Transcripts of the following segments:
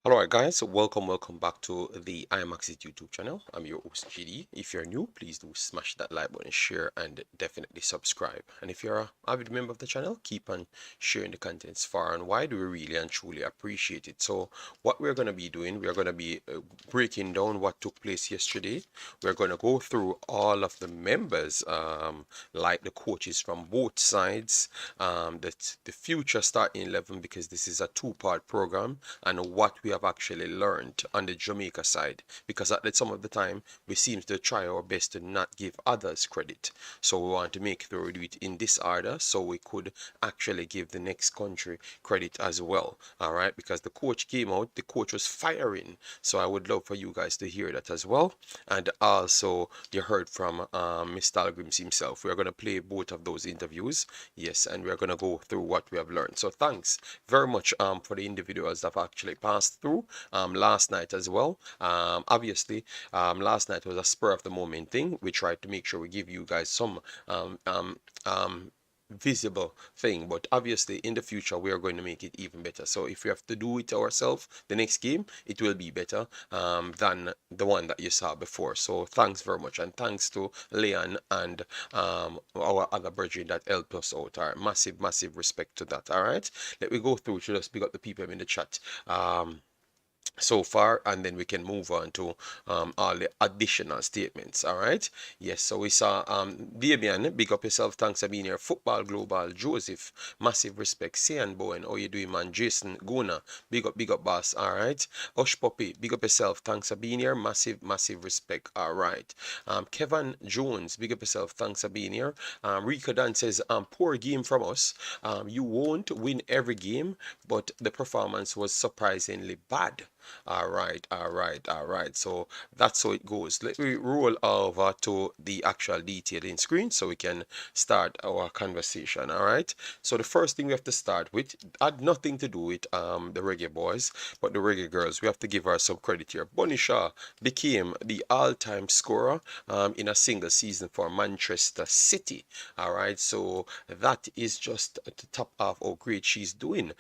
Alright guys, welcome back to the Imaxit YouTube channel. I'm your host GD. If you're new, please do smash that like button, share, and definitely subscribe. And if you're a avid member of the channel, keep on sharing the contents far and wide. We really and truly appreciate it. So what we're going to be doing, we're going to be breaking down what took place yesterday. We're going to go through all of the members, like the coaches from both sides, the future starting 11, because this is a two-part program, and what we have actually learned on the Jamaica side, because at some of the time we seem to try our best to not give others credit, so we want to make sure we do it in this order so we could actually give the next country credit as well. All right, because the coach came out, the coach was firing, so I would love for you guys to hear that as well. And also you heard from Mr. Hallgrimsson himself. We're going to play both of those interviews, yes, and we're going to go through what we have learned. So thanks very much for the individuals that have actually passed through last night as well. Obviously, last night was a spur of the moment thing. We tried to make sure we give you guys some visible thing, but obviously in the future we are going to make it even better. So if we have to do it ourselves the next game, it will be better than the one that you saw before. So thanks very much, and thanks to Leon and our other brethren that helped us out. All right, massive respect to that. All right, let me go through to just pick up the people in the chat so far, and then we can move on to all the additional statements. All right, yes, so we saw Damian, big up yourself, thanks for being here. Football Global, Joseph, massive respect. Sian Bowen, how you doing, man? Jason Guna, big up boss. All right, Osh Poppy, big up yourself, thanks for being here. Massive respect. All right, Kevin Jones, big up yourself, thanks for being here. Rico Dan says poor game from us. You won't win every game, but the performance was surprisingly bad. All right. So that's how it goes. Let me roll over to the actual detailing screen so we can start our conversation. All right. So the first thing we have to start with had nothing to do with the Reggae boys, but the Reggae girls. We have to give her some credit here. Bonnie Shaw became the all-time scorer in a single season for Manchester City. All right. So that is just the top of how great she's doing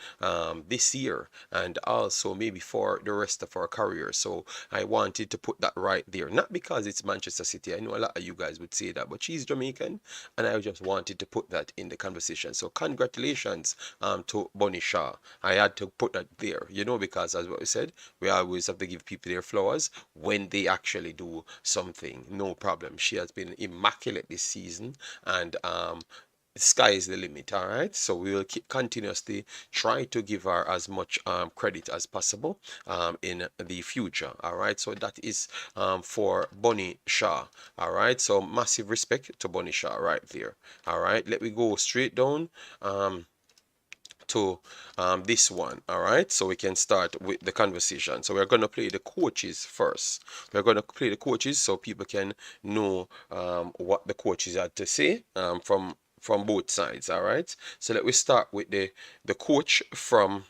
this year, and also maybe for the rest of our career. So I wanted to put that right there, not because it's Manchester City. I know a lot of you guys would say that, but she's Jamaican, and I just wanted to put that in the conversation. So congratulations to Bonnie Shaw. I had to put that there, because as what we said, we always have to give people their flowers when they actually do something. No problem. She has been immaculate this season, and sky is the limit. All right, so we will keep continuously try to give her as much credit as possible in the future. All right, so that is for Bonnie Shaw. All right, so massive respect to Bonnie Shaw right there. All right, let me go straight down to this one. All right, so we can start with the conversation. So we're going to play the coaches first. We're going to play the coaches so people can know what the coaches had to say from both sides. All right, so let me start with the coach from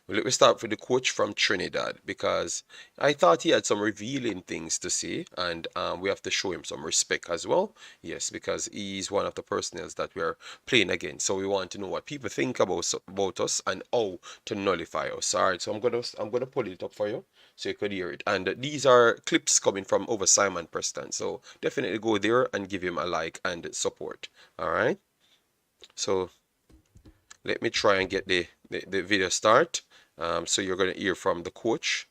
let me start with the coach from Trinidad, because I thought he had some revealing things to say, and we have to show him some respect as well. Yes, because he's one of the personnel that we're playing against. So we want to know what people think about us and how to nullify us. All right, so I'm gonna pull it up for you so you could hear it. And these are clips coming from over Simon Preston. So definitely go there and give him a like and support. All right. So let me try and get the video start. So you're going to hear from the coach,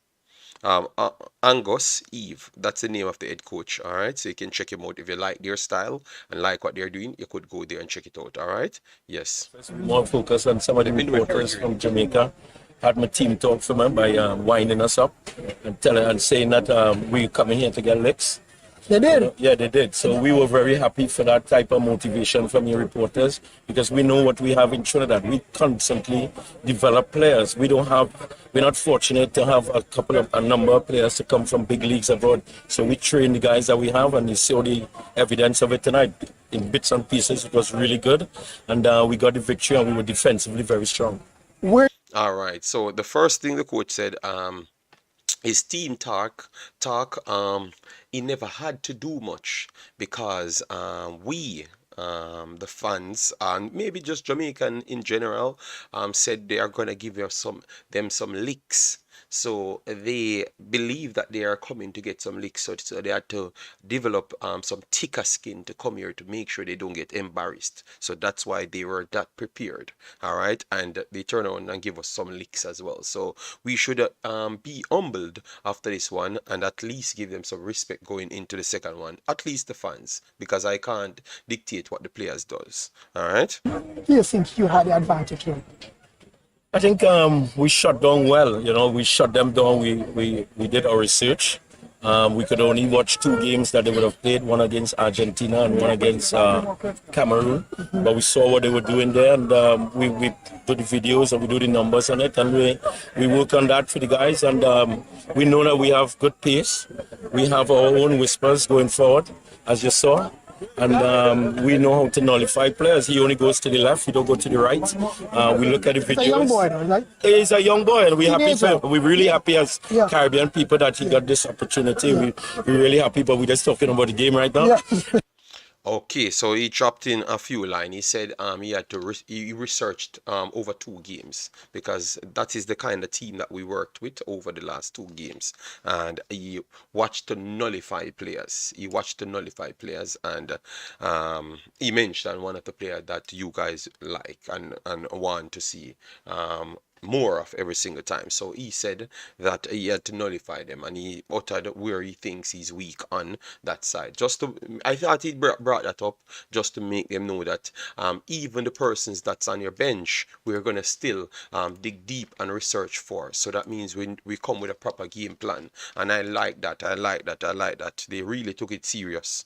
Angus Eve. That's the name of the head coach. All right, so you can check him out. If you like their style and like what they're doing, you could go there and check it out. All right, yes. More focus on some of the reporters from Jamaica. Had my team talk for me by winding us up and telling and saying that we coming here to get licks. They did. Yeah, they did. So we were very happy for that type of motivation from your reporters, because we know what we have in Trinidad. We constantly develop players. We're not fortunate to have a number of players to come from big leagues abroad. So we train the guys that we have, and you saw the evidence of it tonight. In bits and pieces, it was really good, and we got the victory, and we were defensively very strong. All right. So the first thing the coach said, his team talk he never had to do much, because the fans, and maybe just Jamaican in general, said they are gonna give them some licks. So they believe that they are coming to get some licks, so they had to develop some thicker skin to come here to make sure they don't get embarrassed. So that's why they were that prepared. All right, and they turn around and give us some licks as well. So we should be humbled after this one and at least give them some respect going into the second one. At least the fans, because I can't dictate what the players does. All right. Do you think you had the advantage here? I think we shut down well. You know, we shut them down. We did our research. We could only watch 2 games that they would have played, one against Argentina and one against Cameroon. But we saw what they were doing there, and we do the videos and we do the numbers on it, and we work on that for the guys. And we know that we have good pace. We have our own whispers going forward, as you saw. And we know how to nullify players. He only goes to the left, he don't go to the right. We look at the videos. He's a young boy, right? He's a young boy, and we're really happy as Yeah. Caribbean people that he got this opportunity. We're really happy, but we're just talking about the game right now. Yeah. Okay, so he dropped in a few lines. He said he had to he researched over 2 games, because that is the kind of team that we worked with over the last 2 games, and he watched to nullify players. He watched to nullify players, and he mentioned one of the players that you guys like and want to see more of every single time. So he said that he had to nullify them, and he uttered where he thinks he's weak on that side. Just to, I thought he brought that up just to make them know that even the persons that's on your bench, we're gonna still dig deep and research for. So that means we come with a proper game plan, and I like that. I like that. I like that. They really took it serious.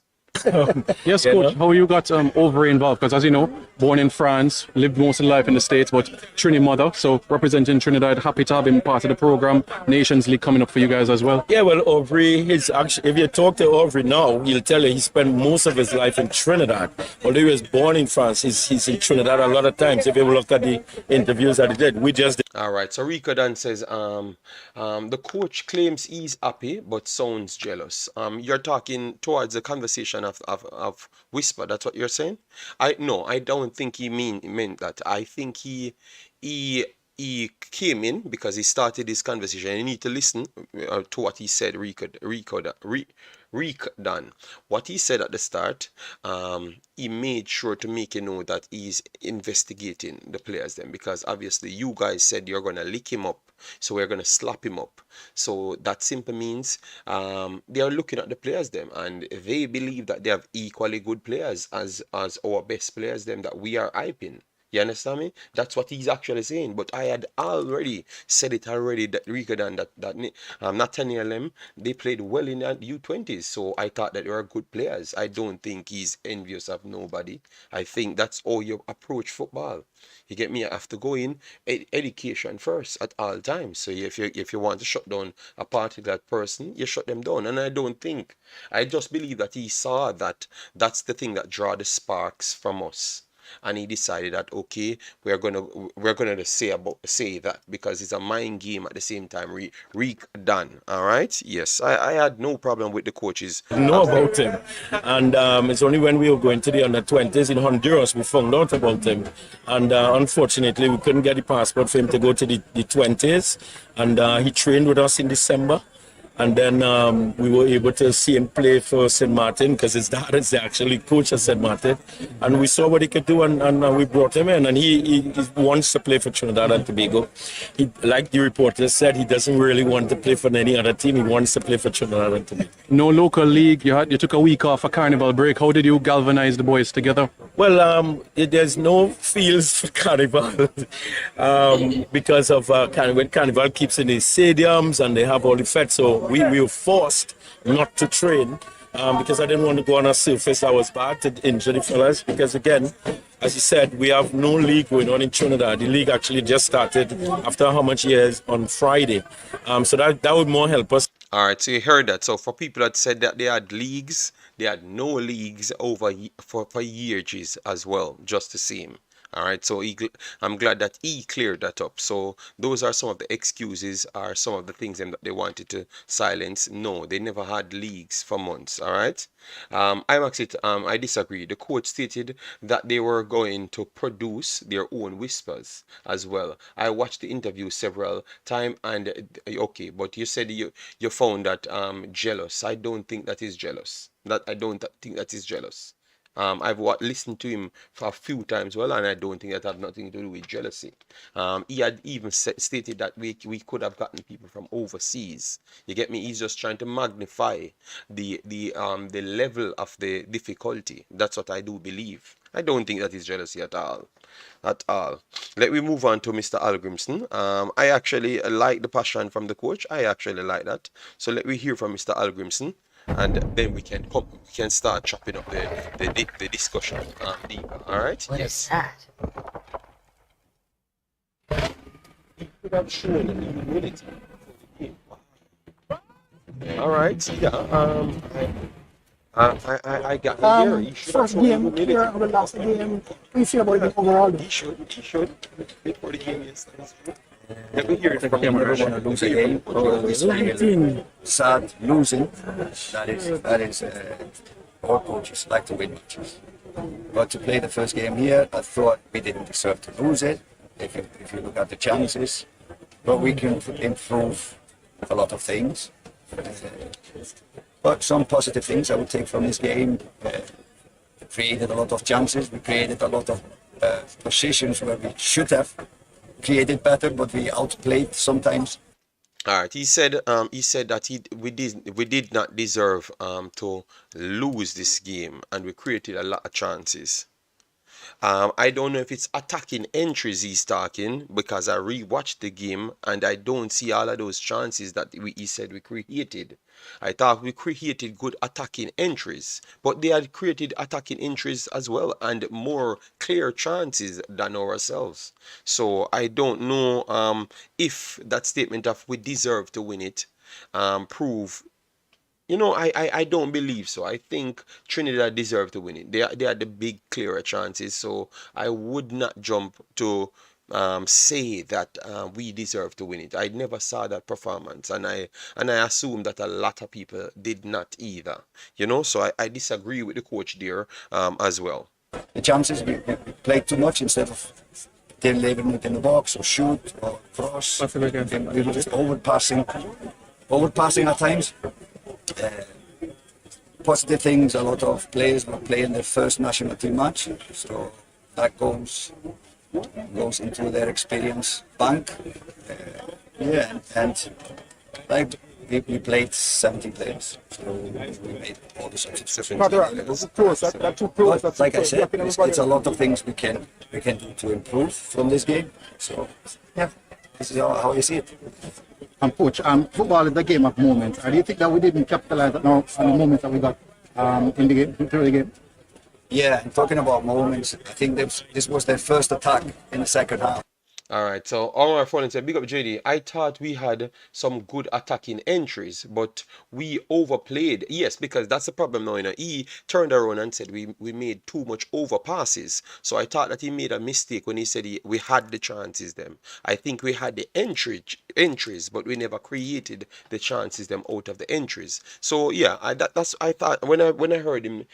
Yes, coach. How you got Overy involved? Because as you know, born in France, lived most of the life in the States, but Trini mother. So representing Trinidad, happy to have him part of the program. Nations League coming up for you guys as well. Yeah, well, Overy, is actually, if you talk to Overy now, he'll tell you he spent most of his life in Trinidad. Although he was born in France, he's in Trinidad a lot of times. If you look at the interviews that he did, we just did. All right, so Rico Dan says the coach claims he's happy but sounds jealous. You're talking towards the conversation of whisper. That's what you're saying? I don't think he meant that. I think he came in because he started this conversation. You need to listen to what he said. Rick done. What he said at the start, he made sure to make you know that he's investigating the players then, because obviously you guys said you're gonna lick him up, so we're gonna slap him up. So that simply means they are looking at the players them, and they believe that they have equally good players as our best players them that we are hyping. You understand me? That's what he's actually saying. But I had already said it already that Rico Dan that Nathaniel them, they played well in the U20s. So I thought that they were good players. I don't think he's envious of nobody. I think that's how you approach football. You get me? I have to go in education first at all times. So if you want to shut down a particular person, you shut them down. And I just believe that he saw that that's the thing that draw the sparks from us, and he decided that okay, we're gonna say that because it's a mind game at the same time. Reek done. All right. Yes, I had no problem with the coaches. Know about him, and it's only when we were going to the under-20s in Honduras we found out about him, and unfortunately we couldn't get the passport for him to go to the 20s, and he trained with us in December. And then we were able to see him play for St. Martin, because his dad is actually coach at St. Martin. And we saw what he could do, and we brought him in. And he wants to play for Trinidad and Tobago. He, like the reporter said, he doesn't really want to play for any other team. He wants to play for Trinidad and Tobago. No local league. You took a week off, a carnival break. How did you galvanize the boys together? Well, there's no fields for carnival because of when carnival keeps in the stadiums and they have all the feds. So we were forced not to train because I didn't want to go on a surface that was bad to injure the fellas. Because again, as you said, we have no league going on in Trinidad. The league actually just started after how much years on Friday. So that would more help us. All right, so you heard that. So for people that said that they had leagues, they had no leagues over for years as well, just the same. All right, so I'm glad that he cleared that up. So those are some of the excuses, are some of the things that they wanted to silence. No, they never had leagues for months. All right, Imaxit, I disagree. The coach stated that they were going to produce their own whispers as well. I watched the interview several times, and okay, but you said you found that jealous. I don't think that is jealous. That I don't think that is jealous. I've listened to him for a few times, well, and I don't think that have nothing to do with jealousy. He had even stated that we could have gotten people from overseas. You get me? He's just trying to magnify the level of the difficulty. That's what I do believe. I don't think that is jealousy at all. At all. Let me move on to Mr. Hallgrimsson. I actually like the passion from the coach. I actually like that. So let me hear from Mr. Hallgrimsson, and then we can start chopping up the discussion deeper. All right? What is that? Could have shown humility for the game. All right. Yeah. I got him there. He should have First shown game, humility. here, our last game, we feel about it overall. He should. Before the game yesterday. Let me hear it from You never him. want to lose a game. It's really sad losing. That is all coaches like to win matches. But to play the first game here, I thought we didn't deserve to lose it. If you look at the chances, but we can improve a lot of things. But some positive things I would take from this game. We created a lot of chances. We created a lot of positions where we should have created better, but we outplayed sometimes. All right, he said that we did not deserve to lose this game, and we created a lot of chances. I don't know if it's attacking entries he's talking, because I rewatched the game and I don't see all of those chances that he said we created. I thought we created good attacking entries, but they had created attacking entries as well and more clear chances than ourselves. So I don't know if that statement of we deserve to win it prove. I don't believe so. I think Trinidad deserve to win it. They are the big clearer chances. So I would not jump to say that we deserve to win it. I never saw that performance, and I assume that a lot of people did not either. So I disagree with the coach there as well. The chances we played too much instead of delivering it in the box or shoot or cross. We were just overpassing at times. Positive things, a lot of players were playing their first national team match, so that goes into their experience bank. And like we played 17 players, so we made all the substitutions. But like I said, it's a lot of things we can do to improve from this game. So yeah, this is how I see it. And coach, football is a game of moments. Do you think that we didn't capitalize on the moments that we got in the game, through the game? Yeah, and talking about moments, I think this was their first attack in the second half. All right, so Omar Hutchinson said, big up JD. I thought we had some good attacking entries, but we overplayed. Yes, because that's the problem now. He turned around and said we made too much overpasses. So I thought that he made a mistake when he said we had the chances them. I think we had the entries, but we never created the chances them out of the entries. So yeah, I thought when I heard him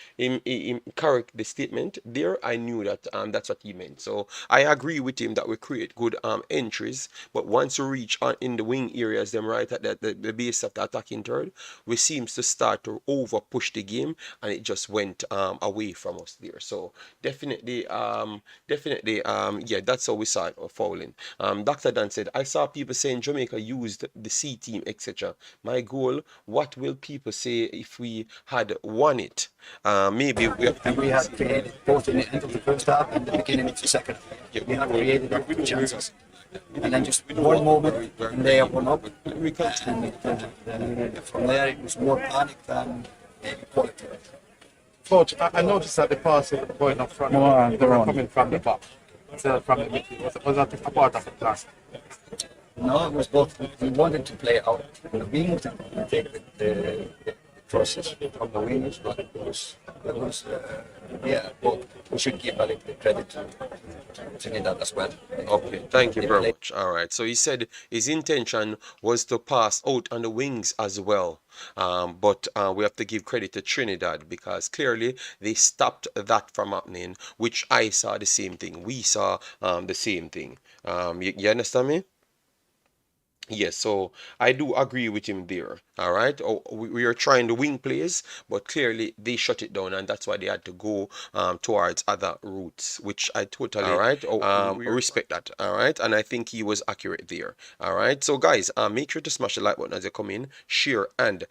correct the statement there, I knew that that's what he meant. So I agree with him that we create good entries, but once we reach in the wing areas, them right at the base of the attacking third, we seems to start to over push the game, and it just went away from us there. So definitely, yeah, that's how we saw it fouling. Dr. Dan said, I saw people saying Jamaica used the C team, etc. My goal, what will people say if we had won it? Maybe we have And we had created both in the end of the first half and the beginning of the second. We had created a good chances. And then just one moment, and they have one up. And from there, it was more panic than maybe quality. Coach, I noticed that the passes were going up front. They were coming from the back instead of from the midfield. Was that a part of the plan? No, it was both. We wanted to play out on the wings and take the crosses from the wings, but it was yeah, both. We should give a little credit to Trinidad as well. Okay, thank you They very play. much. All right. So he said his intention was to pass out on the wings as well. But we have to give credit to Trinidad because clearly they stopped that from happening, which I saw the same thing. We saw the same thing. You understand me? Yes, so I do agree with him there. All right. Oh, we are trying the wing plays, but clearly they shut it down, and that's why they had to go towards other routes, which I totally All right. respect that. All right, and I think he was accurate there. All right. So guys, make sure to smash the like button as you come in, share and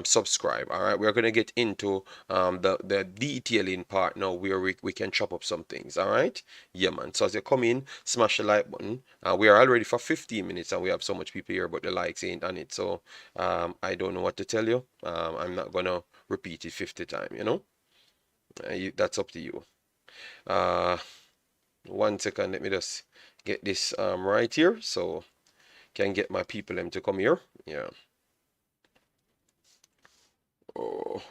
subscribe. All right. We're gonna get into the detailing part now, where we can chop up some things. All right. Yeah, man. So as you come in, smash the like button. We are already for 15 minutes and we have so much people here, but the likes ain't on it. So I don't know what to tell you. I'm not gonna repeat it 50 times, you know. That's up to you. 1 second, let me just get this right here so can get my people them to come here. Yeah. Oh.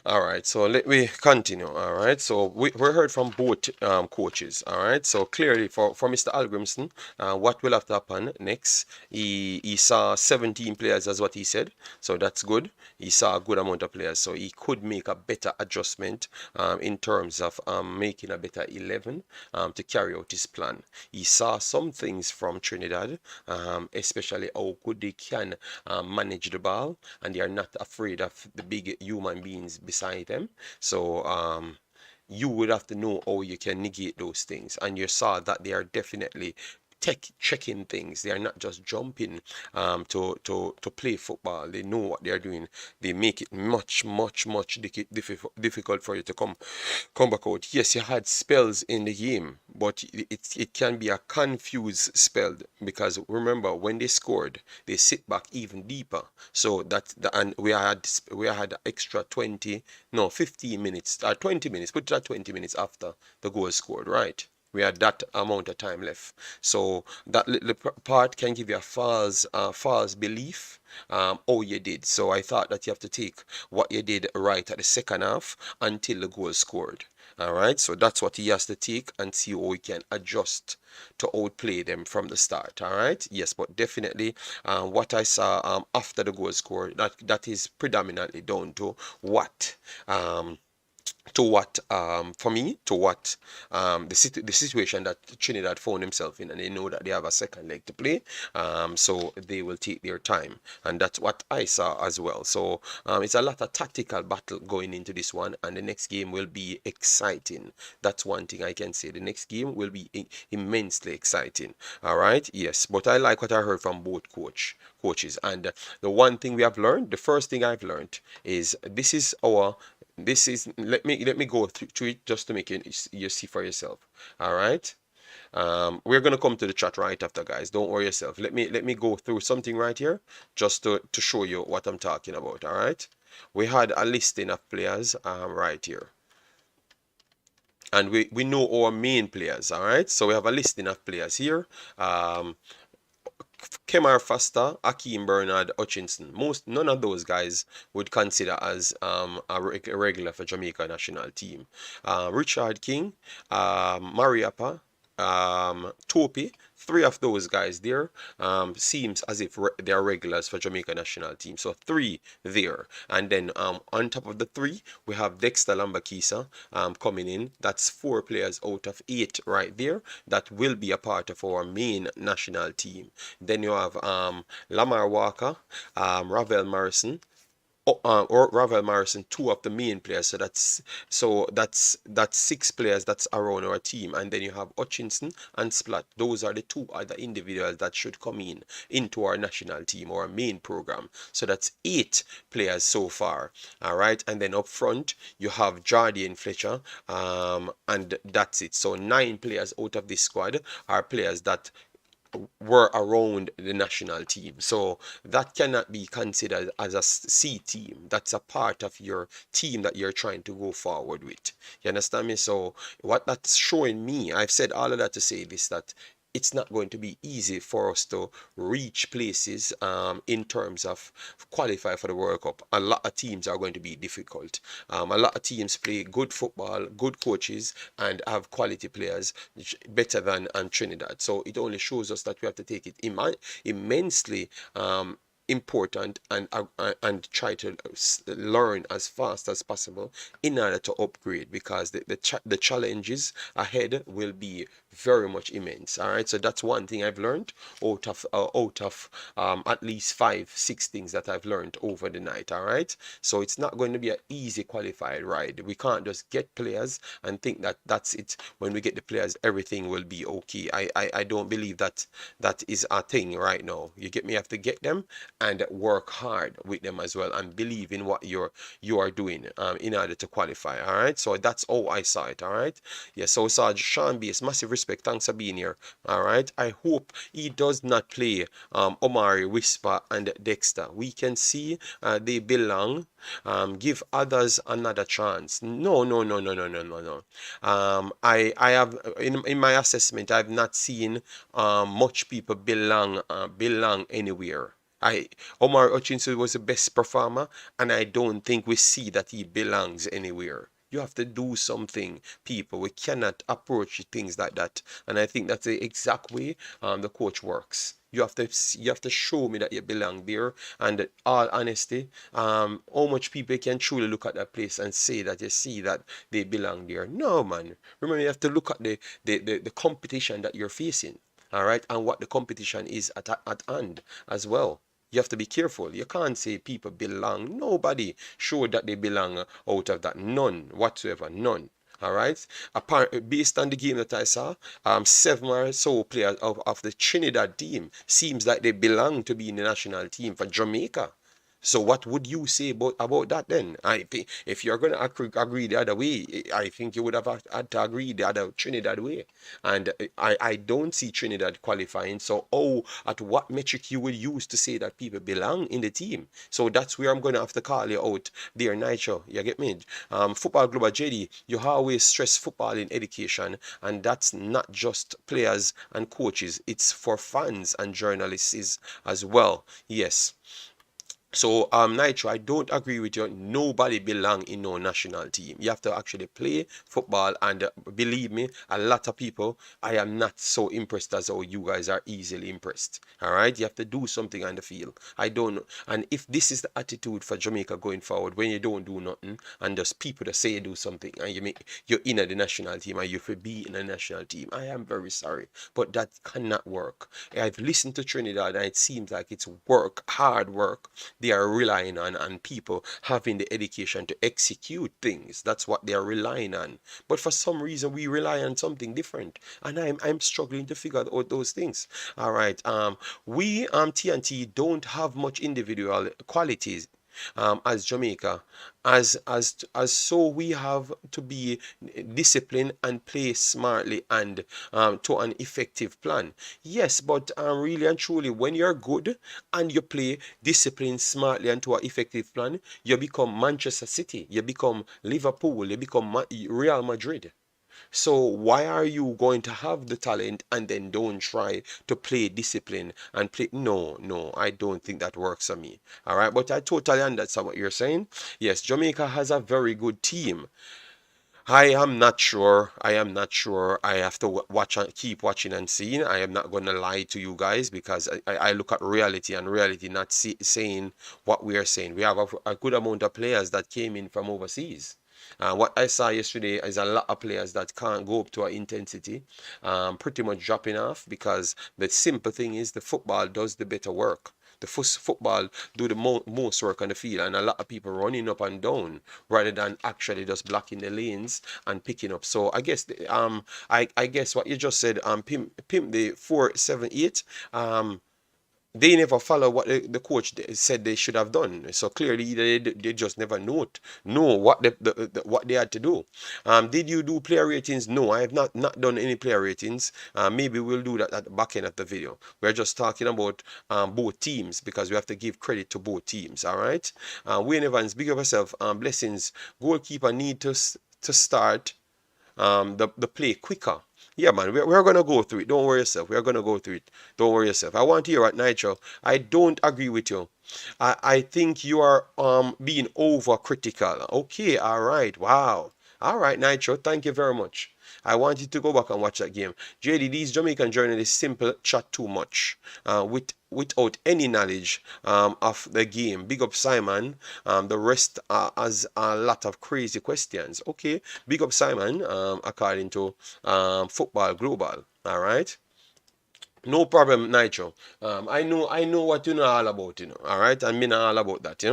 All right, so let me continue. All right, so we heard from both coaches. All right, so clearly for Mr. Hallgrimsson, what will have to happen next? He saw 17 players, as what he said, so that's good. He saw a good amount of players, so he could make a better adjustment in terms of making a better 11 to carry out his plan. He saw some things from Trinidad, especially how good they can manage the ball, and they are not afraid of the big human beings beside them. So you would have to know how you can negate those things. And you saw that they are definitely checking things. They are not just jumping to play football. They know what they are doing. They make it much difficult for you to come back out. Yes, you had spells in the game, but it can be a confused spell because remember when they scored, they sit back even deeper. So and we had extra 20, no 15 minutes, 20 minutes. Put it at 20 minutes after the goal scored, right? We had that amount of time left, so that little part can give you a false belief how you did. So I thought that you have to take what you did right at the second half until the goal scored. All right, so that's what he has to take and see how he can adjust to outplay them from the start. All right, yes, but definitely what I saw after the goal scored, that is predominantly down for me, to what the situation that Trinidad found himself in, and they know that they have a second leg to play, so they will take their time, and that's what I saw as well. So it's a lot of tactical battle going into this one, and the next game will be exciting. That's one thing I can say. The next game will be immensely exciting. All right, yes, but I like what I heard from both coaches, and the one thing we have learned, the first thing I've learned is let me go through it just to make you see for yourself. All right, we're gonna come to the chat right after, guys. Don't worry yourself. Let me go through something right here just to show you what I'm talking about. All right, we had a listing of players right here, and we know our main players. All right, so we have a listing of players here. Kemar Foster, Akeem Bernard, Hutchinson. None of those guys would consider as a regular for Jamaica national team. Richard King, Mariapa, Topi, three of those guys there seems as if they are regulars for Jamaica national team. So three there, and then on top of the three we have Dexter Lembikisa coming in. That's 4 players out of 8 right there that will be a part of our main national team. Then you have Lamar Walker, Ravel Morrison, or Ravel Morrison, 2 of the main players. So that's 6 players that's around our team, and then you have Hutchinson and Splatt. Those are the 2 other individuals that should come into our national team, our main program. So that's 8 players so far. All right, and then up front you have Jardian Fletcher, and that's it. So 9 players out of this squad are players that were around the national team. So that cannot be considered as a C team. That's a part of your team that you're trying to go forward with. You understand me? So what that's showing me, I've said all of that to say this, that it's not going to be easy for us to reach places in terms of qualify for the World Cup. A lot of teams are going to be difficult. A lot of teams play good football, good coaches, and have quality players better than Trinidad. So it only shows us that we have to take it immensely important and try to learn as fast as possible in order to upgrade, because the challenges ahead will be very much immense. All right, so that's one thing I've learned out of at least 5-6 things that I've learned over the night. All right, so it's not going to be an easy qualified ride. We can't just get players and think that that's it. When we get the players, everything will be okay. I don't believe that that is a thing right now. You get me? You have to get them and work hard with them as well, and believe in what you are doing in order to qualify. All right, so that's how I saw it. All right, yeah. So Sarge Sean Bass, massive respect, thanks for being here. All right, I hope he does not play Omari, Whisper, and Dexter. We can see they belong. Give others another chance. No, no, no, no, no, no, no, no. I have in my assessment, I've not seen much people belong anywhere. Omar Hutchinson was the best performer, and I don't think we see that he belongs anywhere. You have to do something, people. We cannot approach things like that, and I think that's the exact way the coach works. You have to show me that you belong there, and all honesty, how much people can truly look at that place and say that you see that they belong there? No, man. Remember, you have to look at the competition that you're facing. All right, and what the competition is at hand as well. You have to be careful. You can't say people belong. Nobody showed that they belong out of that. None whatsoever. None. All right. Based on the game that I saw, 7 or so players of the Trinidad team seems like they belong to be in the national team for Jamaica. So what would you say about that then? I think if you're going to agree the other way, I think you would have had to agree the other Trinidad way. And I don't see Trinidad qualifying. So at what metric you would use to say that people belong in the team? So that's where I'm going to have to call you out there, Nitro. You get me? Football Global JD, you always stress football in education, and that's not just players and coaches. It's for fans and journalists as well. Yes. So, Nitro, I don't agree with you. Nobody belong in no national team. You have to actually play football, and believe me, a lot of people, I am not so impressed as how you guys are easily impressed. All right, you have to do something on the field. I don't know, and if this is the attitude for Jamaica going forward, when you don't do nothing, and there's people that say you do something, and you're in the national team, and you should be in a national team, I am very sorry, but that cannot work. I've listened to Trinidad, and it seems like it's hard work. They are relying on people having the education to execute things. That's what they are relying on. But for some reason, we rely on something different, and I'm struggling to figure out those things. All right, we TNT don't have much individual qualities as Jamaica, as so we have to be disciplined and play smartly and to an effective plan. Yes, but really and truly, when you're good and you play disciplined, smartly and to an effective plan, you become Manchester City, you become Liverpool, you become Real Madrid. So why are you going to have the talent and then don't try to play discipline and play? No, no, I don't think that works for me. All right, but I totally understand what you're saying. Yes, Jamaica has a very good team. I am not sure. I am not sure. I have to keep watching and seeing. I am not going to lie to you guys, because I look at reality, and reality not saying what we are saying. We have a good amount of players that came in from overseas. What I saw yesterday is a lot of players that can't go up to our intensity, pretty much dropping off, because the simple thing is the football does the better work. The football do the most work on the field, and a lot of people running up and down rather than actually just blocking the lanes and picking up. So I guess I guess what you just said, pimp the 4-7-8, they never follow what the coach said they should have done. So clearly they just never know what what they had to do. Did you do player ratings? No, I have not done any player ratings. Maybe we'll do that at the back end of the video. We're just talking about both teams, because we have to give credit to both teams. All right. Wayne Evans, big up yourself. Blessings. Goalkeeper need to start the play quicker. Yeah, man, we're gonna go through it. Don't worry yourself. We're gonna go through it. Don't worry yourself. I want to hear what Nitro. I don't agree with you. I think you are being overcritical. Okay, all right, wow. All right, Nitro, thank you very much. I want you to go back and watch that game. JD, these Jamaican journalists simple chat too much without any knowledge of the game. Big up Simon. The rest has a lot of crazy questions. Okay, big up Simon, according to Football Global. All right. No problem, Nitro. I know what you know all about, all right? And me know all about that,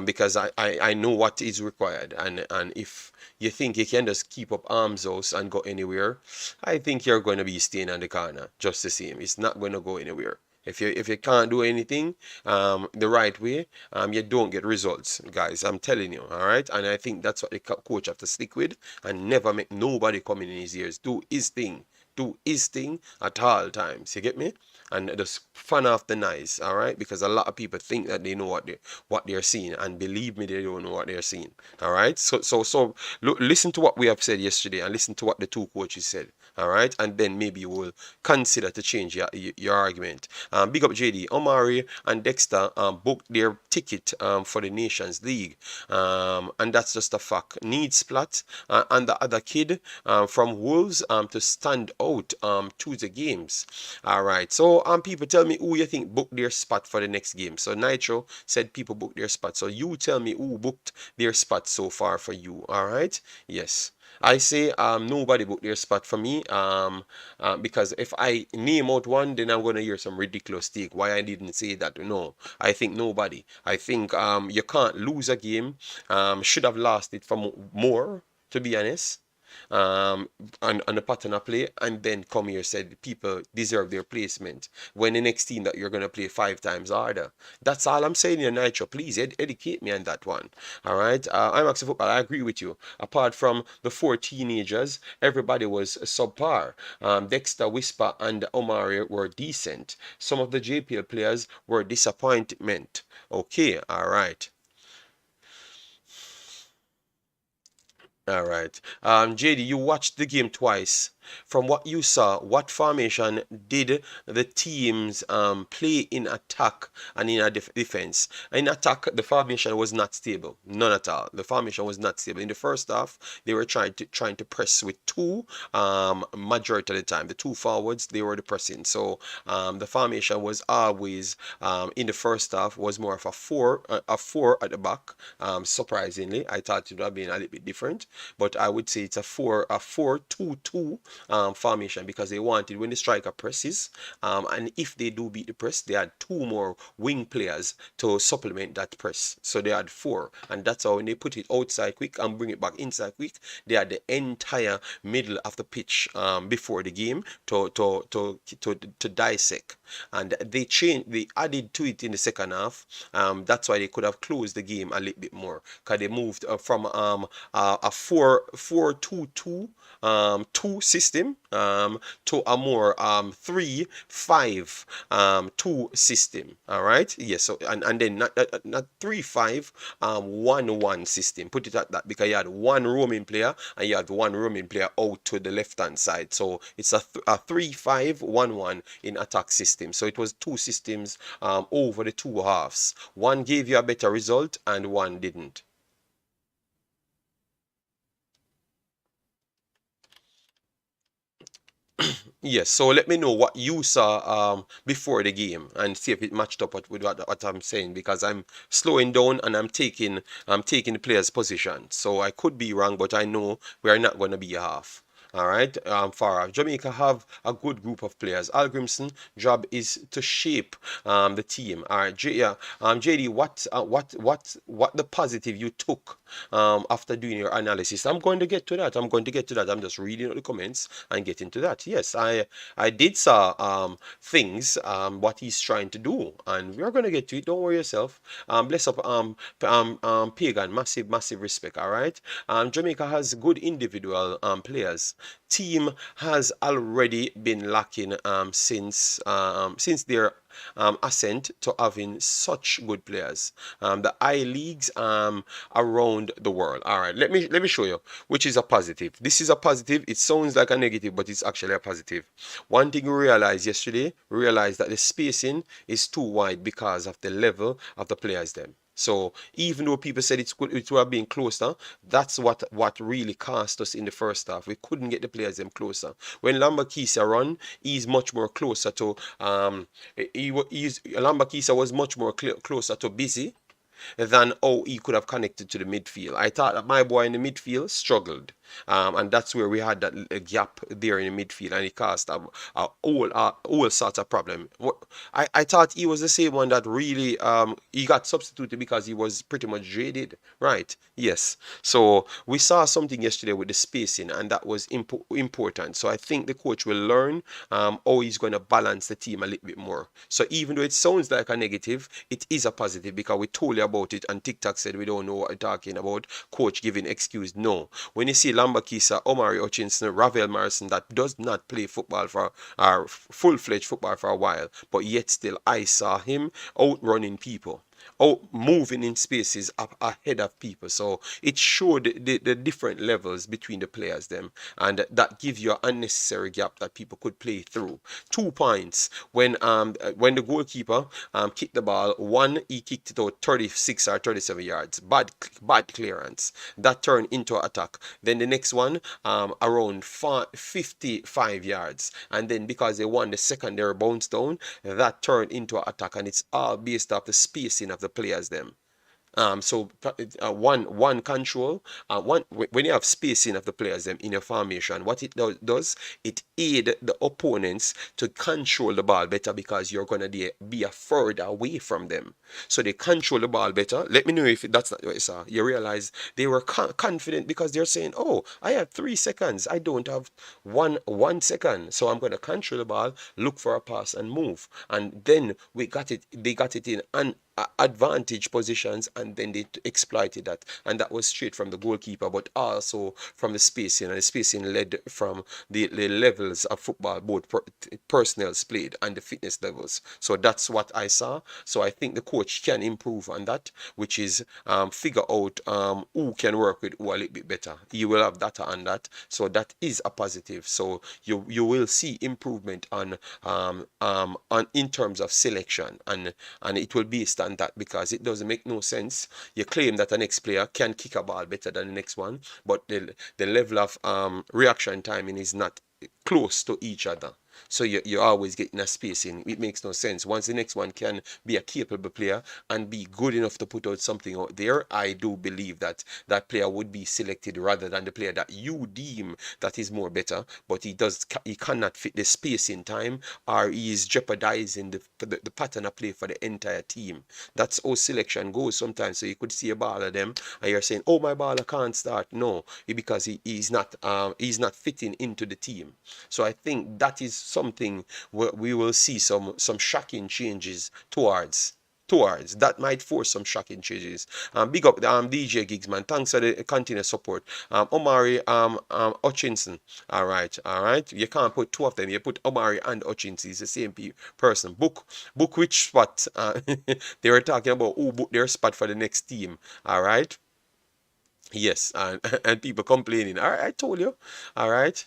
because I know what is required. And if you think you can just keep up arms house and go anywhere, I think you're going to be staying on the corner just the same. It's not going to go anywhere. If you can't do anything the right way, you don't get results, guys. I'm telling you, all right? And I think that's what the coach have to stick with and never make nobody come in his ears. Do his thing. Do his thing at all times. You get me? And just fan off the noise, all right? Because a lot of people think that they know what they're seeing, and believe me, they don't know what they're seeing. All right? So look, listen to what we have said yesterday, and listen to what the two coaches said. All right, and then maybe you will consider to change your argument. Big up JD. Omari and Dexter booked their ticket for the Nations League, and that's just a fact. Need Splatt and the other kid from Wolves to stand out to the games. All right, so people tell me who you think booked their spot for the next game. So Nitro said people booked their spot. So you tell me who booked their spot so far for you. All right, yes. I say nobody booked their spot for me because if I name out one, then I'm going to hear some ridiculous take why I didn't say that. No, I think nobody. I think you can't lose a game. Should have lost it for more, to be honest. On the pattern of play, and then come here said people deserve their placement when the next team that you're going to play 5 times harder. That's all I'm saying here, Nitro. Please educate me on that one. All right. Imaxit football, I agree with you. Apart from the 4 teenagers, everybody was subpar. Dexter, Whisper, and Omari were decent. Some of the JPL players were disappointment. Okay. All right. All right. JD, you watched the game twice. From what you saw, what formation did the teams play in attack and in a defense? In attack, the formation was not stable. None at all. The formation was not stable. In the first half, they were trying to press with 2 majority of the time. The 2 forwards, they were the pressing. So the formation was always in the first half was more of a 4 at the back. Surprisingly, I thought it would have been a little bit different, but I would say it's a 4-2-2 formation, because they wanted when the striker presses, and if they do beat the press, they had 2 more wing players to supplement that press. So they had 4, and that's how when they put it outside quick and bring it back inside quick, they had the entire middle of the pitch before the game to dissect, and they added to it in the second half. That's why they could have closed the game a little bit more, because they moved from a 4-2-2 system to a more 3-5-2 system. All right, yes. So and then not 3-5-1-1 system. Put it at that, because you had 1 roaming player and you had 1 roaming player out to the left hand side. So it's a 3-5-1-1 in attack system. So it was 2 systems over the 2 halves. One gave you a better result and one didn't. Yes, so let me know what you saw before the game and see if it matched up with what I'm saying, because I'm slowing down and I'm taking the player's position. So I could be wrong, but I know we are not going to be a half. All right, far off. Jamaica have a good group of players. Hallgrimsson job is to shape the team. All right, JD, what the positive you took after doing your analysis? I'm going to get to that. I'm just reading out the comments and getting to that. Yes, I did saw things what he's trying to do, and we're going to get to it. Don't worry yourself. Bless up Pagan, massive respect. All right. Jamaica has good individual players. team has already been lacking since their ascent to having such good players. The I leagues around the world. All right, let me show you, which is a positive. This is a positive. It sounds like a negative, but it's actually a positive. One thing we realized yesterday, we realized that the spacing is too wide because of the level of the players them. So even though people said it would have been closer, that's what really cost us in the first half. We couldn't get the players them closer. When Lembikisa run, he's much more closer to Lembikisa was much more closer to Busy than how he could have connected to the midfield. I thought that my boy in the midfield struggled. And that's where we had that gap there in the midfield, and it caused all sorts of problem. I thought he was the same one that really he got substituted because he was pretty much jaded, right? Yes. So we saw something yesterday with the spacing, and that was important. So I think the coach will learn how he's going to balance the team a little bit more. So even though it sounds like a negative, it is a positive because we told you about it, and TikTok said we don't know what we're talking about. Coach giving excuse. No. When you see Lembikisa, Omari Hutchinson, Ravel Morrison that does not play football for full-fledged football for a while, but yet still I saw him outrunning people, moving in spaces up ahead of people. So it showed the different levels between the players them, and that gives you an unnecessary gap that people could play through. 2 points when the goalkeeper kicked the ball. One, he kicked it out 36 or 37 yards. Bad clearance. That turned into an attack. Then the next one around 55 yards, and then because they won the secondary bounce down, that turned into an attack, and it's all based off the spacing of the players them. So one control, when you have spacing of the players them in your formation, what it does, it aid the opponents to control the ball better because you're gonna be further away from them. So they control the ball better. Let me know if that's not what you saw. You realize they were confident because they're saying, "Oh, I have 3 seconds. I don't have one second. So I'm gonna control the ball, look for a pass, and move." And then we got it. They got it in advantage positions, and then they exploited that, and that was straight from the goalkeeper, but also from the spacing, and the spacing led from the levels of football, both personnels played and the fitness levels. So that's what I saw. So I think the coach can improve on that, which is figure out who can work with who a little bit better. You will have data on that, so that is a positive. So you will see improvement on in terms of selection, and it will be on that, because it doesn't make no sense. You claim that the next player can kick a ball better than the next one, but the level of reaction timing is not close to each other. So you're always getting a spacing. It makes no sense. Once the next one can be a capable player and be good enough to put out something out there, I do believe that that player would be selected rather than the player that you deem that is more better, but he cannot fit the space in time, or he is jeopardizing the pattern of play for the entire team. That's how selection goes sometimes. So you could see a baller them and you're saying, "Oh, my baller can't start." No, because he's not fitting into the team. So I think that is something where we will see some shocking changes towards. That might force some shocking changes. Big up DJ Gigsman. Thanks for the continuous support. Omari Hutchinson. All right. You can't put two of them. You put Omari and Hutchinson. It's the same person. Book which spot. They were talking about who booked their spot for the next team. All right. Yes, and people complaining. All right, I told you. All right.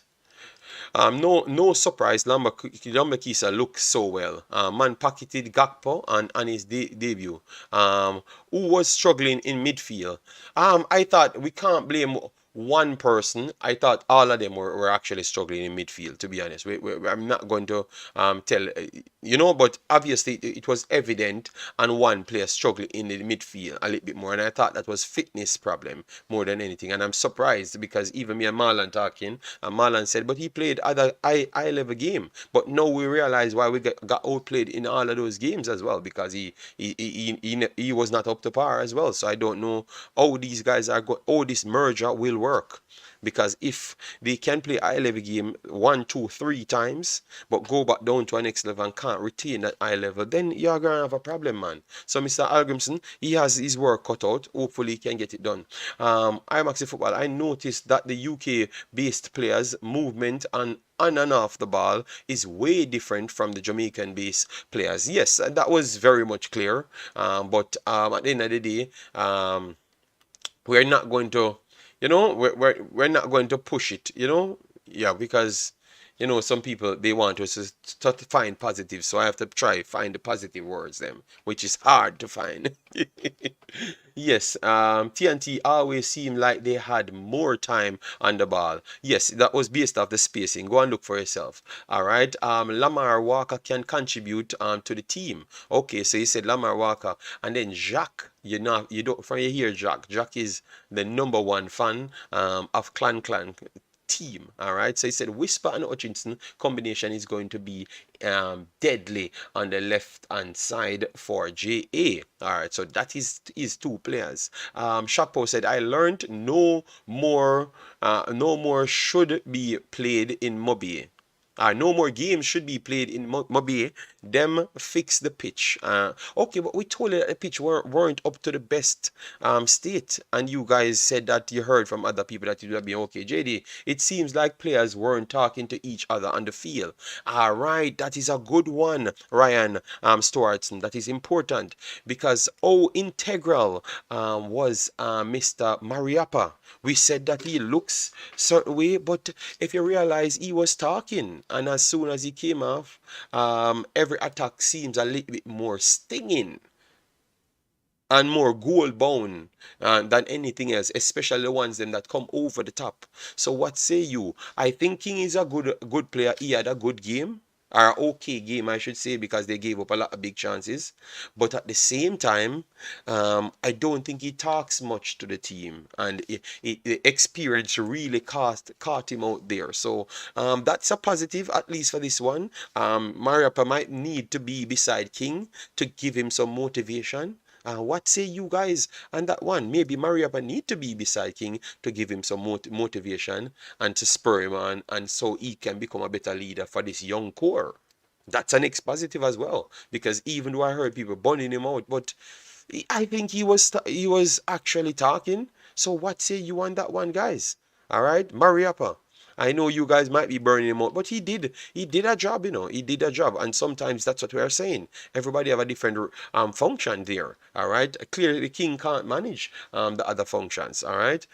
No surprise, Lembikisa looks so well. Man pocketed Gakpo on his debut. Who was struggling in midfield? I thought we can't blame one person. I thought all of them were actually struggling in midfield, to be honest. I'm not going to tell, but obviously it was evident, and one player struggling in the midfield a little bit more, and I thought that was fitness problem more than anything. And I'm surprised because even me and Marlon talking, and Marlon said, but he played other high level game. But now we realize why we got outplayed in all of those games as well, because he was not up to par as well. So I don't know how these guys how this merger will work. Because if they can play high level game 1, 2, 3 times, but go back down to a next level and can't retain that high level, then you're gonna have a problem, man. So Mr. Hallgrimsson, he has his work cut out. Hopefully he can get it done. Imaxit football, I noticed that the UK based players movement and on and off the ball is way different from the Jamaican based players. Yes, that was very much clear. But at the end of the day, we're not going to, we're not going to push it, yeah, because some people, they want us to find positive, so I have to try find the positive words them, which is hard to find. Yes, TNT always seemed like they had more time on the ball. Yes, that was based off the spacing. Go and look for yourself. All right. Lamar Walker can contribute to the team. Okay, so you said Lamar Walker, and then Jack. You don't from you hear Jack. Jack is the #1 fan of Clan team. All right, so he said Whisper and Hutchinson combination is going to be deadly on the left hand side for JA. All right, so that is 2 players. Shapo said I learned no more should be played in Mobile. No more games should be played in Mobile. Them fix the pitch. Okay, but we told you that the pitch weren't up to the best state, and you guys said that you heard from other people that it would have been okay. JD, it seems like players weren't talking to each other on the field. All right, that is a good one, Ryan Stewartson. That is important because integral was Mr. Mariappa. We said that he looks certain way, but if you realize he was talking, and as soon as he came off, every attack seems a little bit more stinging and more goal bound than anything else, especially the ones them that come over the top. So what say you? I think King is a good player. He had a good game, or okay game, I should say, because they gave up a lot of big chances. But at the same time, I don't think he talks much to the team, and the experience really caught him out there. So that's a positive, at least for this one. Mariappa might need to be beside King to give him some motivation. What say you guys on that one? Maybe Mariappa need to be beside King to give him some motivation and to spur him on, and so he can become a better leader for this young core. That's an X positive as well, because even though I heard people burning him out, but I think he was actually talking. So what say you on that one, guys? All right, Mariappa. I know you guys might be burning him out, but he did a job, he did a job, and sometimes that's what we are saying. Everybody have a different function there, all right? Clearly, the King can't manage the other functions, all right?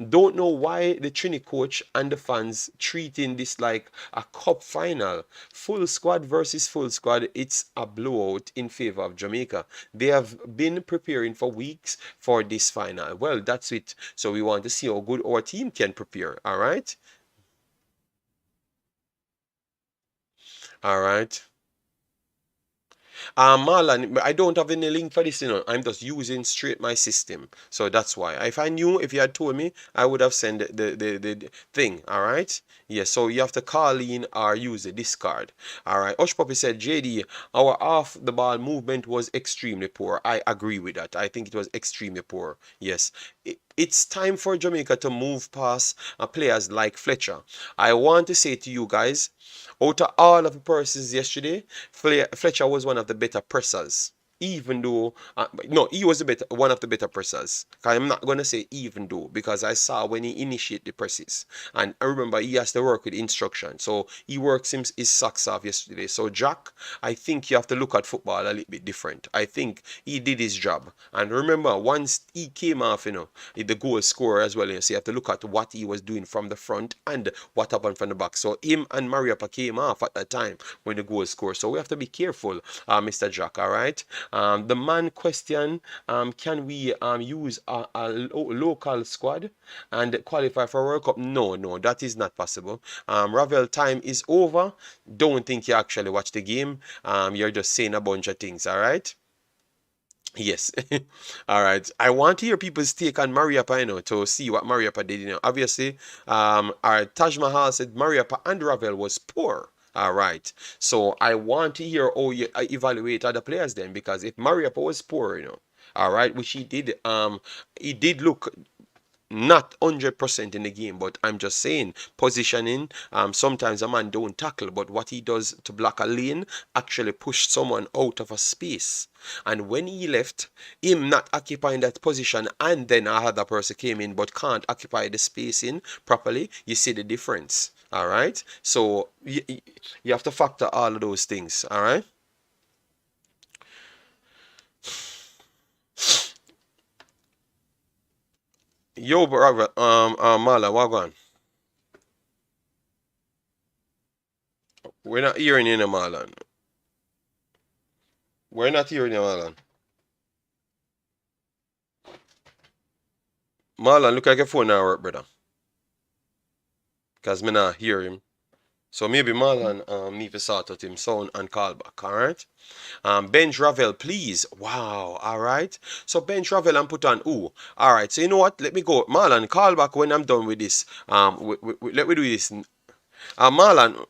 Don't know why the Trini coach and the fans treating this like a cup final. Full squad versus full squad, it's a blowout in favor of Jamaica. They have been preparing for weeks for this final. Well, that's it. So we want to see how good our team can prepare, all right? All right. Marlon, I don't have any link for this, I'm just using straight my system. So that's why. If I knew, if you had told me, I would have sent the thing. All right. Yeah, so you have to call in or use the discard. All right. Osh Puppy said, JD, our off the ball movement was extremely poor. I agree with that. I think it was extremely poor. Yes. It's time for Jamaica to move past players like Fletcher. I want to say to you guys, out of all of the persons yesterday, Fletcher was one of the better pressers. Even though, no, he was one of the better pressers. I'm not going to say even though, because I saw when he initiated the presses. And I remember he has to work with instruction. So he works his socks off yesterday. So Jack, I think you have to look at football a little bit different. I think he did his job. And remember, once he came off, the goal scorer as well, so you have to look at what he was doing from the front and what happened from the back. So him and Mariappa came off at that time when the goal scored. So we have to be careful, Mr. Jack, all right? The man question, can we use a local squad and qualify for World Cup? No, that is not possible. Ravel, time is over. Don't think you actually watch the game. You're just saying a bunch of things, all right? Yes. All right. I want to hear people's take on Mariappa, to see what Mariappa did. Obviously, our Taj Mahal said Mariappa and Ravel was poor. All right. So I want to hear how you evaluate other players then, because if Mariappa was poor, all right, which he did look not 100% in the game, but I'm just saying positioning. Sometimes a man don't tackle, but what he does to block a lane actually push someone out of a space. And when he left, him not occupying that position, and then another person came in but can't occupy the space in properly, you see the difference. All right. So you have to factor all of those things. All right. Yo, brother, Marlon, what going? We're not hearing you, Marlon. We're not hearing you, Marlon. Marlon, look like your phone now work, brother. Because me not hear him. So maybe Marlon need to sort out him sound and call back, alright? Bench Ravel, please. Wow, alright. So bench Ravel and put on ooh. Alright, so you know what? Let me go. Marlon, call back when I'm done with this. Let me do this. Marlon,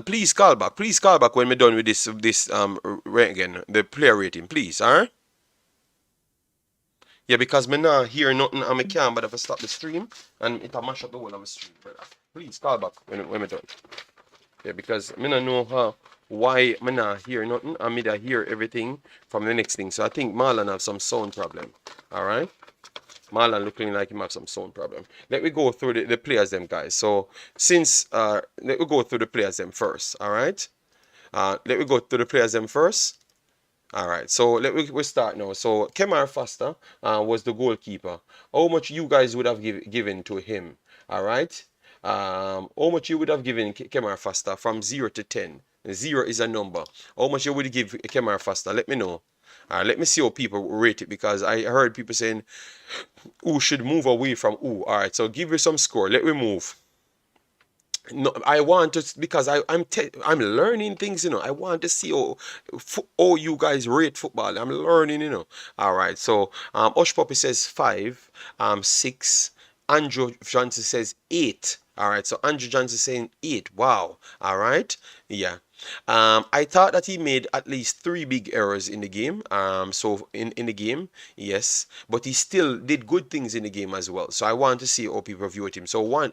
please call back. Please call back when we're done with this again, the player rating, please, alright? Yeah, because me not hear nothing and I can't but if I stop the stream and it'll mash up the whole of my stream, brother. Please call back when we're done. Yeah, because me not know how why me not hear nothing and me that hear everything from the next thing. So I think Marlon have some sound problem. Alright? Marlon looking like him have some sound problem. Let me go through the players them, guys. So since let me go through the players them first, alright? Let me go through the players them first. Alright, so we start now. So Kemar Foster was the goalkeeper. How much you guys would have given to him? Alright? How much you would have given Kemar Foster from 0 to 10? 0 is a number. How much you would give Kemar Foster? Let me know. Alright, let me see how people rate it because I heard people saying who should move away from who. Alright, so give me some score. Let me move. No, I want to because I'm learning things, you know. I want to see how you guys rate football. I'm learning, you know. All right. So Osh Poppy says 5, 6. Andrew Johnson says 8. All right. So Andrew Johnson saying 8. Wow. All right. Yeah. I thought that he made at least 3 big errors in the game. So in the game, yes, but he still did good things in the game as well. So I want to see how people viewed him. So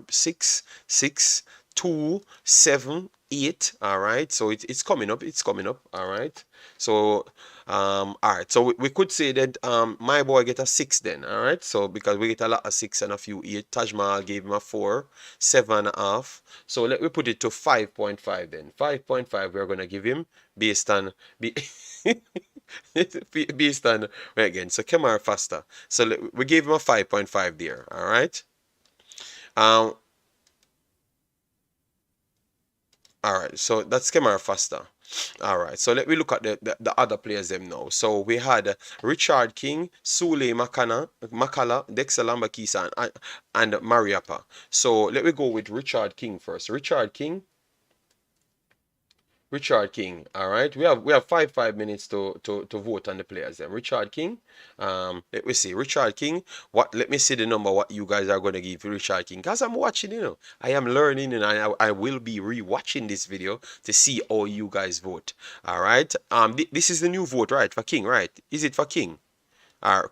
6, 6, 2, 7, 8. All right. So it's coming up. It's coming up. All right. So all right. So we could say that my boy get a 6 then. All right. So because we get a lot of 6 and a few 8. Taj Mahal gave him a 4, 7.5. So let me put it to 5.5 then. 5.5 we're gonna give him based on based on right again. So Kemar Faster. So we gave him a 5.5 there. All right. All right. So that's Kemar Faster. All right, so let me look at the other players them now. So we had Richard King, Sule Makala, Dexter Lembikisa, and Mariapa. So let me go with Richard King first. Richard King. All right. We have 5 minutes to vote on the players. Then Richard King. Let me see. Richard King. Let me see the number. What you guys are gonna give Richard King? Cause I'm watching. You know, I am learning, and I will be re-watching this video to see how you guys vote. All right. This is the new vote, right? For King, right? Is it for King?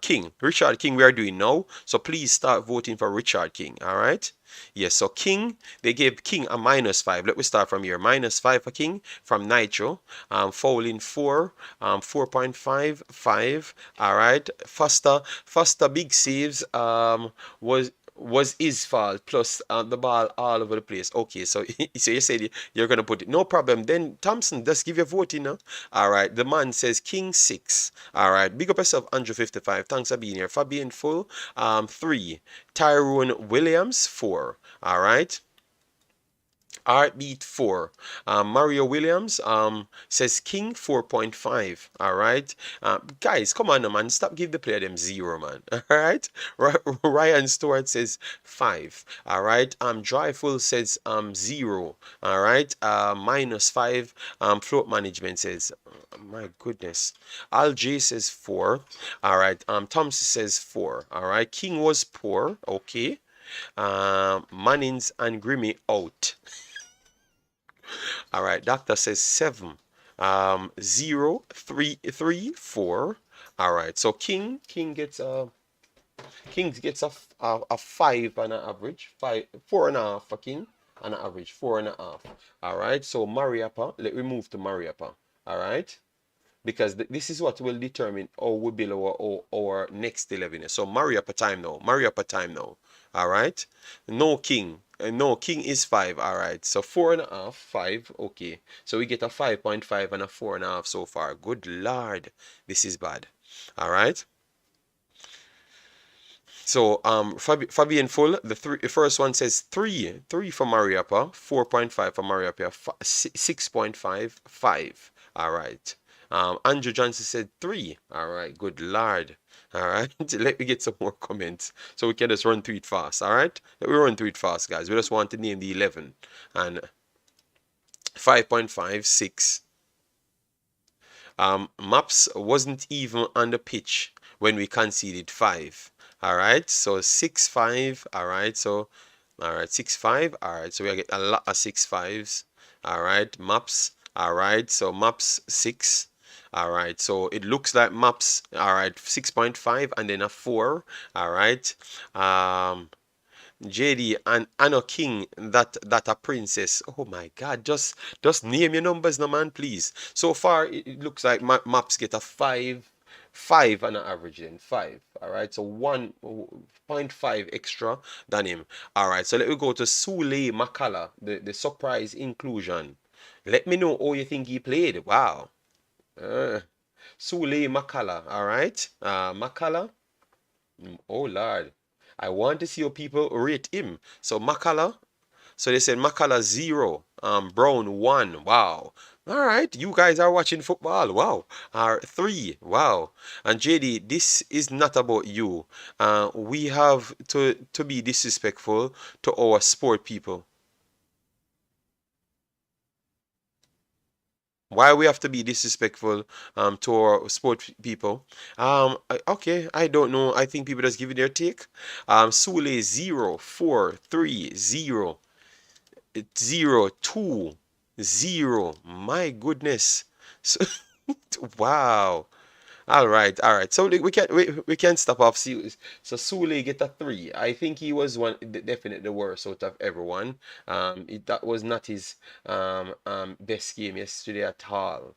King, Richard King we are doing now. So please start voting for Richard King. All right. Yes, so King, they gave King a -5. Let me start from here. -5 for King from Nitro. Fouling 4, 4.5, 5. All right. Foster big saves was his fault plus the ball all over the place. Okay, so so you said you're gonna put it. No problem. Then Thompson, just give your vote, you know. All right. The man says King 6. All right. Big up yourself, Andrew 55. Thanks for being here. Fabian Full 3. Tyrone Williams 4. All right. Heartbeat 4. Mario Williams says King 4.5. All right. Guys, come on, man. Stop giving the player them 0, man. All right. Ryan Stewart says 5. All right. Joyful says 0. All right. -5. Float management says, my goodness. Al J says 4. All right. Thompson says 4. All right. King was poor. Okay. Mannings and Grimmy out. All right, doctor says 7. 0, 3, 3, 4. All right, so King gets Kings gets a 5 on an average. 4.5 for King on an average. 4.5. Alright, so Mariappa, let me move to Mariappa. Alright? Because this is what will determine how we build our next 11. So Mariappa time now. Mariappa time now. Alright? No King. No, King is 5. Alright. So 4.5, 5. Okay. So we get a 5.5 and a 4.5 so far. Good Lord. This is bad. Alright. So Fabian Full, the first one says 3 for Mariappa, 4.5 for Mariappa, 6.5, 5. All right. Andrew Johnson said 3. All right, good Lord. All right, let me get some more comments so we can just run through it fast. All right, let me run through it fast, guys. We just want to name the 11 and 5.5, 6. Maps wasn't even on the pitch when we conceded 5. All right, so 6-5. All right, so 6-5. All right, so we get a lot of 6-5s. All right, Maps. All right, so Maps 6. All right, so it looks like Maps. All right, 6.5 and then a 4. All right. JD and Anna King, that a princess. Oh my God, just name your numbers, no man, please. So far, it looks like Maps get a 5 on an average then 5. All right, so 1.5 extra than him. All right, so let me go to Sule Makala, the surprise inclusion. Let me know how you think he played. Wow. Sule Makala. All right, Makala. Oh Lord, I want to see how people rate him. So Makala. So they said Makala 0, Brown 1. Wow. All right, you guys are watching football. Wow. 3. Wow. And JD, this is not about you. We have to be disrespectful to our sport people. Why we have to be disrespectful to our sport people? Okay, I don't know. I think people just give it their take. Sule 0, 4, 3, 0. 0, 2, 0. My goodness. So, wow. All right, all right. So we can stop off. See, so Sule get a 3. I think he was definitely the worst out of everyone. That was not his best game yesterday at all.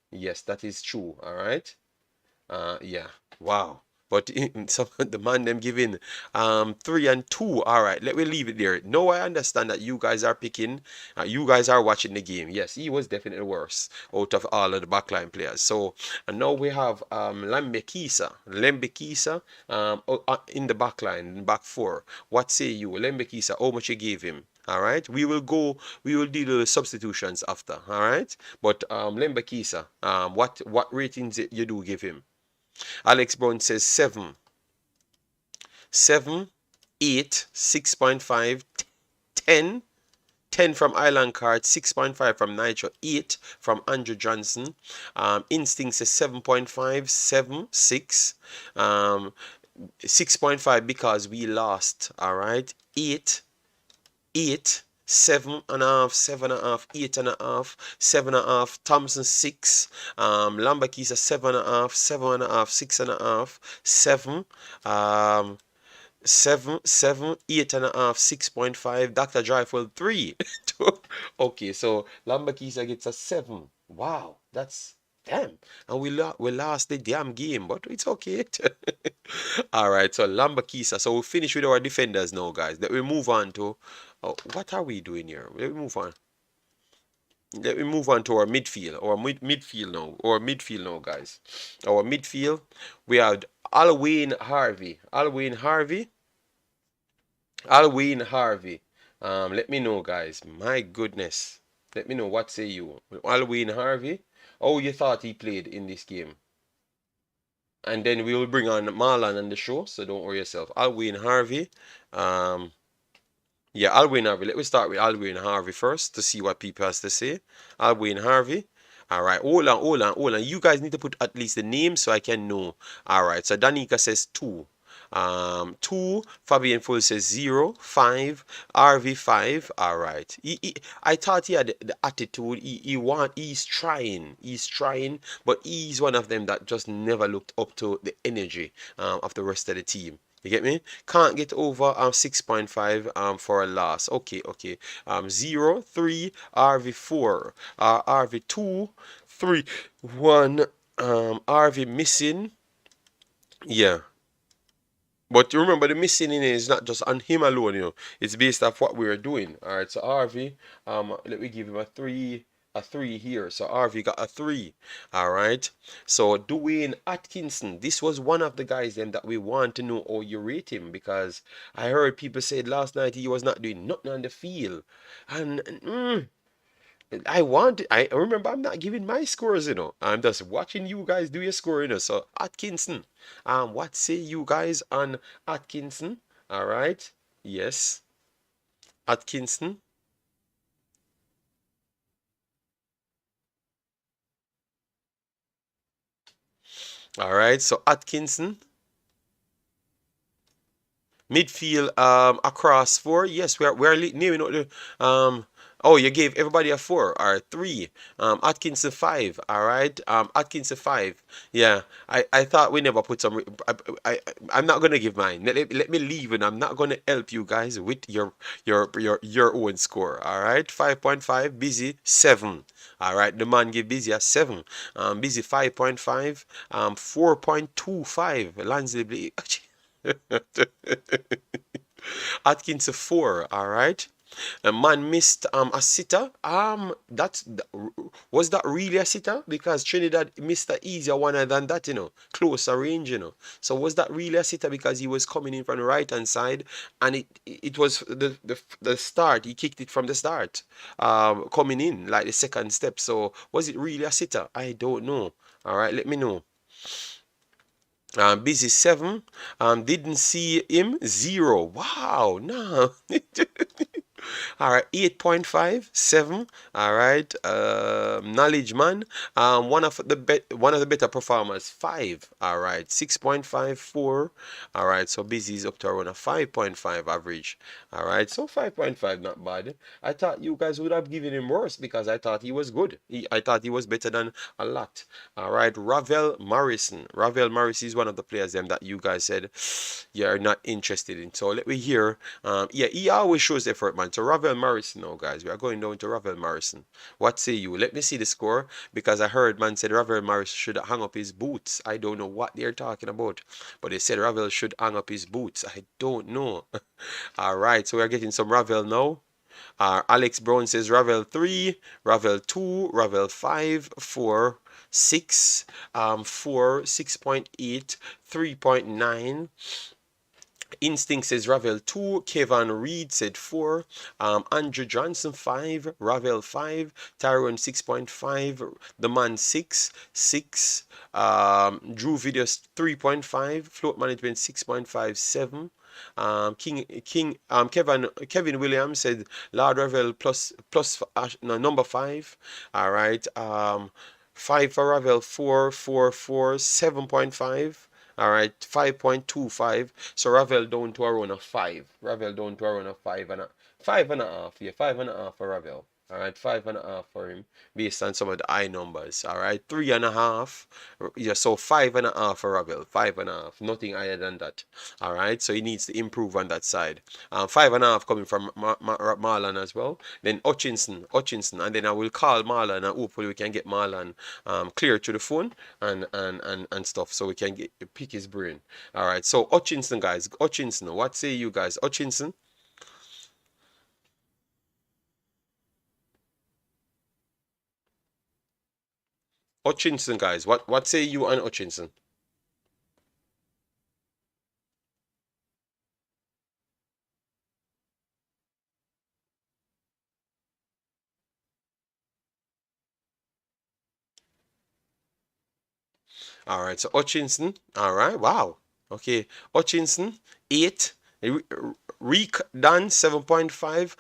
Yes, that is true. All right. Yeah. Wow. But some the man them giving 3 and 2. All right, let me leave it there. No, I understand that you guys are picking, you guys are watching the game. Yes, he was definitely worse out of all of the backline players. So and now we have Lembikisa in the backline, back 4. What say you, Lembikisa? How much you gave him? All right, we will do the substitutions after. All right, but Lembikisa, what ratings you do give him? Alex Brown says 7, 7, 8, 6.5, 10, 10 from Island Card, 6.5 from Nitro, 8 from Andrew Johnson. Instinct says 7.5, 7, 6, 6.5 because we lost. All right, 8, 8. 7.5, 7.5, 8.5, 7.5. Thompson 6. Lambakisa 7.5, 7.5, 6.5, 7. 7, 7, 8.5, 6.5. Dr. Joyful 3. Okay, so Lambakisa gets a 7. Wow, that's damn. And we lost the damn game, but it's okay. All right, so Lambakisa. So we finish with our defenders now, guys. Let me move on to what are we doing here? Let me move on. Let me move on to our midfield. Our midfield now, guys. Our midfield. We have Alwyn Harvey. Let me know, guys. My goodness. Let me know. What say you? Alwyn Harvey. Oh, you thought he played in this game? And then we will bring on Marlon on the show, so don't worry yourself. Alwyn Harvey. Yeah, Alwyn Harvey. Let me start with Alwyn Harvey first to see what people has to say. Alwyn Harvey. All right, hold on. You guys need to put at least the name so I can know. All right, so Danica says 2. 2. Fabian Full says 0. 5. RV 5. All right. I thought he had the attitude. He's trying, but he's one of them that just never looked up to the energy of the rest of the team. You get me? Can't get over 6.5 for a loss. Okay, okay. 0, 3, RV 4, RV 2, 3, 1, RV missing. Yeah. But remember, the missing in it is not just on him alone, you know. It's based off what we were doing. All right. So RV, let me give him a three here. So RV got a 3. All right. So Dujuan Atkinson, this was one of the guys then that we want to know how you rate him, because I heard people said last night he was not doing nothing on the field, and I remember I'm not giving my scores, you know. I'm just watching you guys do your score, you know. So Atkinson, what say you guys on Atkinson? All right, yes, Atkinson. All right, so Atkinson, midfield, across 4. Yes, we're naming out the Oh, you gave everybody a 4 or 3. Atkinson 5. All right. Atkinson 5. Yeah. I thought we never put some. I'm not gonna give mine. Let me leave, and I'm not gonna help you guys with your own score. All right. 5.5. Busy 7. All right. The man give Busy a 7. Busy 5.5. 4.25. Lansley. Atkins a 4, all right. A man missed a sitter. Was that really a sitter? Because Trinidad missed a easier one than that, you know, closer range, you know. So was that really a sitter because he was coming in from the right hand side, and it was the start. He kicked it from the start, coming in like the second step. So was it really a sitter? I don't know. All right, let me know. Busy 7. Didn't see him 0. Wow, no. All right, 8.5, 7. All right, knowledge man. One of the better performers, 5. All right, 6.54. All right, so Busy is up to around a 5.5 average. All right, so 5.5, not bad. I thought you guys would have given him worse because I thought he was good. I thought he was better than a lot. All right, Ravel Morrison. Ravel Morrison is one of the players them that you guys said you're not interested in. So let me hear. Yeah, he always shows effort, man. So Ravel Morrison now, guys. We are going down to Ravel Morrison. What say you? Let me see the score, because I heard man said Ravel Morrison should hang up his boots. I don't know what they're talking about, but they said Ravel should hang up his boots. I don't know. All right, so we're getting some Ravel now. Alex Brown says Ravel 3, Ravel 2, Ravel 5, 4, 6, 4, 6.8, 3.9. Instinct says Ravel 2, Kevin Reed said 4, Andrew Johnson 5, Ravel 5, Tyrone 6.5, The Man 6, 6, Drew Videos 3.5, Float Management 6.57. Kevin Williams said Lord Ravel plus no, number 5. All right. 5 for Ravel, 4, 4, 4, 7.5. All right, 5.25. So Ravel down to around a 5. Ravel down to around a 5.5. Yeah, 5.5 for Ravel. All right, 5.5 for him based on some of the high numbers. All right, 3.5. Yeah, so 5.5 for Ravel. 5.5. Nothing higher than that. All right, so he needs to improve on that side. 5.5 coming from Marlon as well. Then Hutchinson, and then I will call Marlon, and hopefully we can get Marlon clear to the phone and stuff, so we can pick his brain. All right, so Hutchinson, guys. Hutchinson, what say you guys? Hutchinson. Hutchinson, guys. What say you on Hutchinson? All right, so Hutchinson. All right, wow. Okay, Hutchinson 8. Reek Dunn 7.5.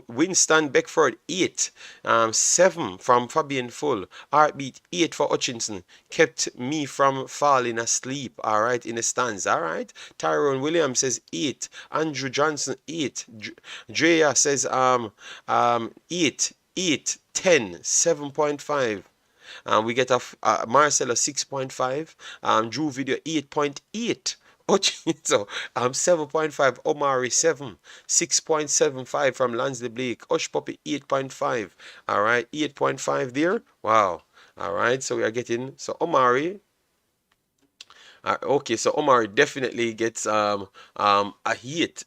Winston Beckford 8. 7 from Fabian Full. Heartbeat 8 for Hutchinson. Kept me from falling asleep. All right, in the stands. All right. Tyrone Williams says 8. Andrew Johnson 8. Drea says 8. 8. 10. 7.5. We get a Marcella 6.5. Drew Video 8.8. So 7.5, Omari 7, 6.75 from Lansley Blake, Hush Puppy 8.5. All right, 8.5 there. Wow. All right, so we are getting Omari. Okay, so Omari definitely gets a 8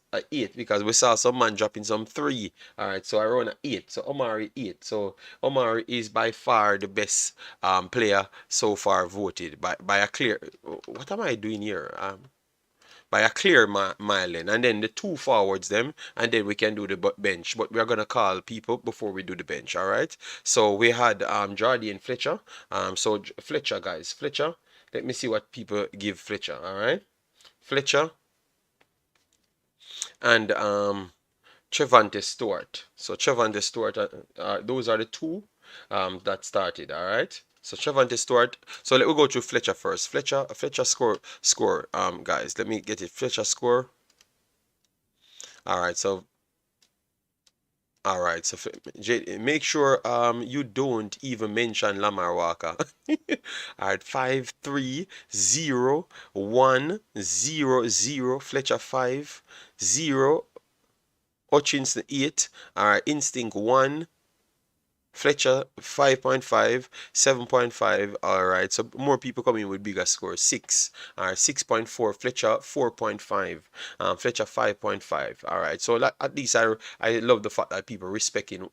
because we saw some man dropping some 3. All right, so I run a 8. So Omari 8. So Omari is by far the best player so far voted by a clear. What am I doing here? By a clear Marlon, and then the 2 forwards them, and then we can do the bench. But we are gonna call people before we do the bench. All right. So we had Jordy and Fletcher. So Fletcher, guys, Fletcher. Let me see what people give Fletcher. All right, Fletcher and Trevante Stewart. So Trevante Stewart. Those are the 2 that started. All right. So Trevante Stewart. So let me go through Fletcher first. Fletcher score. Guys, let me get it. Fletcher score. All right. So make sure you don't even mention Lamar Walker. All right, 5 3 0 1 0 0 Fletcher 5 0 Hutchinson 8. All right, Instinct 1. Fletcher 5.5, 7.5. All right, so more people coming with bigger scores. 6, all right, 6.4. Fletcher 4.5, Fletcher 5.5. All right, so at least I love the fact that people respecting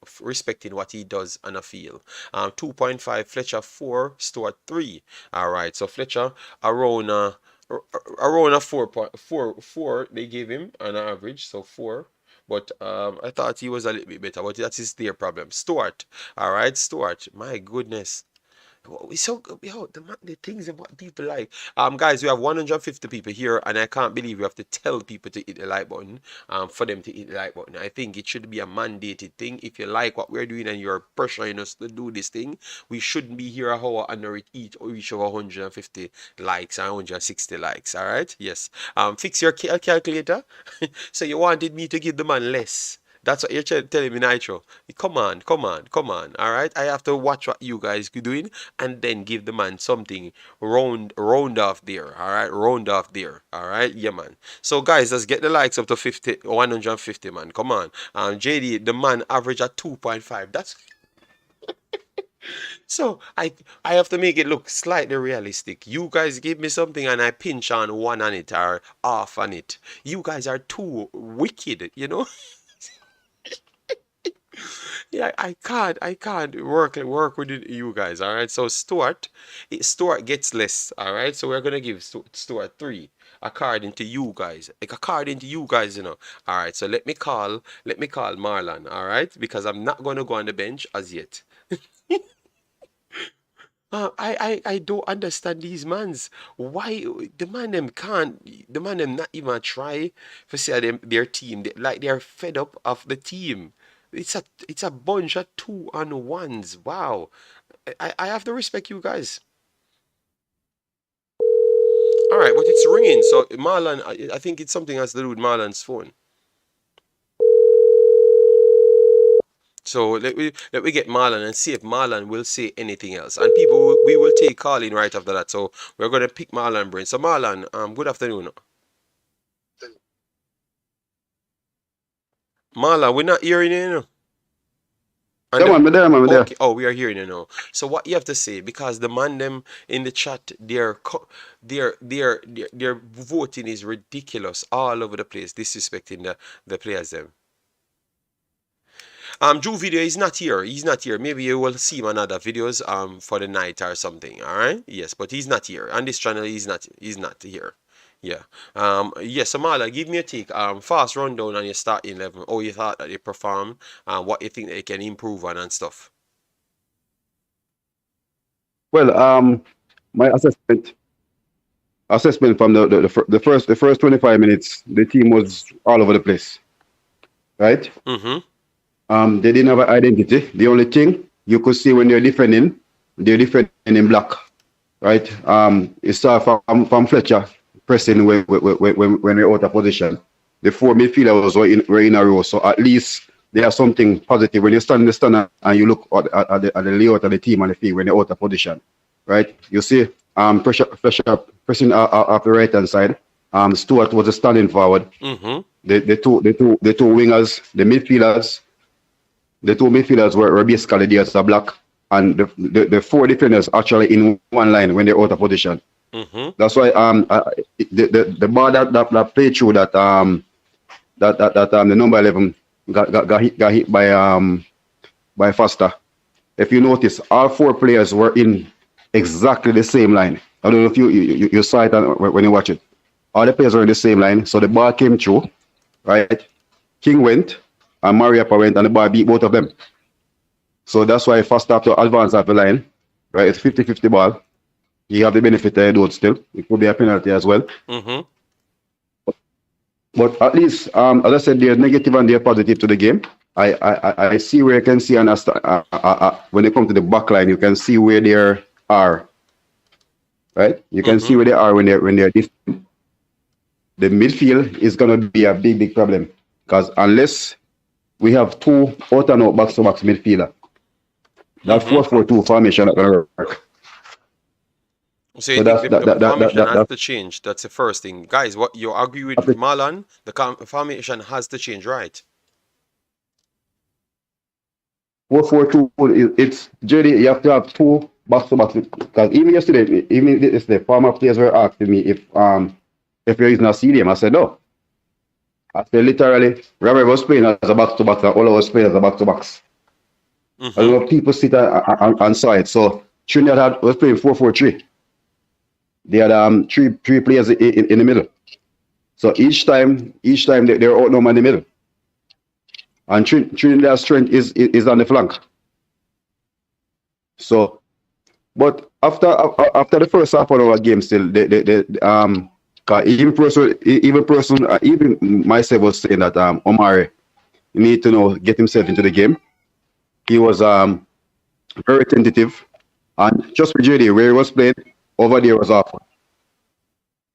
what he does on a field. 2.5. Fletcher 4, Stewart 3. All right, so Fletcher around a 4.4 they gave him on average, so 4. But I thought he was a little bit better, but that is their problem. Stuart, all right, Stuart. My goodness, we so yo, the things of what people like. Guys, we have 150 people here, and I can't believe we have to tell people to hit the like button. For them to hit the like button. I think it should be a mandated thing. If you like what we're doing and you're pressuring us to do this thing, we shouldn't be here a hour under each of 150 likes and 160 likes. All right? Yes. Fix your calculator. So you wanted me to give the man less. That's what you're telling me, Nitro. Come on. All right, I have to watch what you guys are doing and then give the man something round off there. All right, round off there. All right, yeah, man. So guys, let's get the likes up to 150, man. Come on. JD, the man average at 2.5. That's so I have to make it look slightly realistic. You guys give me something and I pinch on one on it or off on it. You guys are too wicked, you know. Yeah, I can't work with you guys. All right, so Stuart gets less. All right, so we're gonna give Stuart 3 according to you guys. Like according to you guys, you know. All right, so let me call Marlon. All right, because I'm not gonna go on the bench as yet. I don't understand these mans. Why the man them can't? The man them not even try for say their team. Like they're fed up of the team. It's a bunch of 2-on-1s. Wow. I have to respect you guys. All right, but it's ringing. So Marlon, I think it's something has to do with Marlon's phone. So let me get Marlon and see if Marlon will say anything else. And people, we will take calling right after that. So we're gonna pick Marlon brain. So Marlon, good afternoon. Marlon, we're not hearing you, you know. I'm there. Okay. Oh, we are hearing you now. So what you have to say, because the man them in the chat, their voting is ridiculous all over the place, disrespecting the players them. Drew video is not here. He's not here. Maybe you will see him on other videos for the night or something. All right. Yes, but he's not here on this channel. He's not here. Yeah. Yes, Amala, give me a take. Fast rundown on your starting 11. Oh, you thought that they performed, what you think they can improve on and stuff. Well, my assessment from the first 25 minutes, the team was all over the place, right? Mm-hmm. They didn't have an identity. The only thing you could see when they're defending in block, right? You saw from Fletcher pressing when we're out of position. The 4 midfielders were in a row, so at least there's something positive when you stand in the stand and you look at the layout of the team on the field when they're out of position, right? You see Fletcher pressing off the right hand side, Stuart was a standing forward. Mm-hmm. The two wingers, the two midfielders were basically there as a block, and the four defenders actually in one line when they're out of position. Mm-hmm. That's why the ball that played through that the number 11 got hit by Foster. If you notice, all four players were in exactly the same line. I don't know if you saw it when you watch it. All the players were in the same line, so the ball came through, right? King went, and Mariappa went, and the ball beat both of them. So that's why Foster have to advance off the line, right? It's 50-50 ball. You have the benefit of the still. It could be a penalty as well. Mm-hmm. But at least, as I said, there's negative and there's positive to the game. I see where you can see and when they come to the back line, you can see where they are, right? You can see where they are when they're different. The midfield is going to be a big problem because unless we have two out and out box-to-box midfielder, that 4-4-2 formation is not going to work. So you think the formation has to change? That's the first thing. Guys, what you agree with Marlon? The formation has to change, right? 4-4-2, it's JD, you have to have two box-to-box. Because even yesterday, former players were asking me if you're using a CDM. I said no. I said literally, Robert was playing as a box-to-box and all of us playing as a box-to-box. A lot of people sit and saw it. So Trinidad was playing 4-4-3. They had three players in the middle. So each time they're outnumbered in the middle. And Trinidad's strength is on the flank. So, but after the first half of our game, still even myself was saying that Omari need to get himself into the game. He was very tentative, and just for JD where he was playing over there was awful.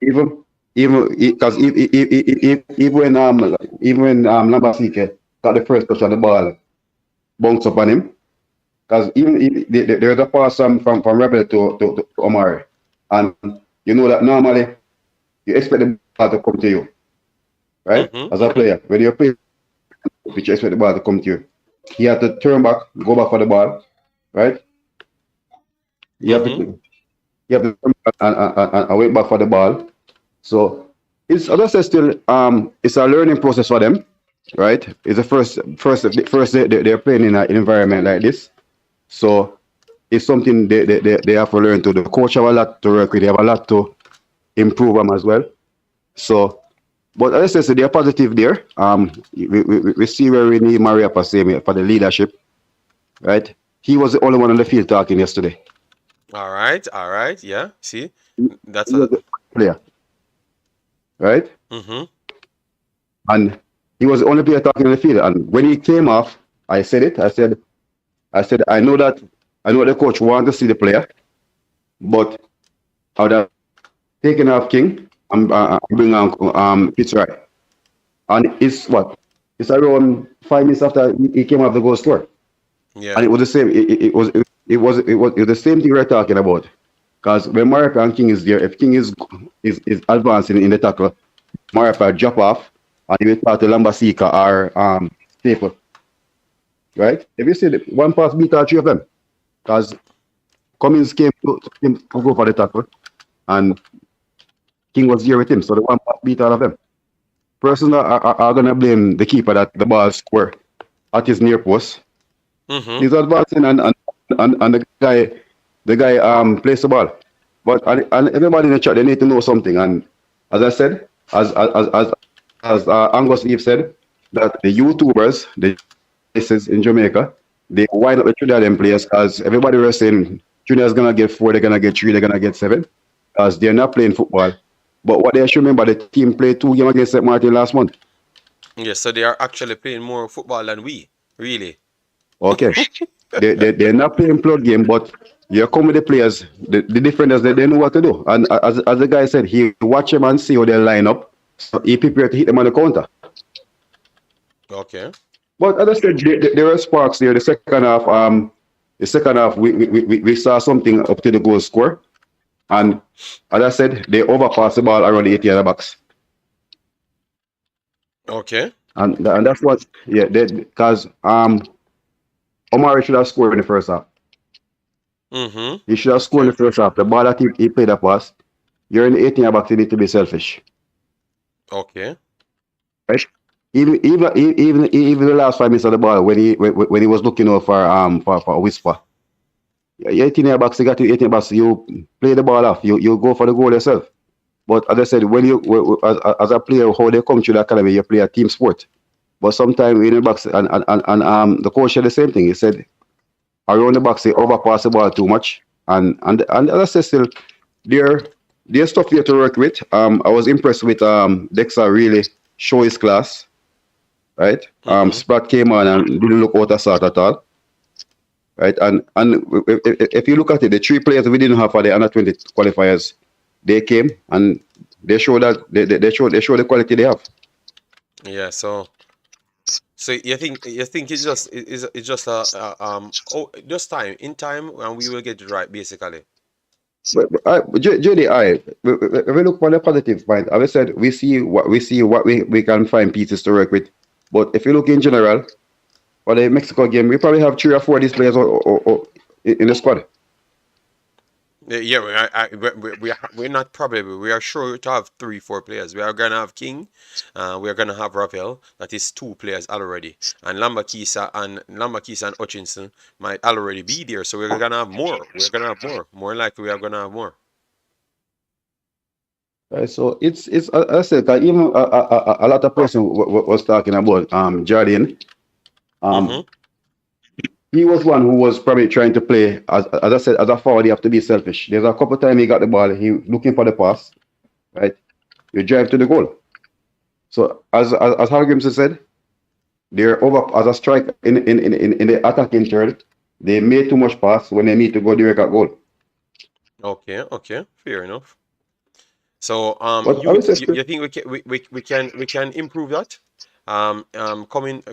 Even when Lembisika got the first touch on the ball, bounced up on him. Because even there's a pass from Rebel to Omari, and you know that normally you expect the ball to come to you, right? As a player, when you play, you expect the ball to come to you. He had to turn back, go back for the ball, right? You have to turn back and wait back for the ball. So it's, as I said, still it's a learning process for them, right? It's the first they're playing in an environment like this. So it's something they have to learn to do. The coach have a lot to work with. They have a lot to improve them as well. So, but as I said, they're positive there. We see where we need Maria Pasemi for the leadership, right? He was the only one on the field talking yesterday. All right, yeah. See, that's a player, right? And he was the only player talking on the field. And when he came off, I said it. I said, I know the coach wants to see the player, but I would have taken off King and bring on Fitzroy. And it's around 5 minutes after he came off the goal score. Yeah. And it was the same. It was the same thing we're talking about. Because when Mariappa and King is there, if King is advancing in the tackle, Mariappa drop off and he will start to Lembisika or Staple. Right? If you see one pass beat all three of them, because Cummins came to go for the tackle, and King was here with him, so the one pass beat all of them. Persons are gonna blame the keeper that the ball square at his near post. He's advancing, and the guy plays the ball. But and everybody in the chat, they need to know something. And as I said, as Angus Eve said, that the YouTubers, is in Jamaica, they wind up the Trinidad players because everybody was saying Trinidad's gonna get 4, they're gonna get 3, they're gonna get 7, because they're not playing football. But what they should remember, the team played 2 games against St. Martin last month. Yes, so they are actually playing more football than we, really. Okay. they're not playing blood game, but you come with the players, the defenders, they know what to do. And as the guy said, he watch them and see how they line up, so he prepared to hit them on the counter. Okay. But as I said, there were sparks there. The second half, we saw something up to the goal score. And as I said, they overpassed the ball around the 80 yard box. Okay. And that's what, yeah, because Omari should have scored in the first half. Mm-hmm. He should have scored in Okay. the first half. The ball that he played a pass, you're in the 18 box, you need to be selfish. Okay. Right? Even the last 5 minutes of the ball when he was looking over for a whisper. You're 18 box, you got to 18 box, you play the ball off, you go for the goal yourself. But as I said, when as a player, how they come to the academy, you play a team sport. But sometimes in the box, and the coach said the same thing. He said around the box, they overpass the ball too much. And as I said, still there's stuff here to work with. I was impressed with Dexter really show his class, right? Splatt came on and didn't look out of sort at all, right? And if you look at it, the 3 players we didn't have for the under 20 qualifiers, they came and they show that they show the quality they have. Yeah. So you think it's just just time in time, and we will get it right basically. JD, if we look for the positive point, as I said, we see what we can find pieces to work with. But if you look in general, for the Mexico game, we probably have 3 or 4 of these players or in the squad. Yeah, we're not probably, we are sure to have 3-4 players. We are gonna have King, we are gonna have Ravel. That is 2 players already, and Lembikisa and Hutchinson might already be there. So we're gonna have more. We're gonna have more. More likely, we are gonna have more. Right, so it's as I said, 'cause even a lot of person was talking about Jardine. Mm-hmm. He was one who was probably trying to play as I said, as a forward. You have to be selfish. There's a couple of times he got the ball, he looking for the pass, right? You drive to the goal. So as Hallgrimsson said, they're over as a strike in the attacking third. They made too much pass when they need to go direct at goal. Okay, fair enough. So But I would say you think we can improve that coming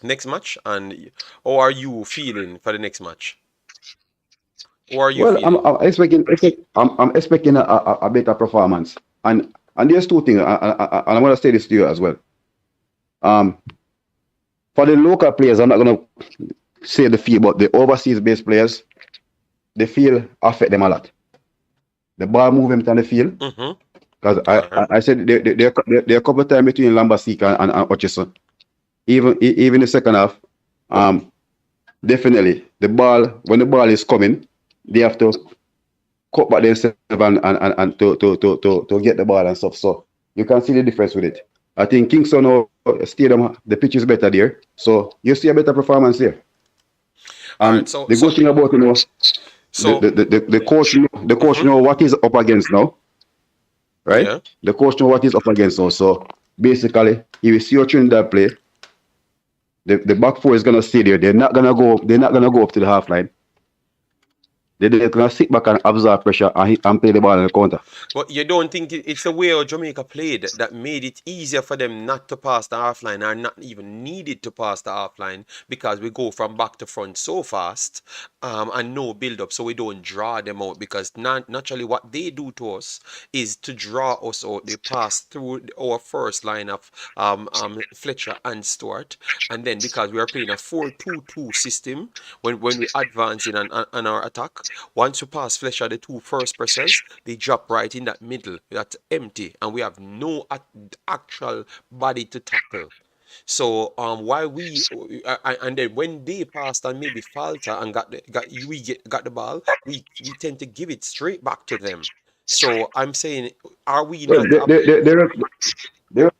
next match? And how are you feeling for the next match? How are you well, feeling? I'm expecting a better performance. And there's 2 things, and I'm gonna say this to you as well. For the local players, I'm not gonna say the feel, but the overseas based players, the feel affect them a lot. The ball movement on the field. Mm-hmm. Because I said there are a couple of times between Lembisika and Hutchinson. Even the second half, definitely when the ball is coming, they have to cut back themselves and to get the ball and stuff. So you can see the difference with it. I think Kingston Stadium, the pitch is better there, so you see a better performance there. Right, the good thing about the coach know what he's up against now, right? Yeah. The coach know what he's up against now. So basically, he will see your Trinidad play. The back 4 is gonna stay there. They're not gonna go up to the half line. They're gonna sit back and absorb pressure and play the ball in the counter. But you don't think it's the way how Jamaica played that made it easier for them not to pass the half line, or not even needed to pass the half line, because we go from back to front so fast and no build up, so we don't draw them out, because naturally what they do to us is to draw us out. They pass through our first line of Fletcher and Stewart, and then because we are playing a 4-2-2 system when we advance in on our attack, once you pass Fletcher, the 2 first pressers, they drop right in that middle. That's empty, and we have no actual body to tackle. So while we and then when they passed and maybe falter and got the ball, we tend to give it straight back to them. So I'm saying, are we Well, not? they're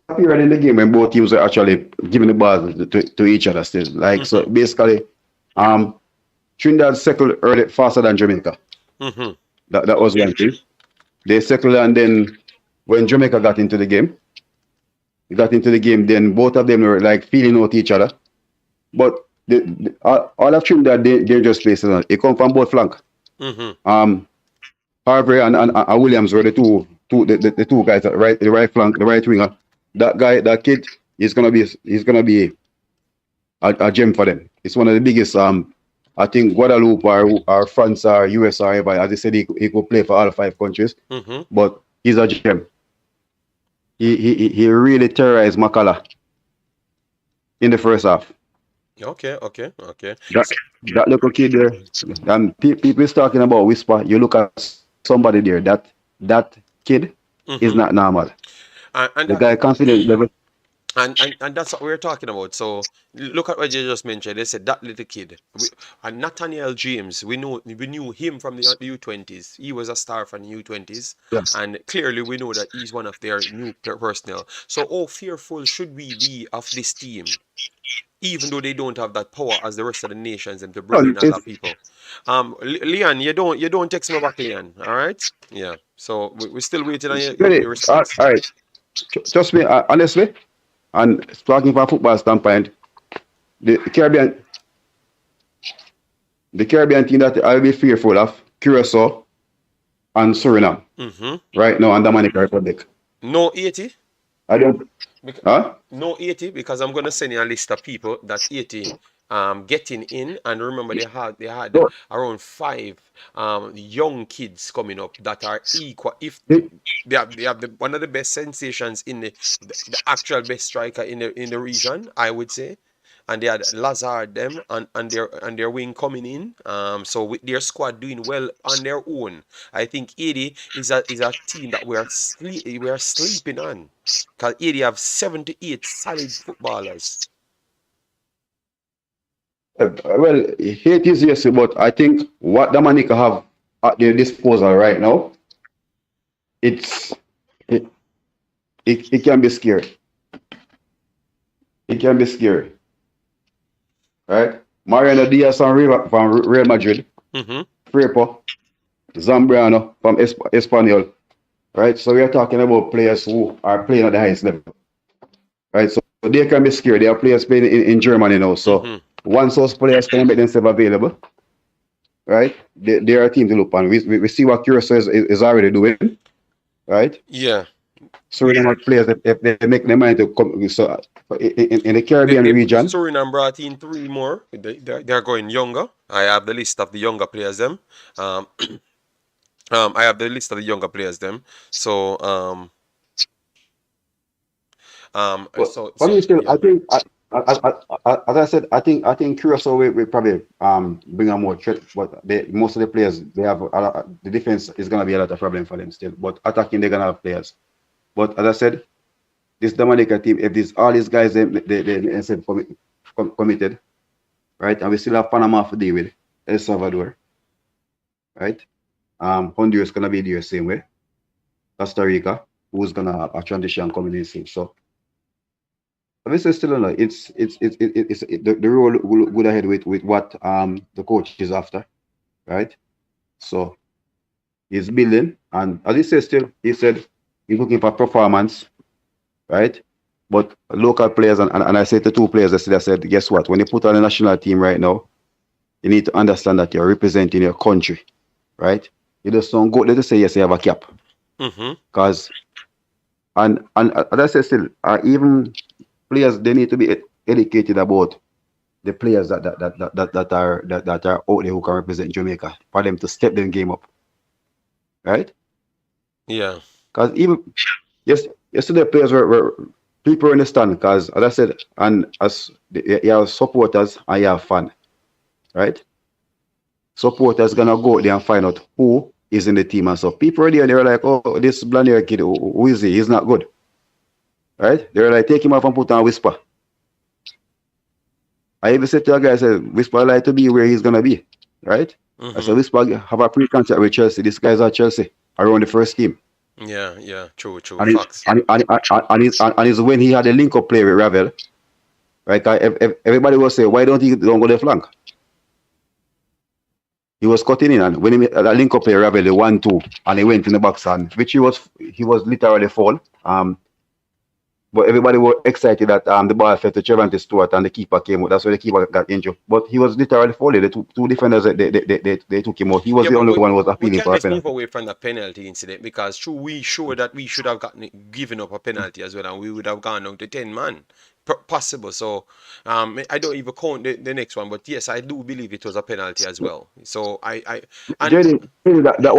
appearing in the game when both teams are actually giving the ball to each other still. Like, so basically, Trinidad settled early faster than Jamaica. Mm-hmm. That was one thing. They settled, and then when Jamaica got into the game, then both of them were like feeling out each other. But all of Trinidad, they're just places. It come from both flank. Mm-hmm. Harvey and Williams were the two guys, the right flank, the right winger. That kid he's gonna be a gem for them. It's one of the biggest. I think Guadeloupe or France or US or ever, as I said, he could play for all 5 countries. Mm-hmm. But he's a gem. he really terrorized Makala in the first half. Okay. That So, that little kid there, and people is talking about whisper. You look at somebody there. That kid is mm-hmm. not normal. And The that guy confident level. and that's what we're talking about. So look at what you just mentioned. They said that little kid, and Nathaniel James. We knew him from the U20s. He was a star from the U20s, Yes. and clearly we know that he's one of their new personnel. So how fearful should we be of this team, even though they don't have that power as the rest of the nations and to bring in a lot of It's people? Leon, you don't text me back, Leon. All right? Yeah. So we're still waiting on your really response. all right. Trust me, honestly, and talking from a football standpoint, the Caribbean, the Caribbean team that I'll be fearful of, Curacao and Suriname, Mm-hmm. right now, and Dominican Republic. No 80. I don't, huh? No 80, because I'm gonna send you a list of people that 80 getting in, and remember they had No, around five young kids coming up that are equal, if the- they have one of the best sensations in the actual best striker in the region, I would say. And they had Lazard them and their wing coming in. So with their squad doing well on their own, I think 80 is a team that we are sleeping on. Because 80 have 78 solid footballers. well, hate is yes, but I think what Dominica have at their disposal right now, it's it, it can be scary. It can be scary, right? Mariano Diaz from Real Madrid, Mm-hmm. Frepo, Zambrano from Espanyol, right? So we are talking about players who are playing at the highest level, right? So they can be scared. They are players playing in Germany now. So Mm-hmm. once those players can make themselves available, right? They are a team to look on. We see what Curacao is already doing, right? Yeah. So we know players if they make their mind to come. So in the Caribbean region, Suriname brought in three more. They're going younger. I have the list of the younger players them. Um, I have the list of the younger players them. So but so for me so still, yeah. I think as I said, I think Curacao will probably bring a more threat. But most of the players they have the defense is gonna be a lot of problem for them still. But attacking they're gonna have players. But as I said, this Dominica team, if this all these guys they said committed, right, and we still have Panama to deal with, El Salvador, right? Honduras gonna be there same way. Costa Rica, who's gonna have a transition coming in soon. So obviously still no, the role will go ahead with what the coach is after, right? So he's building, and as he said, he said he's looking for performance, right? But local players, and I said to two players I said, guess what? When you put on a national team right now, you need to understand that you're representing your country, right? You just don't go there to say yes, you have a cap, Mm-hmm. because and as I said still, even players they need to be educated about the players that are out there who can represent Jamaica for them to step their game up, right? Yeah. Because even yesterday players were people in the stand because as I said, and as you have supporters and you have fans, right? Supporters gonna go out there and find out who is in the team and stuff. People already and they're like, oh, this blonde hair kid, who is he? He's not good, right? They're like, take him off and put on Whisper. I even said to a guy, I said, Whisper like to be where he's gonna be, right? I said, Mm-hmm. Whisper have a pre-contract with Chelsea. This guy's at Chelsea around the first team. Yeah. True. And it, Facts. and it's when he had a link up play with Ravel, right? 'Cause everybody was saying, why don't go the flank? He was cutting in, and when he made a link up play Ravel, the 1-2, and he went in the box, and which he was literally fall. But everybody was excited that the ball fell to Trevante Stewart and the keeper came out. That's why the keeper got injured. But he was literally falling. The two defenders they took him out. He was Yeah, the but only we, one who was we appealing can't for a just move penalty. away from the penalty incident, because true, we sure that we should have given up a penalty as well, and we would have gone down to 10 man. Possible. So I don't even count the next one, but yes, I do believe it was a penalty as well. So and Jerry, that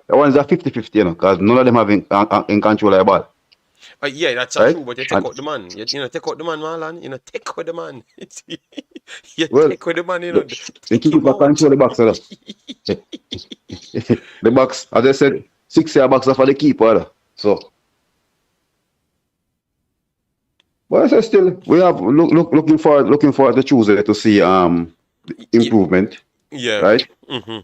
one is a 50-50, because none of them have in control of the ball. Yeah, that's right? true, but you take And out the man. You know, take out the man, Marlon. You know, take out the man. You well, take out the man, you know, the take him keeper out. control the box. The box, as I said, 6 year box for the keeper. So, but I say still, we have looking forward to Tuesday to see improvement, Yeah. right? Mm-hmm.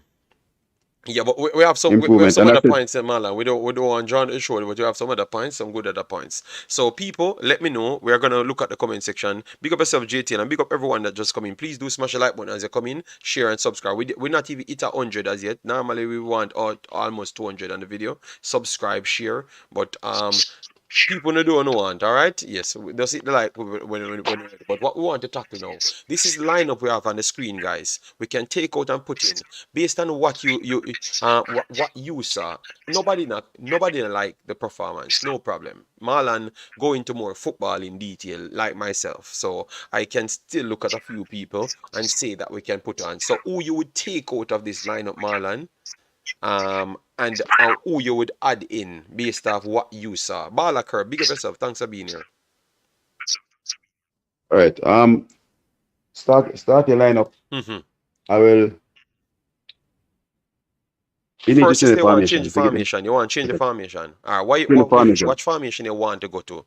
Yeah, but we have we have Improvement, some and I other said, points in Marlon. We don't want John to show it, but we have some other points, some good other points. So people, let me know. We are gonna look at the comment section. Big up yourself, JT, and big up everyone that just come in. Please do smash the like button as you come in, share and subscribe. We're not even hit 100 as yet. Normally we want almost 200 on the video. Subscribe, share, but people don't want, all right? Yes, just hit the like but what we want to tackle now. This is the lineup we have on the screen, guys. We can take out and put in based on what what you saw. Nobody not like the performance, no problem. Marlon go into more football in detail, like myself, so I can still look at a few people and say that we can put on. So who you would take out of this lineup, Marlon? And who you would add in based off what you saw. Balakar, big up yourself. Thanks for being here. all right, start your lineup. Mm-hmm. I will. You need to First, you change say the you want to change formation. the To get the, formation. You want to change the formation. All right. change the formation. What formation you want to go to?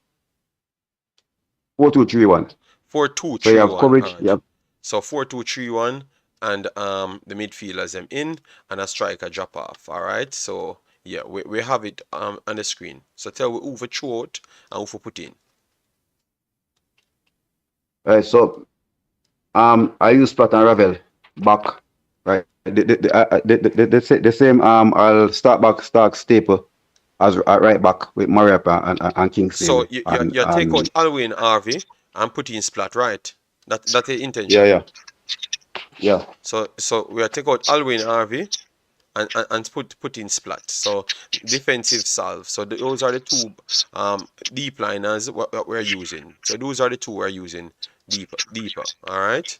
4-2-3-1. So you have 4-2-3-1. All coverage. You right. have So 4-2-3-1, and the midfielders them in, and a striker drop off. All right. So yeah, we have it on the screen. So tell me who for throw out and who for put in. right. So I use Splatt and Ravel back. Right. The same. I'll start Staple as right back with Mariapa and So Kingsley. you take out Alwyn Harvey and put in Splatt, right? That's the intention. Yeah. So we are take out Alwyn Harvey and put in Splatt. So defensive salve. So those are the two deep liners what we're using. So those are the two we're using deeper. All right.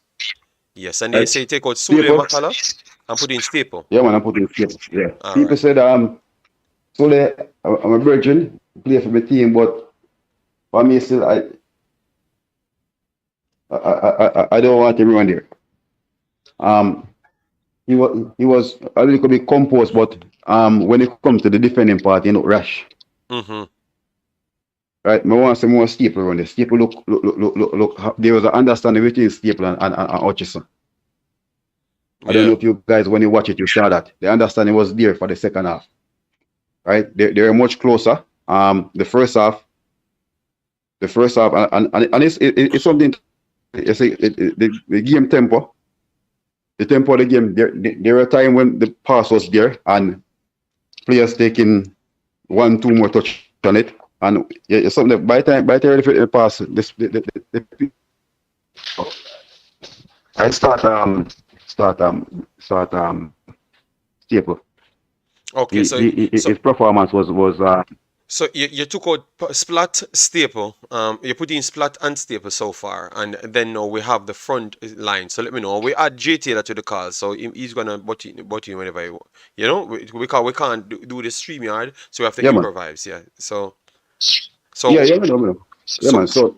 Yes, and they Right. say take out Sule Staple. Makala and put in Staple. Yeah, man, I'm putting Staple. Yeah. All People right. said Sule, I'm a virgin, play for my team, but for me still I don't want everyone there. He was a little bit composed, but when it comes to the defending part, rush. Mm-hmm. Right, I want some more Staple around there. Staple look. There was an understanding between Staple and Hutchinson. I don't know if you guys, when you watch it, you saw that the understanding was there for the second half. Right, they were much closer. The first half, and it's something. It's the game tempo. The tempo of the game. There were a time when the pass was there and players taking 1-2 more touch on it. And it's something that by the time the pass, I start Staple. Okay, His performance was. So you took out Splatt, Staple. You put in Splatt and Staple so far, and then now we have the front line. So let me know. We add J Taylor to the call, so he's gonna butt in whenever we can't do the StreamYard, so we have to improvise. Man. Yeah. So yeah, man. So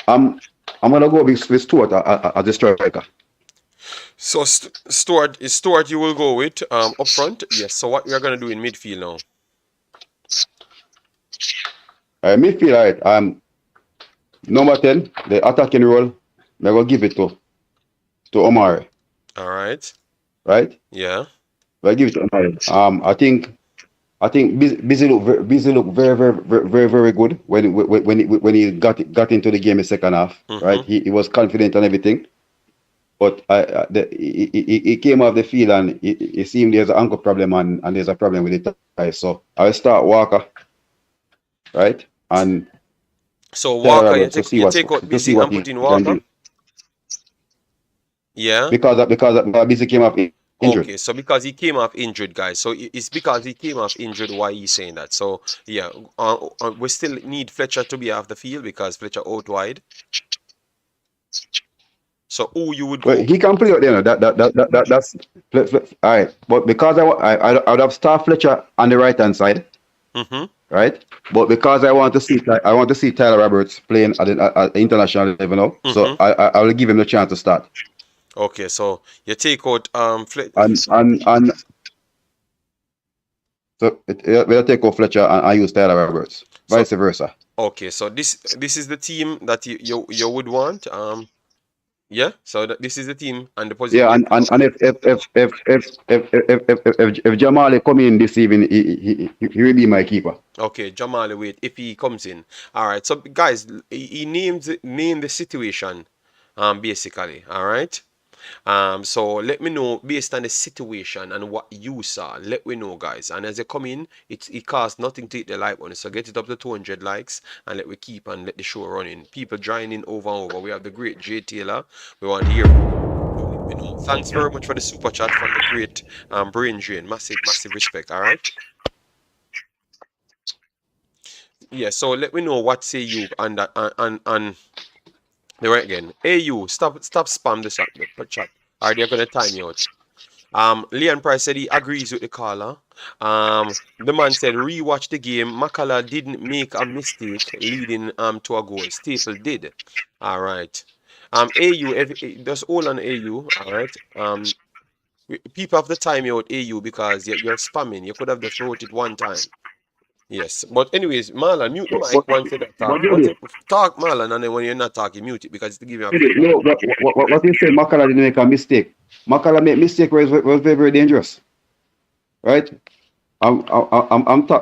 I'm gonna go with Stuart as the striker. So Stuart you will go with up front. Yes. So what we are gonna do in midfield now? Midfield, right. Number 10, the attacking role, I'm gonna give it to Omari. All right. Right? Yeah. I give it to Omari. I think Busy look very good when he got into the game in second half. Mm-hmm. Right? He was confident and everything. But he came off the field and it seemed there's an ankle problem and there's a problem with the tie. So I'll start Walker, right? And so Walker, you take out Busy and put in Walker. Yeah. Because Busy came off injured. Okay, so because he came off injured, guys. So it's because he came off injured why he's saying that. So yeah, we still need Fletcher to be off the field because Fletcher out wide. So who you would go? Well, he can play out there. That's all right. But because I would have started Fletcher on the right hand side, Mm-hmm. right? But because I want to see Tyler Roberts playing at the international level now, so Mm-hmm. I will give him the chance to start. Okay, so you take out And so we'll take off Fletcher and I use Tyler Roberts, so vice versa. okay, so this is the team that you would want. Yeah. So this is the team and the position. Yeah, and if Jamali come in this evening, he will be my keeper. Okay, Jamal, wait, if he comes in. All right. So guys, he named the situation, basically. All right. So let me know based on the situation and what you saw. Let me know, guys. And as they come in, it costs nothing to hit the like button. So get it up to 200 likes and let we keep and let the show running. People joining over and over. We have the great Jay Taylor. We want to hear from you. Let me know. Thanks very much for the super chat from the great Brain Drain. Massive, massive respect. All right. Yeah. So let me know what say you and that and the right again. Hey you, stop spam the chat. Are they gonna time you out? Leon Price said he agrees with the caller. The man said rewatch the game. Makala didn't make a mistake leading to a goal. Staple did. All right. AU, just hold on AU. All right. People have to time you out AU because you're spamming. You could have just wrote it one time. Yes, but anyways, Marlon, mute the mic once you talk. Once you talk, Marlon, and then when you're not talking, mute it because it's to give you a feedback. No, what you say, Makala didn't make a mistake. Makala made mistake was very, very dangerous, right?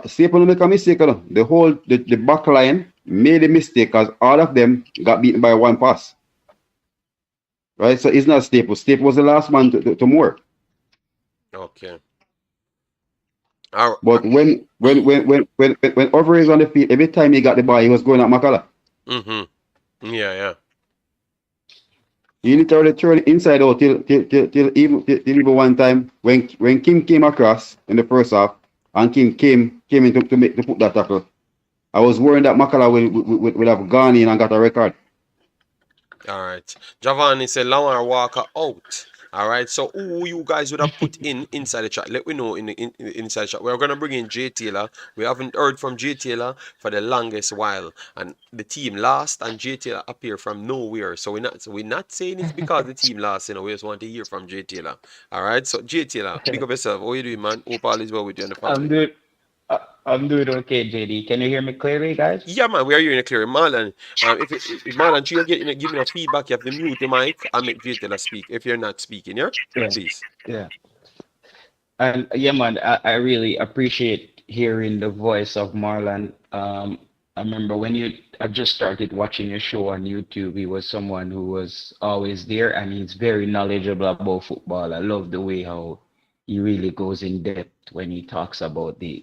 Staple make a mistake. The back line made a mistake because all of them got beaten by one pass, right? So it's not Staple. Staple was the last man to more. Okay. All But when Over is on the field, every time he got the ball, he was going at Makala. Mm-hmm. Yeah. He literally turned inside out till even one time when Kim came across in the first half and Kim came in to put that tackle. I was worried that Makala will have gone in and got a record. All right. Javon said Lamar Walker out. All right. So who you guys would have put inside the chat? Let me know in the inside chat. We're gonna bring in Jay Taylor. We haven't heard from Jay Taylor for the longest while, and the team lost, and Jay Taylor appeared from nowhere. So we're not saying it's because the team lost. We just want to hear from Jay Taylor. All right. So Jay Taylor, big up yourself. How you doing, man? Hope all is well with you and the family. I'm doing okay, JD. Can you hear me clearly, guys? Yeah, man, we are hearing it clear. Marlon, if Marlon, you get give me a feedback, you have to mute the mic and make Jay Taylor speak if you're not speaking, yeah? Please. Yeah. And yeah, man, I really appreciate hearing the voice of Marlon. I remember when I just started watching your show on YouTube, he was someone who was always there and he's very knowledgeable about football. I love the way how he really goes in depth when he talks about the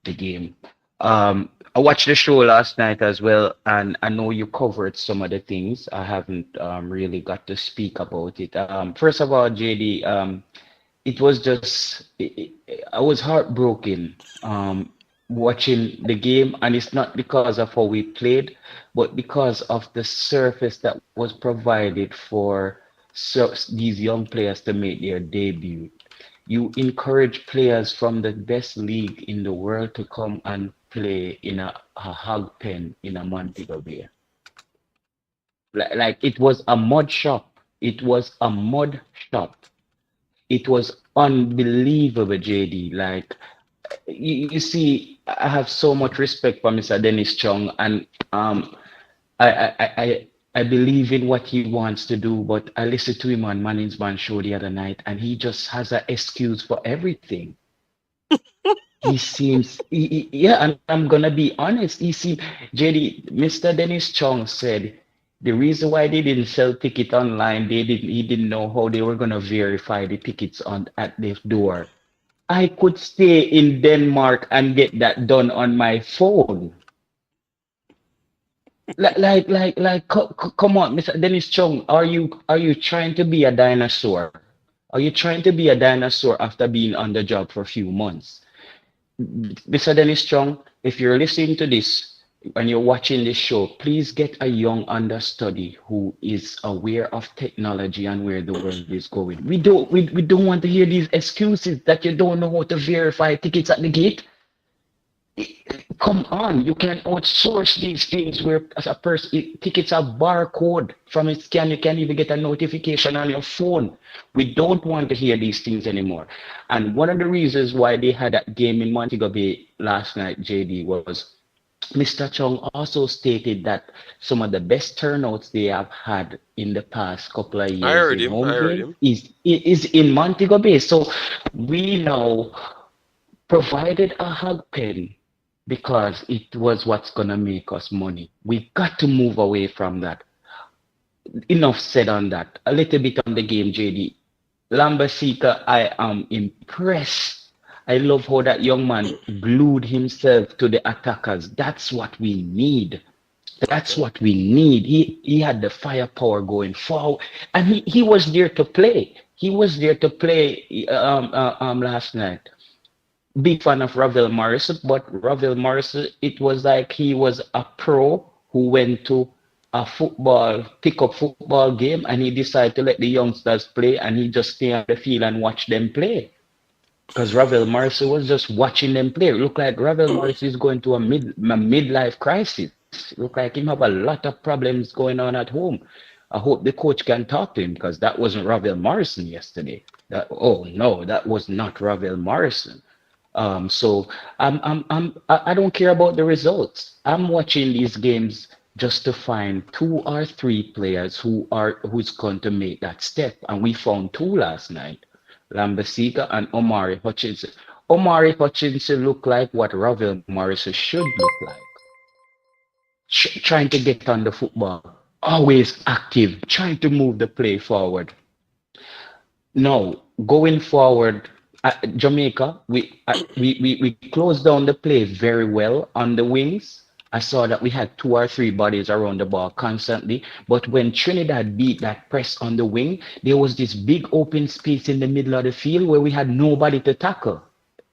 game. I watched the show last night as well, and I know you covered some of the things. I haven't really got to speak about it. First of all, JD, it was just I was heartbroken watching the game, and it's not because of how we played, but because of the surface that was provided for these young players to make their debut. You encourage players from the best league in the world to come and play in a hog pen in a Montego Bay. Like it was a mud shop. It was a mud shop. It was unbelievable, JD. Like you see, I have so much respect for Mr. Dennis Chung, and I believe in what he wants to do, but I listened to him on Manning's Man show the other night, and he just has an excuse for everything. He seems, yeah, and I'm gonna be honest. JD, Mr. Dennis Chong said the reason why they didn't sell ticket online, he didn't know how they were gonna verify the tickets at the door. I could stay in Denmark and get that done on my phone. Come on, Mr. Dennis Chong, are you trying to be a dinosaur? Are you trying to be a dinosaur after being on the job for a few months? Mr. Dennis Chong, if you're listening to this and you're watching this show, please get a young understudy who is aware of technology and where the world is going. We don't want to hear these excuses that you don't know how to verify tickets at the gate. Come on, you can outsource these things where as a person tickets a barcode from a scan, you can even get a notification on your phone. We don't want to hear these things anymore. And one of the reasons why they had that game in Montego Bay last night, JD, was Mr. Chung also stated that some of the best turnouts they have had in the past couple of I years heard in him. I home heard game him. is in Montego Bay. So we now provided a hug pen because it was what's gonna make us money. We got to move away from that. Enough said on that. A little bit on the game, JD. Lambasika, I am impressed. I love how that young man glued himself to the attackers. That's what we need. That's Okay. what we need. He had the firepower going forward, and he was there to play. He was there to play last night. Big fan of Ravel Morrison, but Ravel Morrison, it was like he was a pro who went to a pickup football game, and he decided to let the youngsters play, and he just stay on the field and watch them play. Because Ravel Morrison was just watching them play. It looked like Ravel Morrison is going to a midlife crisis. It looked like him have a lot of problems going on at home. I hope the coach can talk to him because that wasn't Ravel Morrison yesterday. Oh no, that was not Ravel Morrison. So I don't care about the results. I'm watching these games just to find two or three players who's going to make that step, and we found two last night, Lambisika and Omari Hutchinson. Omari Hutchinson looked like what Ravel Morrison should look like, trying to get on the football, always active, trying to move the play forward. No, going forward, Jamaica, we closed down the play very well on the wings. I saw that we had two or three bodies around the ball constantly. But when Trinidad beat that press on the wing, there was this big open space in the middle of the field where we had nobody to tackle.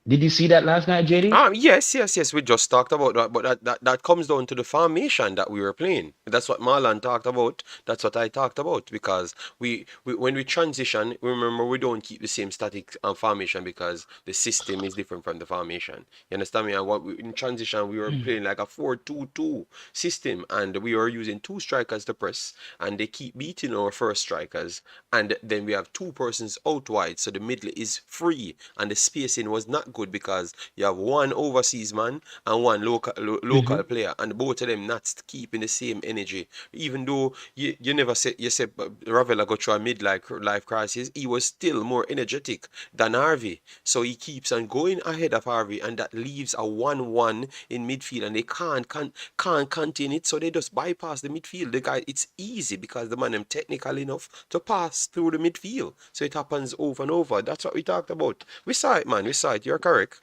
Did you see that last night, JD? Yes. We just talked about that, but that comes down to the formation that we were playing. That's what Marlon talked about. That's what I talked about because we when we transition, remember we don't keep the same static formation because the system is different from the formation. You understand me? And in transition we were playing like a 4-2-2 system, and we were using two strikers to press, and they keep beating our first strikers, and then we have two persons out wide, so the middle is free, and the spacing was not good because you have one overseas man and one local player, and both of them not keeping the same energy. Even though you never said you said Ravella got through a life crisis, he was still more energetic than Harvey. So he keeps on going ahead of Harvey, and that leaves a 1-1 in midfield, and they can't contain it, so they just bypass the midfield. The guy, it's easy because the man is technical enough to pass through the midfield. So it happens over and over. That's what we talked about. We saw it, man. We saw it. You're correct.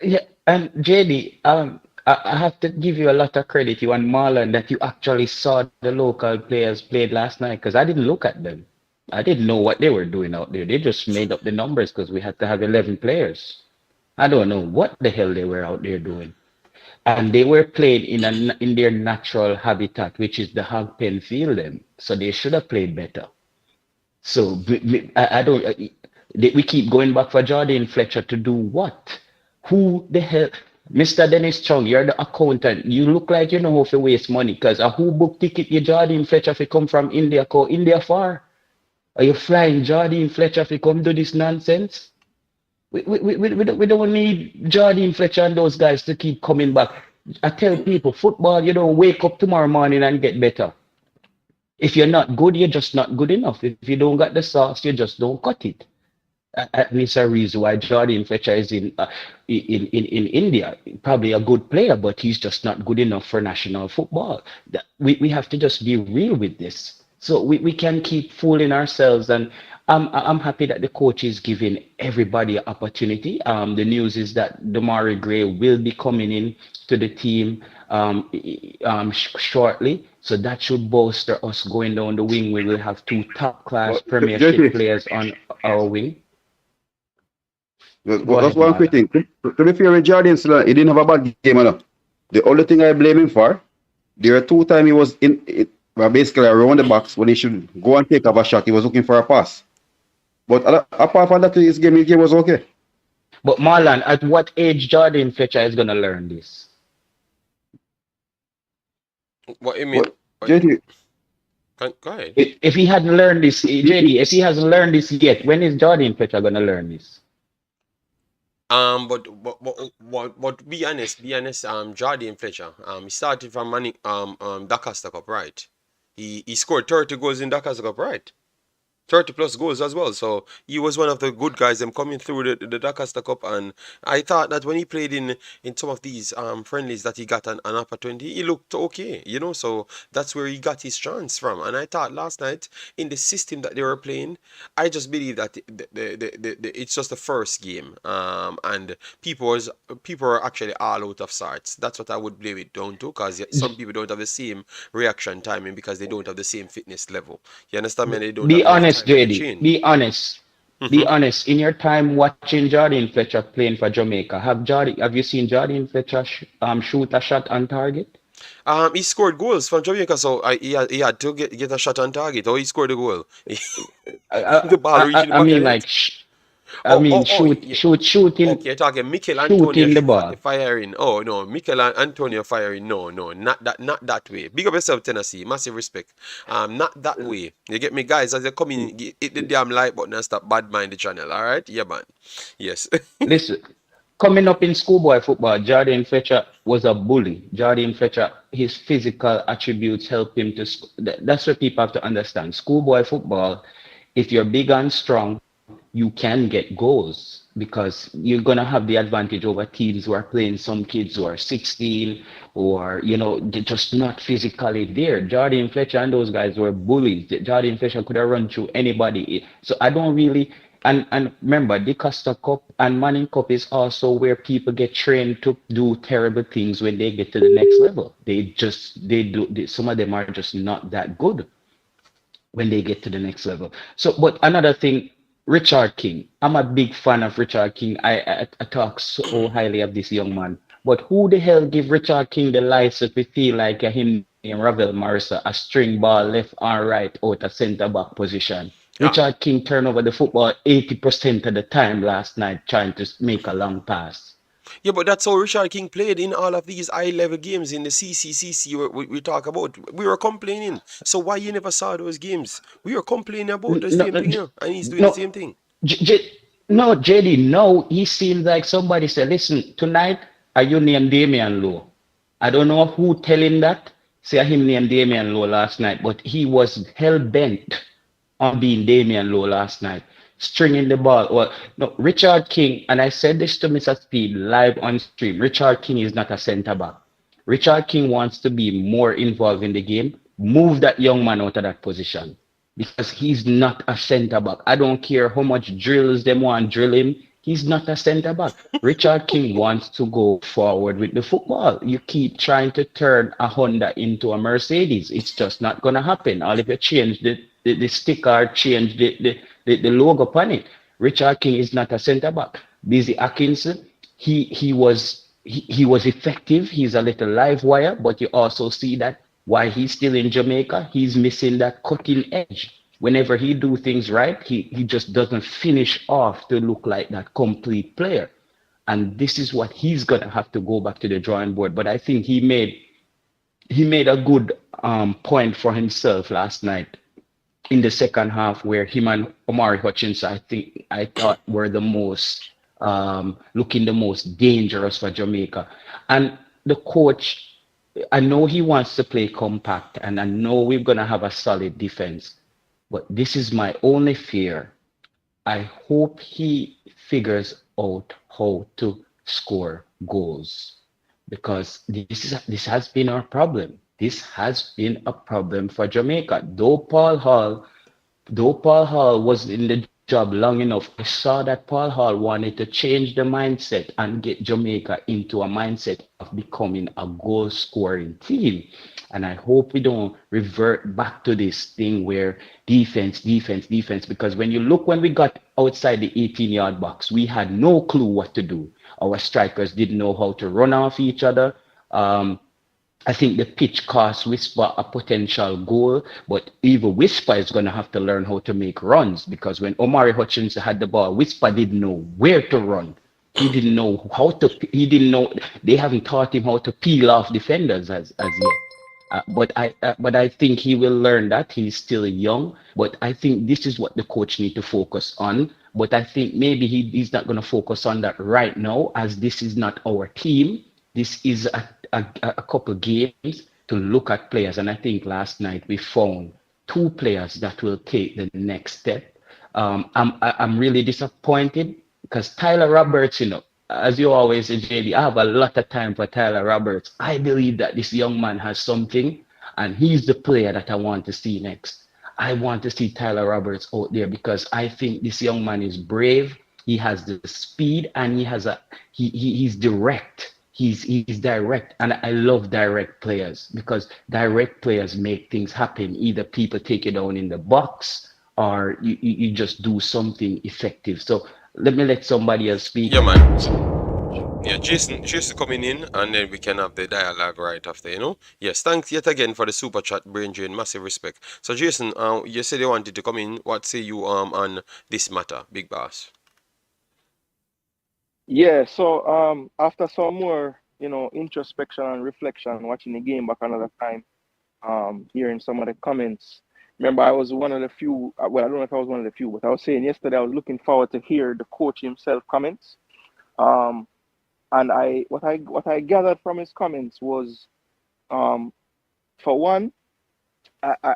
Yeah, and JD, I have to give you a lot of credit, you and Marlon, that you actually saw the local players played last night because I didn't look at them. I didn't know what they were doing out there. They just made up the numbers because we had to have 11 players. I don't know what the hell they were out there doing. And they were played in their natural habitat, which is the hog pen field. Them, so they should have played better. So I don't. We keep going back for Jordan Fletcher to do what? Who the hell? Mr. Dennis Chung, you're the accountant. You look like you know how to waste money because a who book ticket you Jordan Fletcher if you come from India, call India far. Are you flying Jordan Fletcher if you come do this nonsense? We don't need Jordan Fletcher and those guys to keep coming back. I tell people, football, you don't wake up tomorrow morning and get better. If you're not good, you're just not good enough. If you don't got the sauce, you just don't cut it. At least a reason why Jordan Fletcher is in India. Probably a good player, but he's just not good enough for national football. We have to just be real with this. So we can keep fooling ourselves, and I'm happy that the coach is giving everybody an opportunity. The news is that Damari Gray will be coming in to the team shortly, so that should bolster us going down the wing. We will have two top class But, Premiership JT, players on our wing. Go that's ahead, one quick Marlon. thing. To be fair with Jordan, still, he didn't have a bad game. Enough. The only thing I blame him for, there are two times he was basically around the box when he should go and take up a shot. He was looking for a pass. But apart from that, his game was okay. But Marlon, at what age Jordan Fletcher is gonna learn this? What you mean? But JD, Go ahead. If he hadn't learned this, JD, if he hasn't learned this yet, when is Jordan Fletcher gonna learn this? But be honest, Jardine Fletcher, he started from Dakar Cup, right? He scored 30 goals in Dakar Cup, right? 30 plus goals as well. So he was one of the good guys them coming through the Dakar Cup, and I thought that when he played in some of these friendlies that he got an opportunity, he looked okay, you know. So that's where he got his chance from. And I thought last night in the system that they were playing, I just believe that it's just the first game, and people are actually all out of sorts. That's what I would blame it down to, because some people don't have the same reaction timing because they don't have the same fitness level. You understand me? They don't have Be enough honest, time to JD. train. Be honest. Be honest. In your time watching Jordan Fletcher playing for Jamaica, have you seen Jordan Fletcher shoot a shot on target? He scored goals from Jamaica, so he had to get a shot on target. Or he scored a goal. The ball reaching the I back of mean, the net. like, I mean, Yeah. shooting, Okay, you're talking Mikel Antonio shooting the ball. firing. Oh no, Mikel Antonio firing. No, not that way. Big up yourself, Tennessee. Massive respect. Not that way. You get me, guys? As they come in, hit the damn like button and stop bad mind the channel. All right, yeah, man. Yes. Listen, coming up in schoolboy football, Jordan Fletcher was a bully. Jordan Fletcher, his physical attributes help him to. That's what people have to understand. Schoolboy football, if you're big and strong, you can get goals because you're going to have the advantage over teams who are playing some kids who are 16 or, they're just not physically there. Jordan Fletcher and those guys were bullies. Jordan Fletcher could have run through anybody. So I don't really. And remember, the Costa Cup and Manning Cup is also where people get trained to do terrible things when they get to the next level. Some of them are just not that good when they get to the next level. So, but another thing, Richard King. I'm a big fan of Richard King. I talk so highly of this young man. But who the hell give Richard King the license to feel like him and Ravel Marissa a string ball left and right out a centre back position? Yeah. Richard King turned over the football 80% of the time last night trying to make a long pass. Yeah, but that's how Richard King played in all of these high-level games in the CCCC we talk about. We were complaining. So why you never saw those games? We were complaining about the same thing here, and he's doing the same thing. No, JD, no, he seemed like somebody said, listen, tonight, are you named Damian Lowe? I don't know who tell him that. Say him named Damian Lowe last night, but he was hell-bent on being Damian Lowe last night, stringing the ball. Well, no, Richard King, and I said this to Mr. Speed live on stream, Richard King is not a centre-back. Richard King wants to be more involved in the game. Move that young man out of that position because he's not a centre-back. I don't care how much drills them want drill him. He's not a centre-back. Richard King wants to go forward with the football. You keep trying to turn a Honda into a Mercedes. It's just not going to happen. All if you change the sticker, change the logo upon it. Richard King is not a centre-back. Busy Atkinson, he was effective. He's a little live wire, but you also see that while he's still in Jamaica, he's missing that cutting edge. Whenever he do things right, he just doesn't finish off to look like that complete player. And this is what he's gonna have to go back to the drawing board. But I think he made a good point for himself last night in the second half, where him and Omari Hutchinson, I thought were the most looking the most dangerous for Jamaica. And the coach, I know he wants to play compact, and I know we're gonna have a solid defense. But this is my only fear. I hope he figures out how to score goals, because this has been our problem. This has been a problem for Jamaica. Though Paul Hall was in the job long enough, I saw that Paul Hall wanted to change the mindset and get Jamaica into a mindset of becoming a goal-scoring team. And I hope we don't revert back to this thing where defense, because when we got outside the 18-yard box, we had no clue what to do. Our strikers didn't know how to run off each other. I think the pitch cost Whisper a potential goal, but even Whisper is going to have to learn how to make runs, because when Omari Hutchinson had the ball, Whisper didn't know where to run. he didn't know how to. He didn't know. They haven't taught him how to peel off defenders as yet. But I think he will learn that. He's still young. But I think this is what the coach need to focus on. But I think maybe he's not going to focus on that right now, as this is not our team. This is a couple games to look at players. And I think last night we found two players that will take the next step. I'm really disappointed because Tyler Roberts, as you always say, JD, I have a lot of time for Tyler Roberts. I believe that this young man has something, and he's the player that I want to see next. I want to see Tyler Roberts out there because I think this young man is brave. He has the speed, and he's direct. He's direct, and I love direct players because direct players make things happen. Either people take you down in the box, or you just do something effective. So let somebody else speak. Yeah, man. Yeah, Jason coming in, and then we can have the dialogue right after. Yes, thanks yet again for the super chat, brain drain, massive respect. So Jason, you said you wanted to come in. What say you on this matter, big boss? Yeah, so after some more, introspection and reflection, watching the game back another time, hearing some of the comments. Remember, I was one of the few. Well, I don't know if I was one of the few, but I was saying yesterday I was looking forward to hear the coach himself comments. Um, and what I gathered from his comments was, um, for one,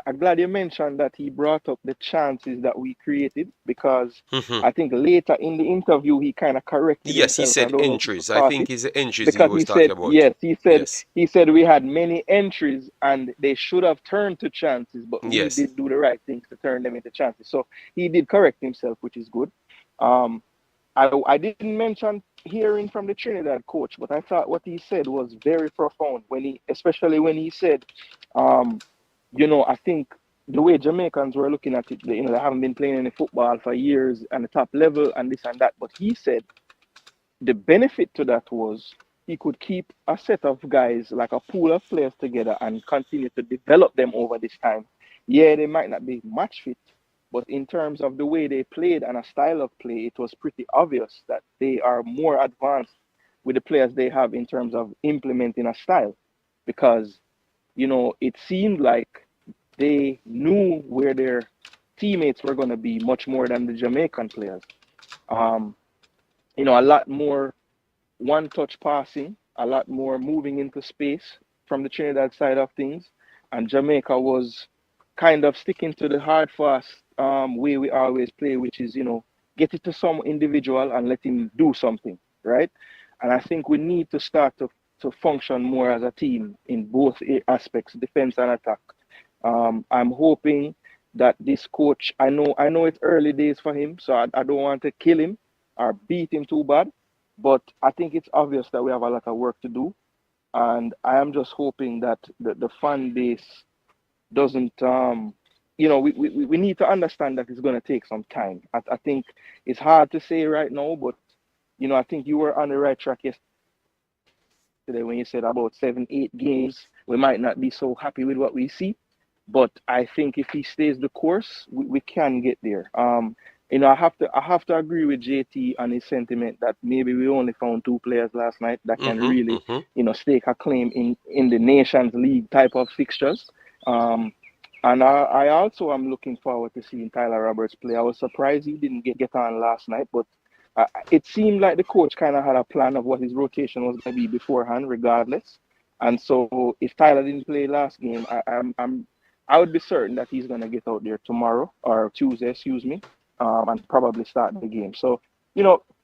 I'm glad you mentioned that he brought up the chances that we created, because I think later in the interview he kind of corrected Yes, he himself. I said don't know if you entries. I caught think it, it's the entries he because was he talking said, about. yes, Yes. he said we had many entries and they should have turned to chances, but we Yes. did do the right things to turn them into chances. So he did correct himself, which is good. Um, I didn't mention hearing from the Trinidad coach, but I thought what he said was very profound, especially when he said, um, I think the way Jamaicans were looking at it, they haven't been playing any football for years and the top level and this and that. But he said the benefit to that was he could keep a set of guys, like a pool of players together, and continue to develop them over this time. Yeah, they might not be match fit, but in terms of the way they played and a style of play, it was pretty obvious that they are more advanced with the players they have in terms of implementing a style. Because, it seemed like they knew where their teammates were going to be much more than the Jamaican players. Um, a lot more one touch passing, a lot more moving into space from the Trinidad side of things. And Jamaica was kind of sticking to the hard, fast way we always play, which is, get it to some individual and let him do something, right? And I think we need to start to function more as a team in both aspects, defense and attack. I'm hoping that this coach, I know it's early days for him, so I don't want to kill him or beat him too bad, but I think it's obvious that we have a lot of work to do. And I am just hoping that the fan base doesn't, we need to understand that it's going to take some time. I think it's hard to say right now, but, I think you were on the right track yesterday when you said about 7, 8 games, we might not be so happy with what we see. But I think if he stays the course, we can get there. I have to agree with JT on his sentiment that maybe we only found two players last night that can really, stake a claim in the Nations League type of fixtures. Um, and I also am looking forward to seeing Tyler Roberts play. I was surprised he didn't get on last night, but it seemed like the coach kind of had a plan of what his rotation was going to be beforehand, regardless. And so if Tyler didn't play last game, I would be certain that he's going to get out there tomorrow or Tuesday, excuse me, and probably start the game. So,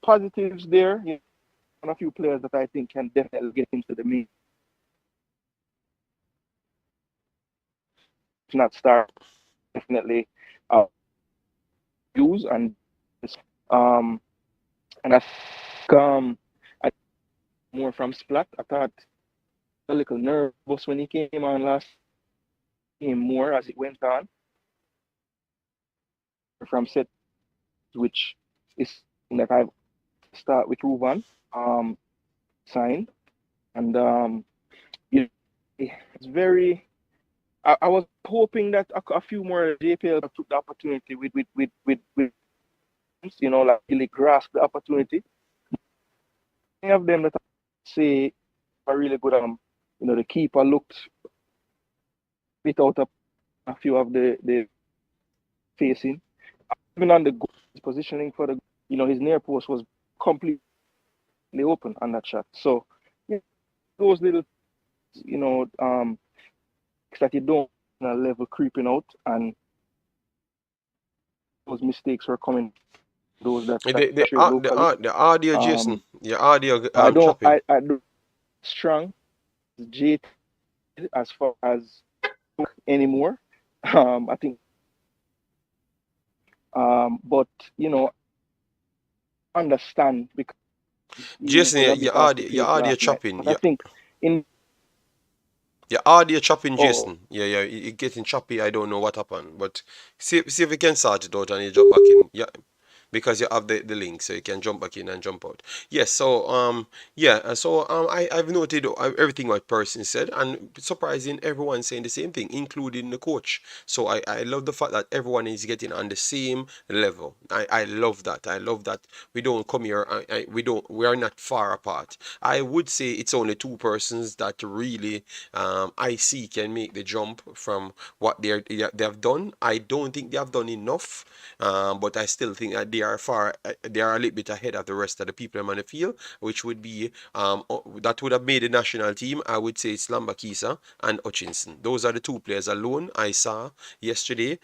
positives there. A few players that I think can definitely get into the meet. If not start, definitely use um and I think I more from Splatt. I thought a little nervous when he came on last game more as it went on from set, which is that I've start with Ruvan sign. And it's very. I was hoping that a few more JPL took the opportunity with like really grasp the opportunity. any of them that I say are really good. The keeper looked a bit out of a few of the facing. Even on the goal, his positioning for the, his near post was completely open on that shot. So, those little, that you don't level creeping out, and those mistakes were coming. Those that trade locally. The audio, Jason, your audio I don't. chopping. I don't strong J as far as anymore. I think. But understand because Jason, your audio chopping. But I think in your audio chopping, Jason. Yeah, you're getting choppy. I don't know what happened, but see if we can sort it out and you jump back in. Yeah, because you have the link, so you can jump back in and jump out. Yes, so I've noted everything what person said, and surprising, everyone saying the same thing, including the coach. So I love the fact that everyone is getting on the same level. I love that. I love that we don't come here. We are not far apart. I would say it's only two persons that really I see can make the jump from what they have done. I don't think they have done enough, but I still think that they are a little bit ahead of the rest of the people on the field, which would be that would have made the national team. I would say it's Lembikisa and Hutchinson. Those are the two players alone I saw yesterday,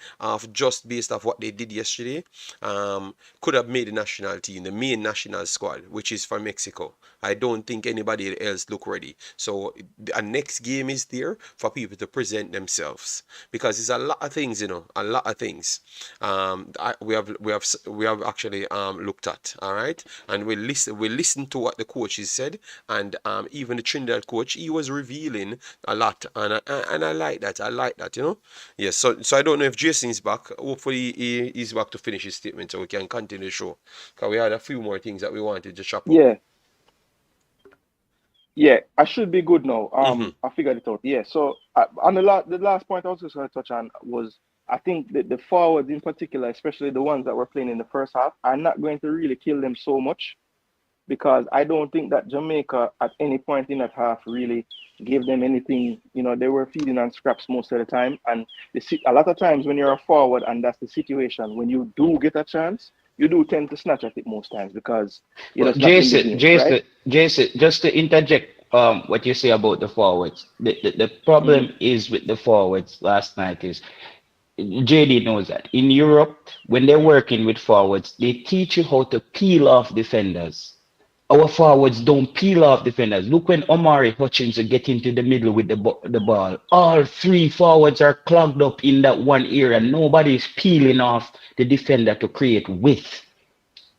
just based off what they did yesterday, could have made the national team, the main national squad, which is for Mexico. I don't think anybody else look ready. So the next game is there for people to present themselves, because it's a lot of things, a lot of things. We have actually looked at, all right, and we listen to what the coaches said, and even the Trinidad coach, he was revealing a lot, and I like that. Yes. So I don't know if Jason's back. Hopefully he's back to finish his statement so we can continue the show, because we had a few more things that we wanted to chop up. Yeah, I should be good now. I figured it out. Yeah. So on the last point I was just going to touch on was, I think that the forwards in particular, especially the ones that were playing in the first half, are not going to really kill them so much, because I don't think that Jamaica at any point in that half really gave them anything. They were feeding on scraps most of the time, and a lot of times when you're a forward and that's the situation, when you do get a chance, you do tend to snatch at it most times, because Well, it's not in the game, right? Jason, just to interject what you say about the forwards. The problem is with the forwards last night is, JD knows that. In Europe, when they're working with forwards, they teach you how to peel off defenders. Our forwards don't peel off defenders. Look when Omari Hutchinson get into the middle with the ball. All three forwards are clogged up in that one area. Nobody's peeling off the defender to create width.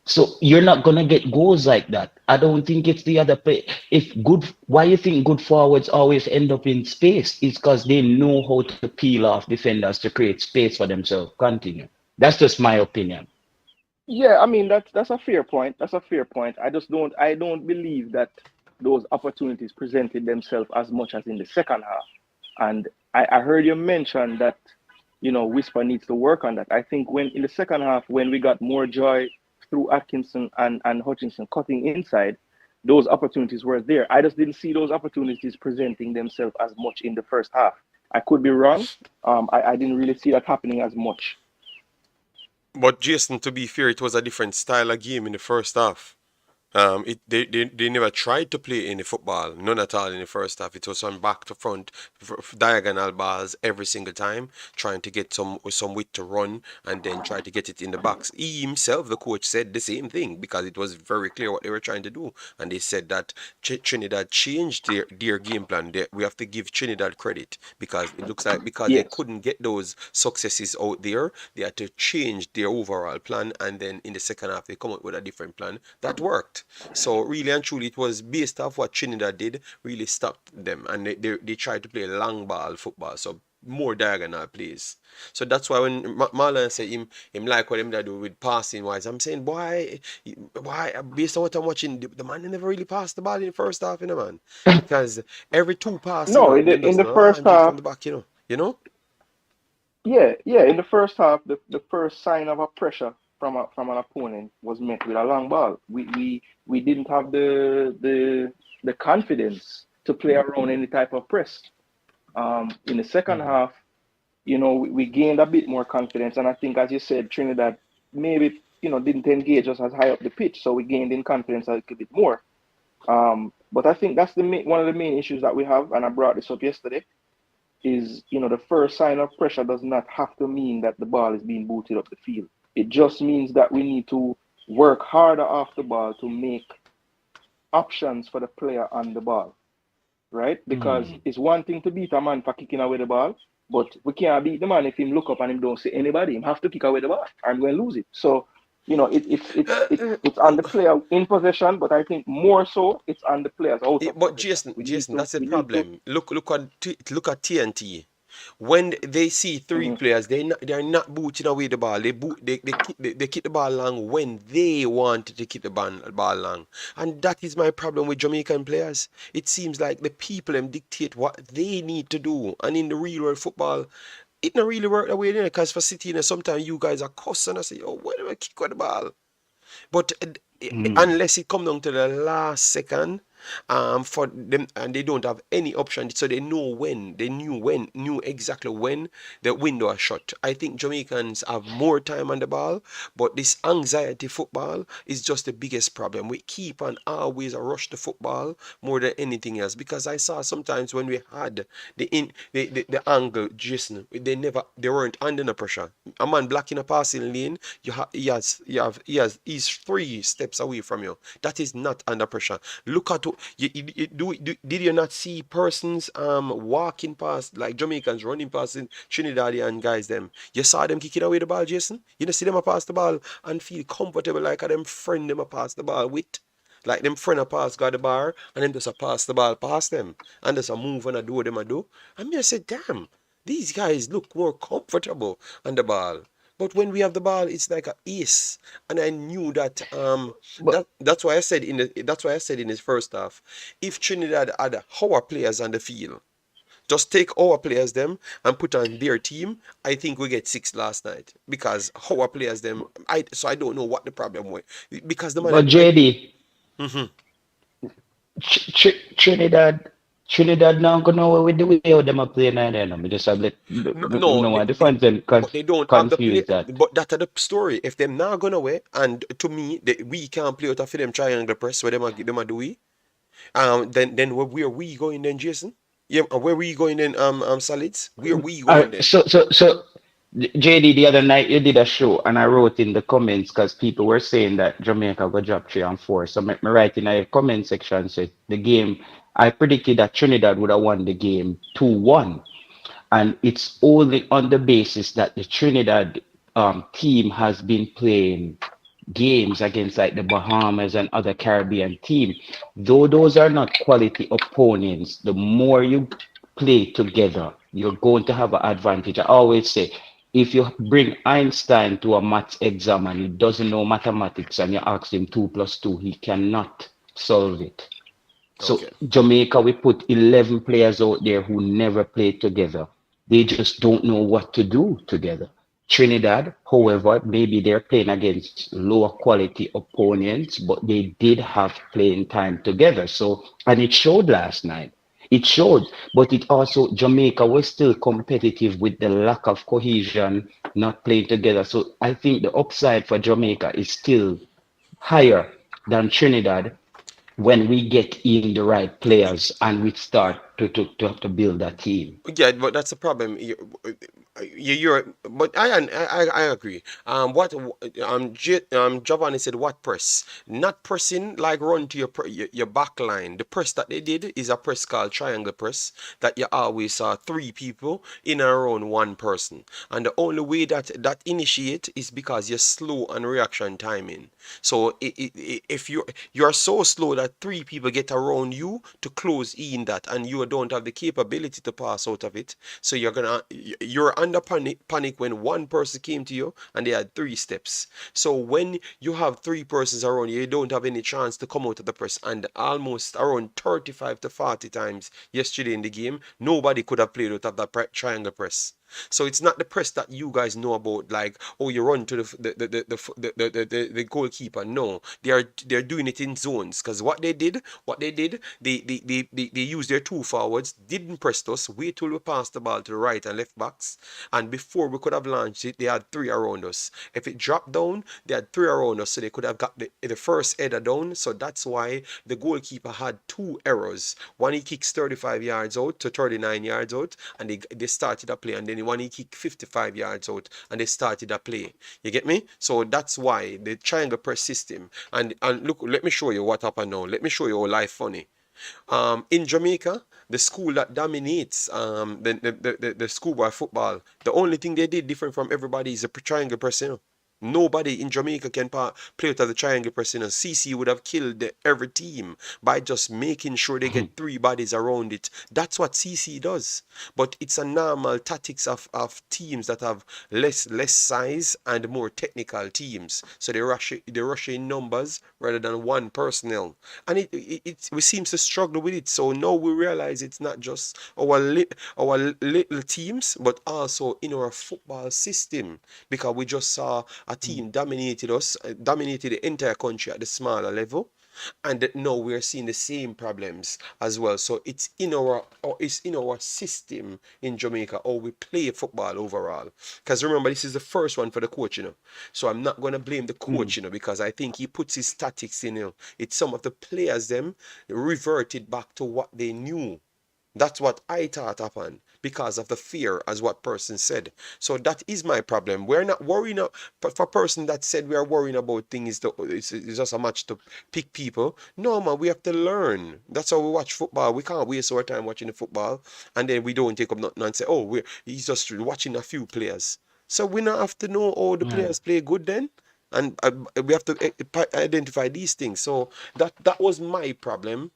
So you're not gonna get goals like that. I don't think it's the other play. Why you think good forwards always end up in space? It's because they know how to peel off defenders to create space for themselves. Continue. That's just my opinion. Yeah, I mean that's a fair point. That's a fair point. I don't believe that those opportunities presented themselves as much as in the second half. And I heard you mention that, Whisper needs to work on that. I think when in the second half, when we got more joy through Atkinson and Hutchinson cutting inside, those opportunities were there. I just didn't see those opportunities presenting themselves as much in the first half. I could be wrong. I didn't really see that happening as much. But Jason, to be fair, it was a different style of game in the first half. They never tried to play any football, none at all in the first half. It was on back to front, diagonal balls every single time, trying to get some width to run and then try to get it in the box. He himself, the coach, said the same thing, because it was very clear what they were trying to do, and they said that Trinidad changed their game plan. We have to give Trinidad credit, because it looks like because they couldn't get those successes out there, they had to change their overall plan, and then in the second half they come up with a different plan that worked. So really and truly, it was based off what Trinidad did, really stopped them, and they tried to play long ball football, so more diagonal plays. So that's why when Marlon said him like what him that do with passing wise, I'm saying, why based on what I'm watching, the man never really passed the ball in the first half, man, because every two passes, No, man, in the first from half. the back, you know. Yeah. In the first half, the first sign of a pressure from an opponent was met with a long ball. We didn't have the confidence to play around any type of press. In the second half, we gained a bit more confidence, and I think, as you said, Trinidad maybe didn't engage us as high up the pitch, so we gained in confidence a little bit more. But I think that's one of the main issues that we have, and I brought this up yesterday. Is the first sign of pressure does not have to mean that the ball is being booted up the field. It just means that we need to work harder off the ball to make options for the player on the ball, right? Because it's one thing to beat a man for kicking away the ball, but we can't beat the man if him look up and him don't see anybody. Him have to kick away the ball, or I'm going to lose it. So, it's on the player in possession, but I think more so it's on the players out of But possession. Jason, that's the problem. Look at TNT. When they see 3 players, they're not booting away the ball. They kick the ball long when they want to kick the ball long, and that is my problem with Jamaican players. It seems like the people them dictate what they need to do, and in the real world football, it not really work that way. Because for City, sometimes you guys are cussing and say, "Oh, where do I kick with the ball?" But unless it come down to the last second, for them, and they don't have any option, so they knew exactly when the window is shut. I think Jamaicans have more time on the ball, but this anxiety football is just the biggest problem. We keep on always rush the football more than anything else, because I saw sometimes when we had the angle, Jason, they weren't under the pressure. A man blocking a passing lane, he's 3 steps away from you. That is not under pressure. Look at did you not see persons walking past, like Jamaicans running past in Trinidadian guys them? You saw them kicking away the ball, Jason? You don't see them a pass the ball and feel comfortable like a them friend them a pass the ball with? Like them friend a pass got the bar and them just a pass the ball past them and just a move and a do them a do. And me I said, damn, these guys look more comfortable on the ball. But when we have the ball, it's like a ace. And I knew that that's why I said in the first half, if Trinidad had our players on the field, just take our players them and put on their team, I think we get 6 last night. Because our players them, so I don't know what the problem was. Because the man But JD, Mhm. Trinidad now go nowhere with the way how them are playing and then me just have No, the fans then but they don't have the play. confuse that. But that's the story. If them not gonna away, and to me, we can't play out of them triangle press where them a do we. Then where we going then, Jason? Yeah, where we going then, Solids? Where we going then? So JD, the other night you did a show and I wrote in the comments because people were saying that Jamaica go drop 3 and 4. So me write in a comment section said the game I predicted that Trinidad would have won the game 2-1. And it's only on the basis that the Trinidad team has been playing games against like the Bahamas and other Caribbean team. Though those are not quality opponents, the more you play together, you're going to have an advantage. I always say, if you bring Einstein to a maths exam and he doesn't know mathematics and you ask him 2 plus 2, he cannot solve it. So Okay. Jamaica, we put 11 players out there who never played together. They just don't know what to do together. Trinidad, however, maybe they're playing against lower quality opponents, but they did have playing time together. So, and it showed last night. It showed, but it also, Jamaica was still competitive with the lack of cohesion, not playing together. So I think the upside for Jamaica is still higher than Trinidad when we get in the right players and we start to build a team. Yeah, but that's the problem. But I agree. Giovanni said what press? Not pressing like run to your back line. The press that they did is a press called triangle press that you always saw 3 people in and around 1 person, and the only way that initiate is because you're slow on reaction timing. So if you're so slow that 3 people get around you to close in that, and you don't have the capability to pass out of it, so you're under panic when 1 person came to you and they had 3 steps. So when you have 3 persons around you, you don't have any chance to come out of the press. And almost around 35 to 40 times yesterday in the game, nobody could have played out of that triangle press. So it's not the press that you guys know about, like, oh, you run to the goalkeeper. No, they're doing it in zones. Because they used their two forwards, didn't press us, wait till we passed the ball to the right and left backs, and before we could have launched it, they had three around us. If it dropped down, they had three around us, so they could have got the first header down. So that's why the goalkeeper had two errors. One, he kicks 35 yards out to 39 yards out, and they started a play, and then one he kicked 55 yards out, and they started a play. You get me? So that's why the triangle press system. And look, let me show you what happened now. Let me show you how life funny. In Jamaica, the school that dominates the schoolboy football, the only thing they did different from everybody is the triangle pressing. Nobody in Jamaica can play without the triangle pressing. CC would have killed every team by just making sure they get three bodies around it. That's what CC does. But it's a normal tactics of teams that have less size and more technical teams. So they rush in numbers rather than one personnel. And we seem to struggle with it. So now we realize it's not just our little teams, but also in our football system. Because we just saw a team dominated the entire country at the smaller level, and now we're seeing the same problems as well. So it's in our system in Jamaica, how we play football overall. Because remember, this is the first one for the coach, so I'm not going to blame the coach, because I think he puts his tactics in. It's some of the players them reverted back to what they knew. That's what I thought happened because of the fear, as what person said. So that is my problem. We're not worrying, but for a person that said we are worrying about things, it's just a match to pick people. No, man, we have to learn. That's how we watch football. We can't waste our time watching the football and then we don't take up nothing and say, oh, he's just watching a few players. So we not have to know all the players play good then. And we have to identify these things. So that was my problem.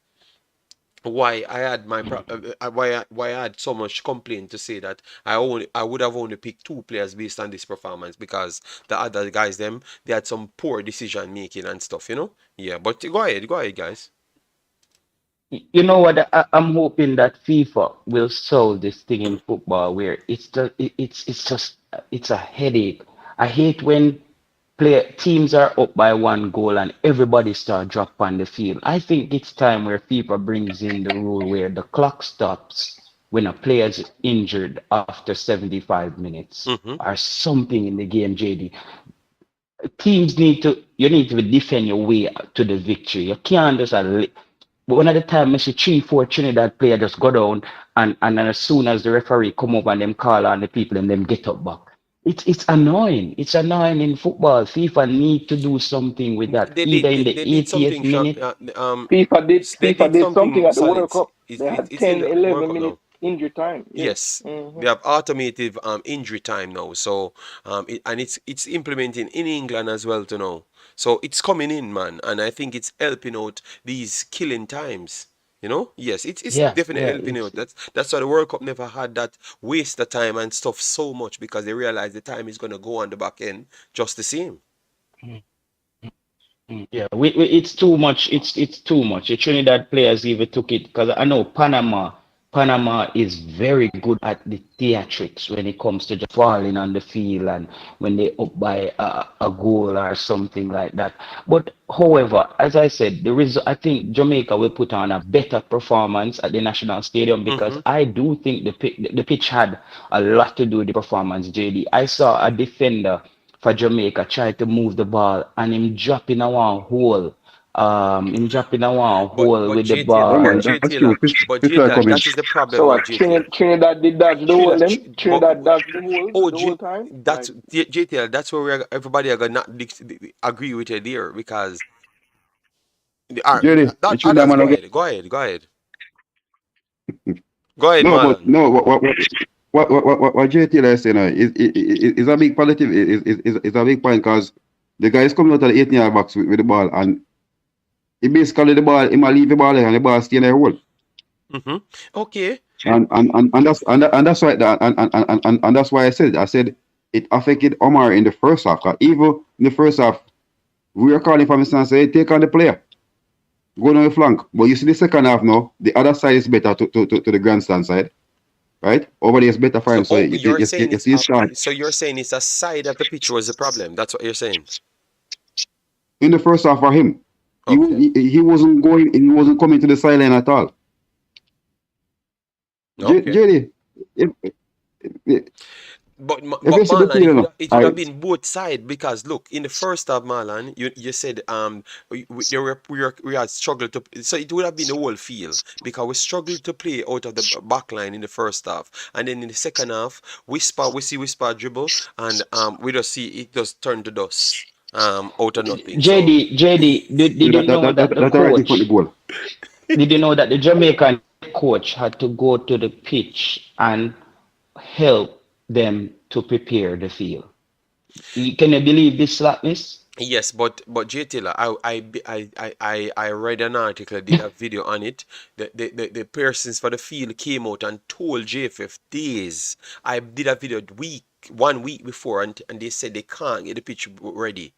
Why I had why I had so much complaint to say that I would have only picked two players based on this performance, because the other guys they had some poor decision making and stuff, Yeah, but go ahead, guys. You know what? I'm hoping that FIFA will solve this thing in football where it's a headache. I hate when teams are up by one goal and everybody start drop on the field. I think it's time where FIFA brings in the rule where the clock stops when a player is injured after 75 minutes or something in the game, JD. Teams need to defend your way to the victory. You can't just one of the time I see 3-4 Trinidad player just go down and then as soon as the referee come up and them call on the people and them get up back. It's annoying. It's annoying in football. FIFA need to do something with that. Either in the 80th minute. FIFA did something at the World Cup. They had 10, 11 minute injury time. Yes. They have automated injury time now. So it's implementing in England as well to know. So it's coming in, man, and I think it's helping out these killing times. Yes, it's definitely helping out. That's why the World Cup never had that waste of time and stuff so much, because they realize the time is gonna go on the back end just the same. Yeah, it's too much. It's too much. The Trinidad players even took it because I know Panama is very good at the theatrics when it comes to just falling on the field and when they up by a goal or something like that. But however, as I said, I think Jamaica will put on a better performance at the National Stadium because I do think the pitch had a lot to do with the performance, JD. I saw a defender for Jamaica try to move the ball and him dropping a one hole. In dropping a one hole with the ball. But that is the problem. So Trinidad did dodge the hole then? Trinidad dodged the hole the whole time? That's JTL, that's where everybody are gonna agree with you there, because go ahead. Go ahead, no, Marlon. What JTL is saying is a big positive, is a big point, because the guy is coming out of the 18-yard box with the ball, and he basically he might leave the ball there and the ball stay in the hole. Okay. And that's why and that's why I said it affected Omar in the first half. Even in the first half, we were calling for instance, say, take on the player, go on the flank. But you see the second half now, the other side is better to the grandstand side. right? Over there is better for him. So, So you're saying you see his shot. so you're saying it's a side of the pitch was the problem. That's what you're saying. In the first half for him, Okay. he wasn't coming to the sideline at all. Okay. JD, if But you see the Marlon, field, it would have been both sides because look, in the first half, Marlon, you said we had struggled to, so it would have been the whole field because we struggled to play out of the back line in the first half, and then in the second half, Whisper dribble, and we just see it just turn to dust out of nothing. So JD, did you know that the that already put the coach? goal. Did you know that the Jamaican coach had to go to the pitch and help them to prepare the field? Can you believe this slackness? yes, but J Taylor, I read an article, did a video on it. The persons for the field came out and told JFF days. I did a video 1 week before, and they said they can't get the pitch ready.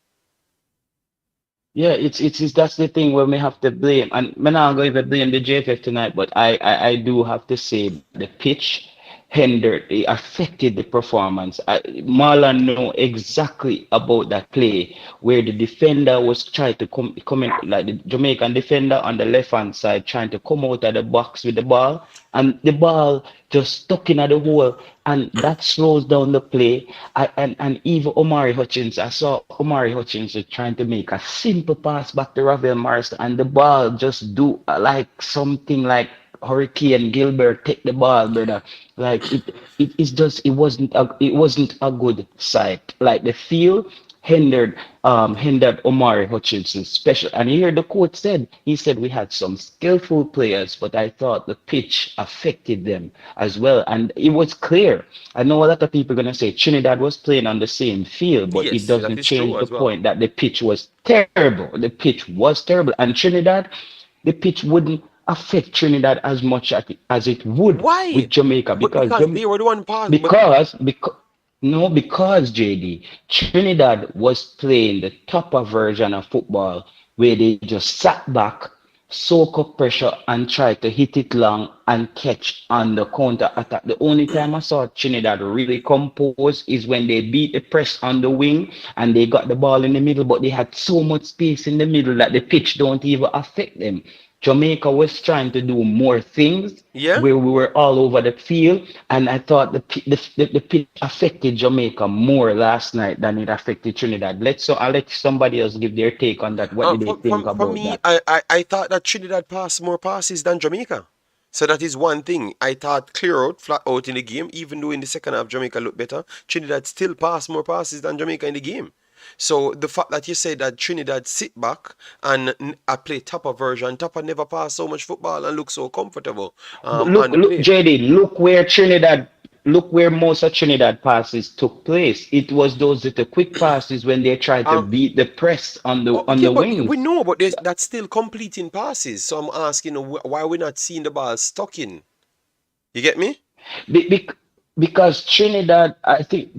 Yeah, it's that's the thing where we have to blame, and I'm not going to blame the JFF tonight, but I do have to say the pitch hindered, it affected the performance. Marlon know exactly about that play where the defender was trying to come in, like the Jamaican defender on the left hand side, trying to come out of the box with the ball, and the ball just stuck in at the hole, and that slows down the play. And even Omari Hutchinson, I saw Omari Hutchinson trying to make a simple pass back to Ravel Morris, and the ball just do like something like Hurricane Gilbert take the ball, brother. Like it's just it wasn't a good sight. Like the field hindered Omari Hutchinson special. And you hear the coach said, he said we had some skillful players, but I thought the pitch affected them as well. And it was clear. I know a lot of people are gonna say Trinidad was playing on the same field, but it Yes, that doesn't is true change the as well. point that the pitch was terrible. The pitch was terrible. And Trinidad, the pitch wouldn't affect Trinidad as much as it would Why? with Jamaica But because because they were the one pass, but because JD, Trinidad was playing the tougher version of football where they just sat back, soak up pressure, and try to hit it long and catch on the counter attack. The only time I saw Trinidad really compose is when they beat the press on the wing and they got the ball in the middle, but they had so much space in the middle that the pitch don't even affect them. Jamaica was trying to do more things yeah. where we were all over the field, and I thought the pitch affected Jamaica more last night than it affected Trinidad. I'll let somebody else give their take on that. What did they think For about me, that? I thought that Trinidad passed more passes than Jamaica. So that is one thing. I thought clear out, flat out in the game, even though in the second half Jamaica looked better, Trinidad still passed more passes than Jamaica in the game. So the fact that you say that Trinidad sit back and I play Tapa version, Tapa never passed so much football and look so comfortable on the Look, play. JD, look where most of Trinidad passes took place. It was those little quick passes when they tried to Um, beat the press on okay, the but we wings. know, but that's still completing passes. So I'm asking, why we're not seeing the ball stuck in? You get me? Be, bec- because Trinidad, I think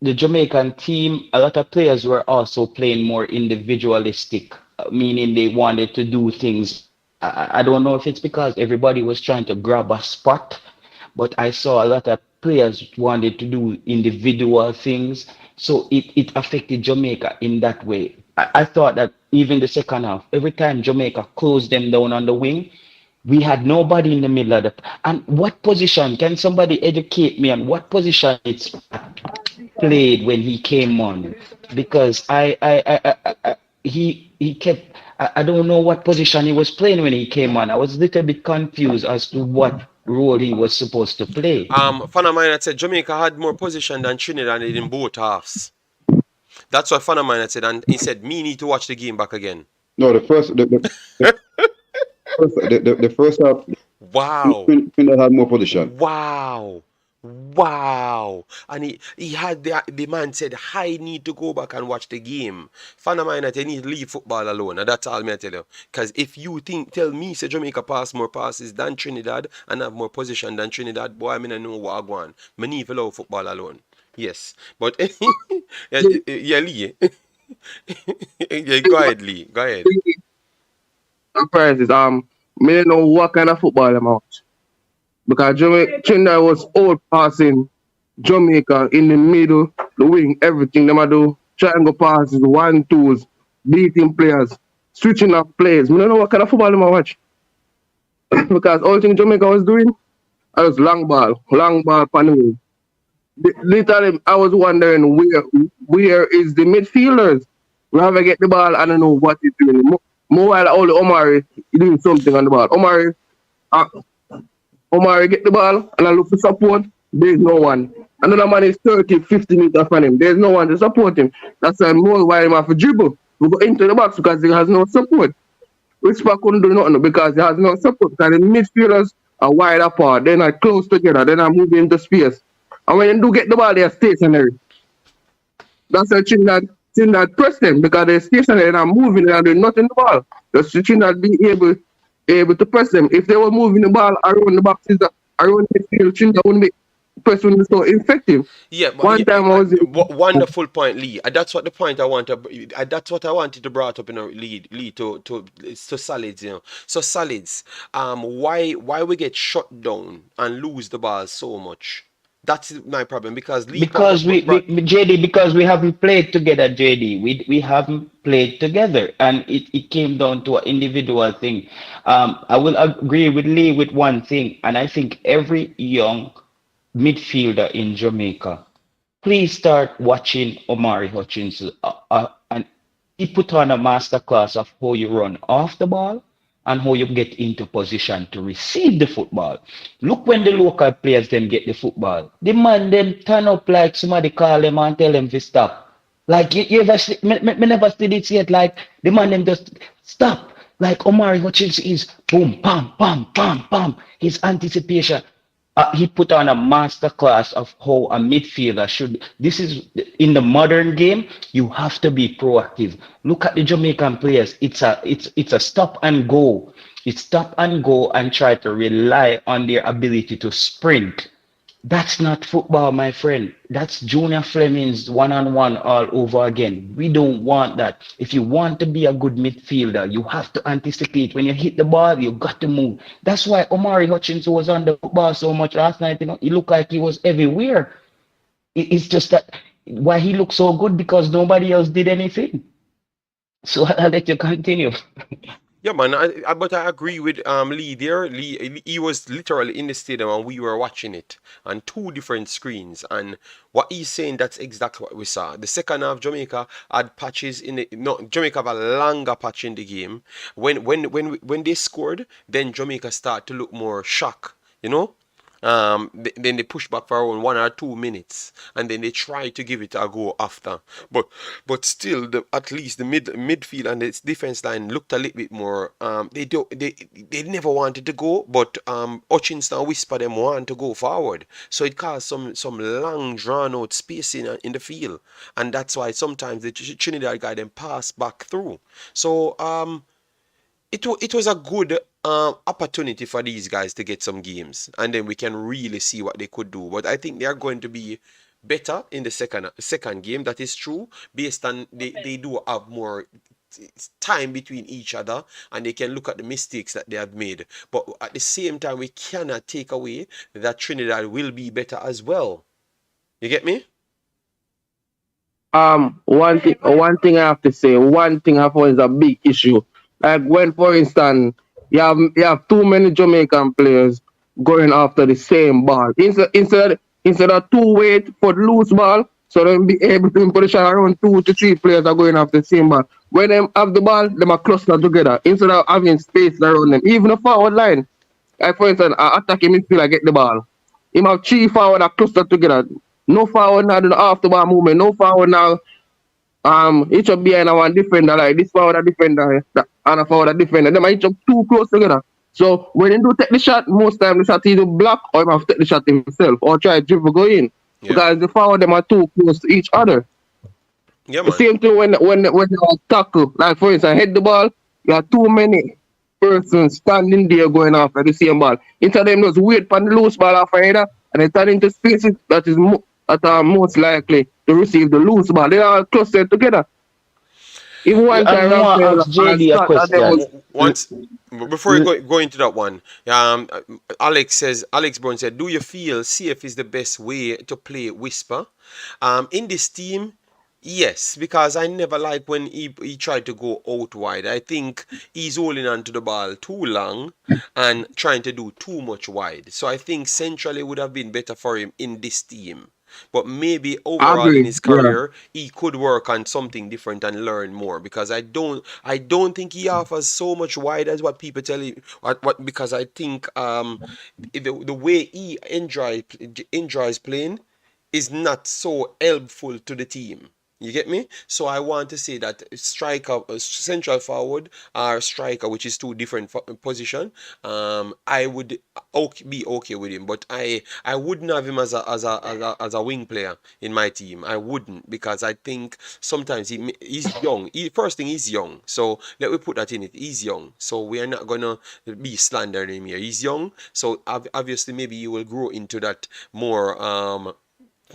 the Jamaican team, a lot of players were also playing more individualistic, meaning they wanted to do things. I don't know if it's because everybody was trying to grab a spot, but I saw a lot of players wanted to do individual things. So it affected Jamaica in that way. I thought that even the second half, every time Jamaica closed them down on the wing, we had nobody in the middle of the. And what position? Can somebody educate me on what position it's played when he came on? Because he kept. I don't know what position he was playing when he came on. I was a little bit confused as to what role he was supposed to play. Fan of mine had said Jamaica had more possession than Trinidad in both halves. That's what fan of mine had said, and he said me need to watch the game back again. No, the first half, Wow. Trinidad had more position. Wow. Wow. And he had the man said, I need to go back and watch the game. Fan of mine that you need to leave football alone. And that's all me I tell you. Because if you tell me, say Jamaica pass more passes than Trinidad and have more position than Trinidad, boy, I mean I know what I want. Me need to allow football alone. Yes. But yeah, Lee. Yeah, go ahead, Lee. Go ahead. Surprises. May know what kind of football I'm out. because Trinidad was out passing Jamaica in the middle, the wing, everything. Them a do triangle passes, 1-2s, beating players, switching up players. I don't know what kind of football them I watch. Because all thing Jamaica was doing, I was long ball on the wing. Literally, I was wondering where is the midfielders? Whenever get the ball, I don't know what he's doing. More while all Omari doing something on the ball. Uh, Omari get the ball and I look for support. There's no one. Another man is 30, 50 meters from him. There's no one to support him. That's why more why him have to dribble. We go into the box because he has no support. Whisper couldn't do nothing because he has no support. Because the midfielders are wide apart. They're not close together. They're not moving into space. And when you do get the ball, they're stationary. That's why Trinidad press them because they're stationary and are moving and doing nothing to the ball. Just Trinidad be able to press them. If they were moving the ball around the boxes, around the field, Trinidad wouldn't be press wouldn't be so effective. Yeah, but One time I was wonderful point, Lee. That's what the point I want to. That's what I wanted to brought up in a lead to Solids. So Solids, why we get shut down and lose the ball so much? That's my problem because Lee Because JD, because we haven't played together, JD. We haven't played together, and it came down to an individual thing. I will agree with Lee with one thing, and I think every young midfielder in Jamaica, please start watching Omari Hutchinson, and he put on a masterclass of how you run off the ball and how you get into position to receive the football. Look when the local players them get the football. The man them turn up like somebody call them and tell them to stop. Like you ever see, me never see it yet. Like the man them just stop. Like Omari Hutchinson is boom, pam, pam, pam, pam. His anticipation. He put on a master class of how a midfielder should. This is in the modern game. You have to be proactive. Look at the Jamaican players. It's a stop and go. It's stop and go and try to rely on their ability to sprint. That's not football, my friend. That's Junior Fleming's one-on-one all over again. We don't want that. If you want to be a good midfielder, you have to anticipate. When you hit the ball, you got to move. That's why Omari Hutchinson was on the football so much last night. He looked like he was everywhere. It's just that why he looked so good because nobody else did anything. So I'll let you continue. Yeah, man. But I agree with Lee there. Lee, he was literally in the stadium and we were watching it on two different screens. And what he's saying, that's exactly what we saw. The second half, Jamaica had patches in the no Jamaica have a longer patch in the game. When they scored, then Jamaica start to look more shocked. Then they push back for around 1 or 2 minutes, and then they try to give it a go after. But still, at least the midfield and the defense line looked a little bit more. They never wanted to go, but Hutchinson whispered them want to go forward, so it caused some long drawn out spacing in the field, and that's why sometimes the Trinidad guy then pass back through. So it was a good opportunity for these guys to get some games, and then we can really see what they could do. But I think they are going to be better in the second game. That is true, based on they do have more time between each other, and they can look at the mistakes that they have made. But at the same time, we cannot take away that Trinidad will be better as well. You get me? One thing I have to say, one thing I find is a big issue. Like when, for instance, you have too many Jamaican players going after the same ball. Instead of two wait for the loose ball, so they'll be able to position around 2 to 3 players are going after the same ball. When they have the ball, they are clustered together instead of having space around them. Even the forward line, like for instance, an attacking midfielder get the ball. You have 3 forward are clustered together. No forward now do the after ball movement. No forward now. Each of behind one defender, like this forward a defender and a forward a defender. They might each up too close together. So when you do take the shot, most time the shot either block or you have to take the shot himself or try to dribble go in. Yeah. Because the forward them are too close to each other. Yeah, the same thing when you tackle, like for instance, head the ball, you have too many persons standing there going after the same ball. Instead of them just wait for the loose ball off either and they turn into spaces that are most likely to receive the loose ball. They are clustered together. If one I time want to Raphael ask and JD a Scott and them question. was Once before you go into that one, Alex Brown said, "Do you feel CF is the best way to play Whisper? In this team, yes, because I never like when he tried to go out wide. I think he's holding on to the ball too long and trying to do too much wide. So I think centrally would have been better for him in this team. But maybe I overall in agree. his Yeah. career, he could work on something different and learn more because I don't think he offers so much wide as what people tell him. What because I think the way he enjoys playing is not so helpful to the team. You get me? So I want to say that striker, central forward, or striker, which is two different position. I would be okay with him, but I wouldn't have him as a wing player in my team. I wouldn't because I think sometimes he's young. First thing, he's young. So let me put that in it. He's young, so we are not gonna be slandering him here. He's young, so obviously maybe he will grow into that more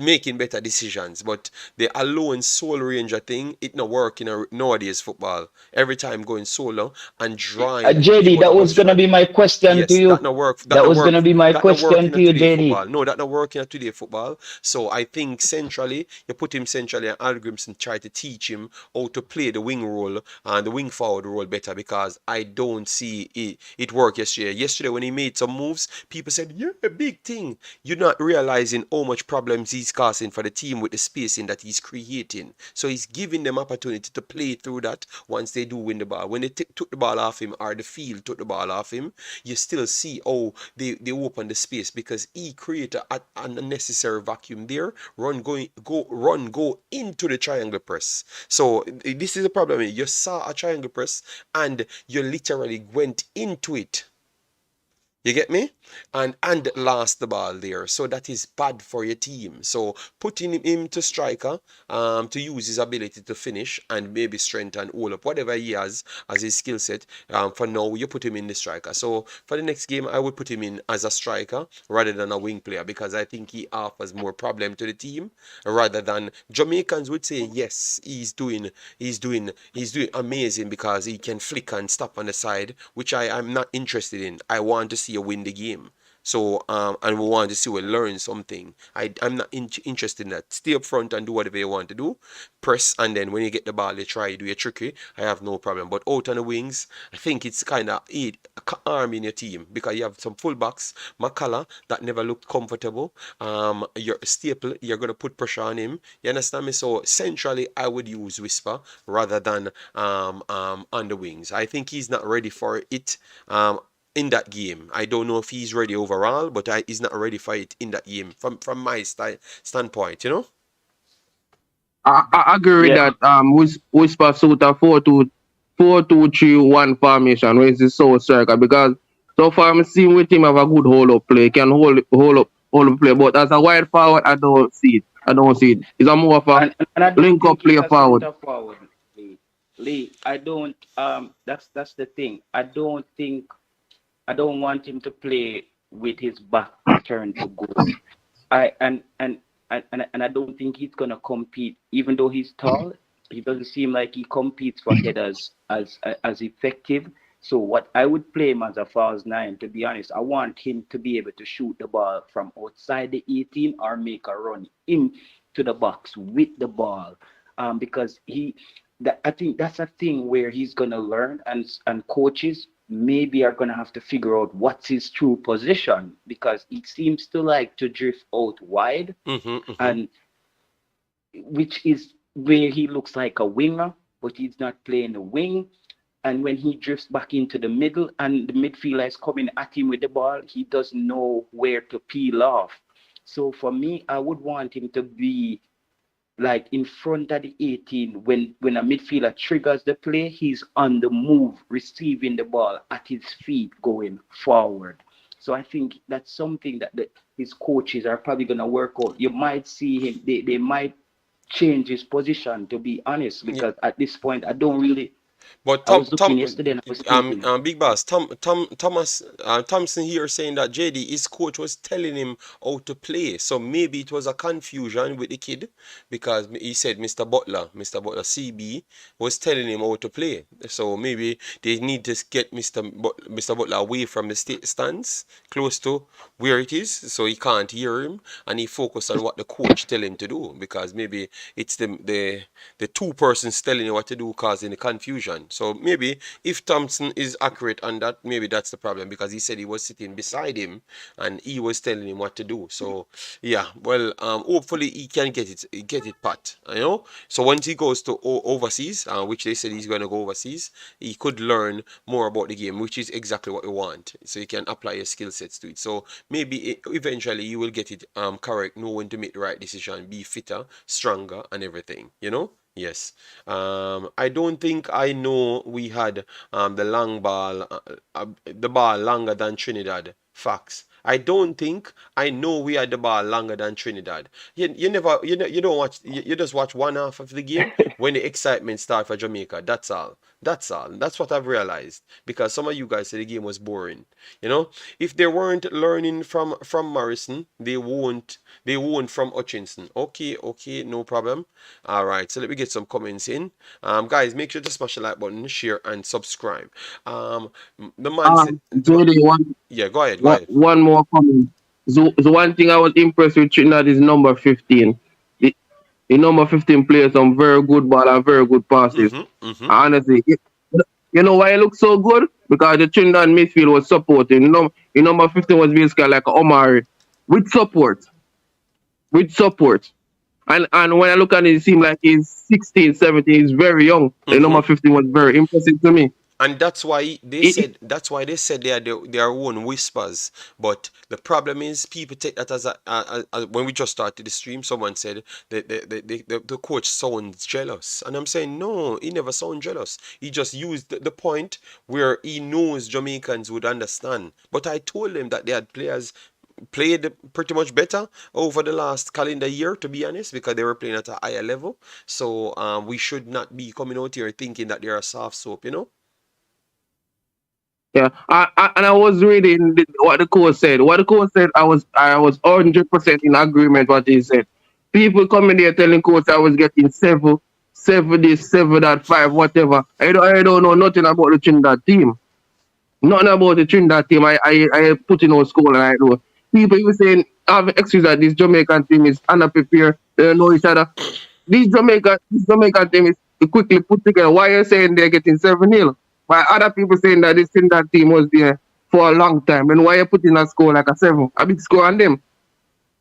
making better decisions. But the alone sole ranger thing, it not work in nowadays football. Every time going solo and drawing JD, people to that was gonna obstruct. be my question to Yes, that you. not work. That That not was work. gonna be my That not work question in to a you, today JD. football. No, that not work in a today football. So I think centrally, you put him centrally, and Hallgrimsson try to teach him how to play the wing role and the wing forward role better because I don't see it work yesterday. Yesterday when he made some moves, people said, "Yeah, a big thing." You're not realizing how much problems he's causing for the team with the spacing that he's creating. So he's giving them opportunity to play through that once they do win the ball. When they took the ball off him or the field took the ball off him, you still see they open the space because he created an unnecessary vacuum there. Go into the triangle press. So this is the problem. You saw a triangle press and you literally went into it. You get me? And lost the ball there. So that is bad for your team. So putting him to striker, to use his ability to finish and maybe strengthen all up whatever he has as his skill set. For now, you put him in the striker. So for the next game, I would put him in as a striker rather than a wing player because I think he offers more problem to the team rather than Jamaicans would say yes, he's doing amazing because he can flick and stop on the side, which I'm not interested in. I want to see you win the game. So and we want to see we learn something. I'm not interested in that. Stay up front and do whatever you want to do. Press and then when you get the ball, you try do your tricky. I have no problem. But out on the wings, I think it's kind of arm in your team because you have some fullbacks, McCullough that never looked comfortable. Your staple, you're gonna put pressure on him. You understand me? So centrally, I would use Whisper rather than on the wings. I think he's not ready for it. In that game, I don't know if he's ready overall, but he's not ready for it in that game from my standpoint, you know. I agree with Yeah, that. Whisper suit a 4-2-3-1 formation where it's so striker because so far I'm seeing with him have a good hold up play, can hold up play, but as a wide forward I don't see it. I don't see it. It's a more of a and I don't link up think he's play a forward. center forward, Lee. Lee, I don't. That's the thing. I don't want him to play with his back turned to goal. I and I don't think he's gonna compete, even though he's tall. He doesn't seem like he competes for headers as effective. So what I would play him as a false nine, to be honest, I want him to be able to shoot the ball from outside the 18 or make a run into the box with the ball, because I think that's a thing where he's gonna learn, and coaches maybe are gonna have to figure out what's his true position because he seems to like to drift out wide, and which is where he looks like a winger, but he's not playing the wing. And when he drifts back into the middle and the midfielder is coming at him with the ball, he doesn't know where to peel off. So for me, I would want him to be like in front of the 18 when a midfielder triggers the play, he's on the move, receiving the ball at his feet, going forward. So I think that's something that his coaches are probably going to work out. You might see him, they might change his position, to be honest, Yeah. because at this point, I don't really. But I was looking yesterday and I was thinking, Big Boss, Thompson here saying that JD, his coach was telling him how to play. So maybe it was a confusion with the kid because he said Mr. Butler CB was telling him how to play. So maybe they need to get Mr. Butler away from the stands, close to where it is, so he can't hear him, and he focus on what the coach tell him to do, because maybe it's the two persons telling you what to do causing the confusion. So maybe if Thompson is accurate on that, maybe that's the problem, because he said he was sitting beside him and he was telling him what to do. So yeah, well, hopefully he can get it pat, you know. So once he goes to overseas, which they said he's going to go overseas, he could learn more about the game, which is exactly what we want. So you can apply your skill sets to it. So maybe eventually you will get it correct, know when to make the right decision, be fitter, stronger, and everything, you know. Yes. I don't think I know we had the long ball, the ball longer than Trinidad. Facts. I don't think I know we had the ball longer than Trinidad. You never you don't watch, you just watch one half of the game when the excitement starts for Jamaica. That's all. That's all. That's what I've realized, because some of you guys said the game was boring. You know, if they weren't learning from Morrison, they won't from Hutchinson. Okay, no problem. All right, so let me get some comments in. Guys, make sure to smash the like button, share, and subscribe. The man said, JD, yeah, go ahead. one more comment. The one thing I was impressed with Trinidad is number 15. The number 15 plays some very good ball and very good passes. Honestly, you know why it looks so good? Because the Trinidad midfield was supporting. The number 15 was basically like Omari with support. And when I look at it, it seems like he's 16, 17. He's very young. The number 15 was very impressive to me. And that's why they said they are their own whispers. But the problem is, people take that as when we just started the stream, someone said that the coach sounds jealous. And I'm saying, no, he never sounds jealous. He just used the point where he knows Jamaicans would understand. But I told him that they had players played pretty much better over the last calendar year, to be honest, because they were playing at a higher level. So we should not be coming out here thinking that they're a soft soap, you know? Yeah, and I was reading what the coach said. What the coach said, I was 100% in agreement what he said. People coming there telling coach I was getting seven this, 7.5, whatever. I don't know nothing about the Trinidad team. Nothing about the Trinidad team. I put in our school and I know. People even saying, I have excuse that this Jamaican team is underprepared. They don't know each other. This Jamaican team is quickly put together. Why are you saying they're getting 7-0? Why other people saying that this Trinidad team was there for a long time? And why you putting a score like a 7? A big score on them.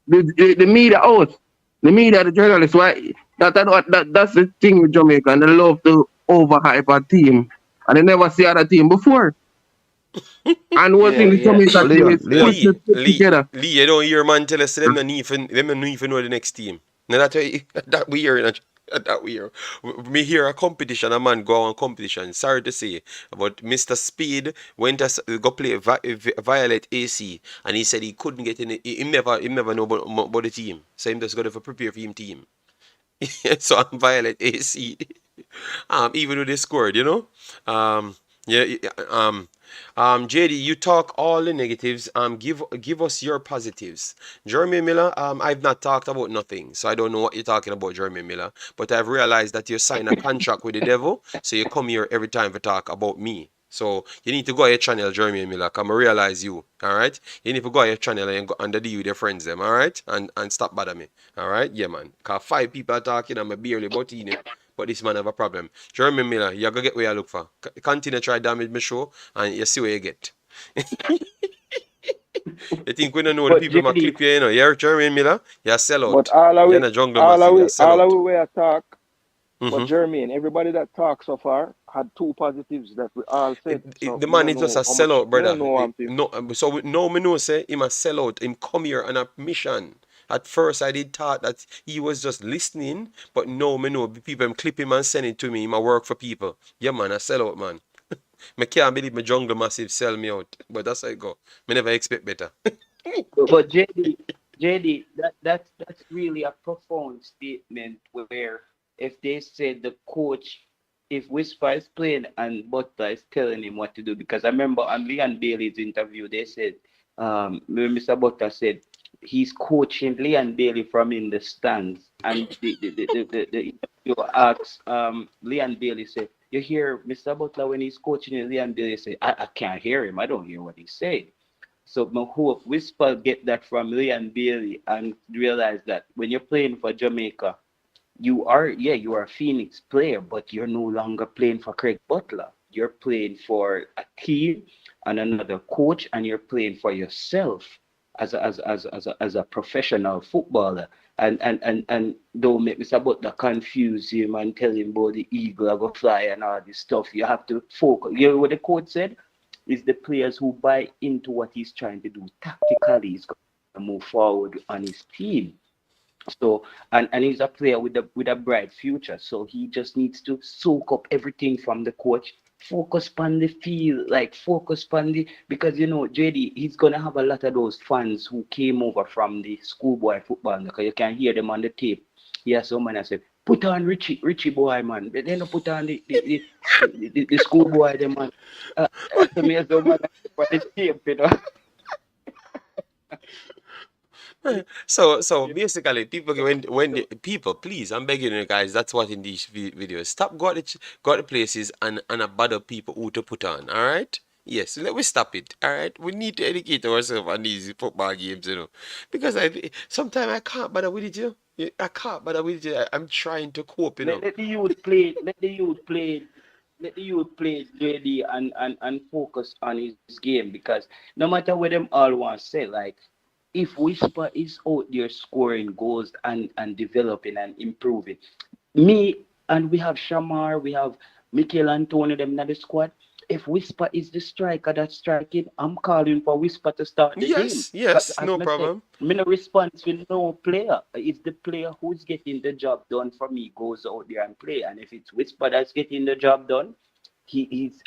The media out. The media, the journalists, why that's the thing with Jamaica, and they love to overhype a team. And they never see other team before. And one thing the Jamaica team is quickly put together. Lee, you don't hear man tell us them don't even know the next team. Now that we hear that we hear. Me hear a competition, a man go on competition. Sorry to say, but Mr. Speed went to go play Violet AC, and he said he couldn't get in. He never know about the team. So him just got to prepare for him team. So I'm Violet AC. Even though they scored, you know. JD, you talk all the negatives. Give us your positives. Jeremy Miller, I've not talked about nothing, so I don't know what you're talking about, Jeremy Miller. But I've realized that you signed a contract with the devil, so you come here every time to talk about me. So you need to go on your channel, Jeremy Miller. Come and realize you. All right. You need to go on your channel and go under deal with your friends, them. All right, and stop bother me. All right, yeah, man. Cause 5 people are talking, I'm barely about in it. But this man have a problem. Jeremy Miller, you're going to get what you look for. Continue to try damage my show, and you see what you get. You think we don't know the people might clip you, you know? You're Jeremy Miller, you're a sellout. But all you're in a jungle massive, all the way talk. But Jeremy and everybody that talked so far had 2 positives that we all said. The man is just a sellout, brother. So no, me know say him a sellout. Him come here on a mission. At first, I did thought that he was just listening, but no, me know people clip him and send it to me. I work for people. Yeah, man, I sell out, man. I can't believe my jungle massive sell me out, but that's how it go. Me never expect better. But JD, that's really a profound statement. Where if they said the coach if Whisper is playing and Butter is telling him what to do, because I remember on Leon Bailey's interview, they said, Mr. Butter said he's coaching Leon Bailey from in the stands, and the interviewer asks Leon Bailey said, "You hear Mr. Butler when he's coaching Leon Bailey say, I can't hear him. I don't hear what he's saying." So my hope Whisper get that from Leon Bailey and realize that when you're playing for Jamaica, you are a Phoenix player, but you're no longer playing for Craig Butler. You're playing for a team and another coach, and you're playing for yourself as a professional footballer. And don't make Mr. Butler confuse him and tell him about the eagle I go fly and all this stuff. You have to focus. You know what the coach said? Is the players who buy into what he's trying to do tactically is going to move forward on his team. So and he's a player with a bright future. So he just needs to soak up everything from the coach. Focus on the field, focus on because JD, he's gonna have a lot of those fans who came over from the schoolboy football, because you can hear them on the tape. Yeah, someone I said, put on Richie boy, man. They don't put on the schoolboy, the man. To me, someone for the tape, So basically, people when the people, please, I'm begging you guys, that's what in these videos. Stop got the places and bother people who to put on. All right. Yes, let me stop it. All right, we need to educate ourselves on these football games, because sometimes I can't bother with it, I can't bother with it. I'm trying to cope, Let the youth play. Let the youth play. Let the youth play, JD, and focus on his game, because no matter what them all want to say, if Whisper is out there scoring goals and developing and improving, we have Shamar, we have Mikel Antonio, them in the squad. If Whisper is the striker that's striking, I'm calling for Whisper to start the game. Yes, no problem. Me no response with no player. It's the player who's getting the job done for me goes out there and play. And if it's Whisper that's getting the job done, he's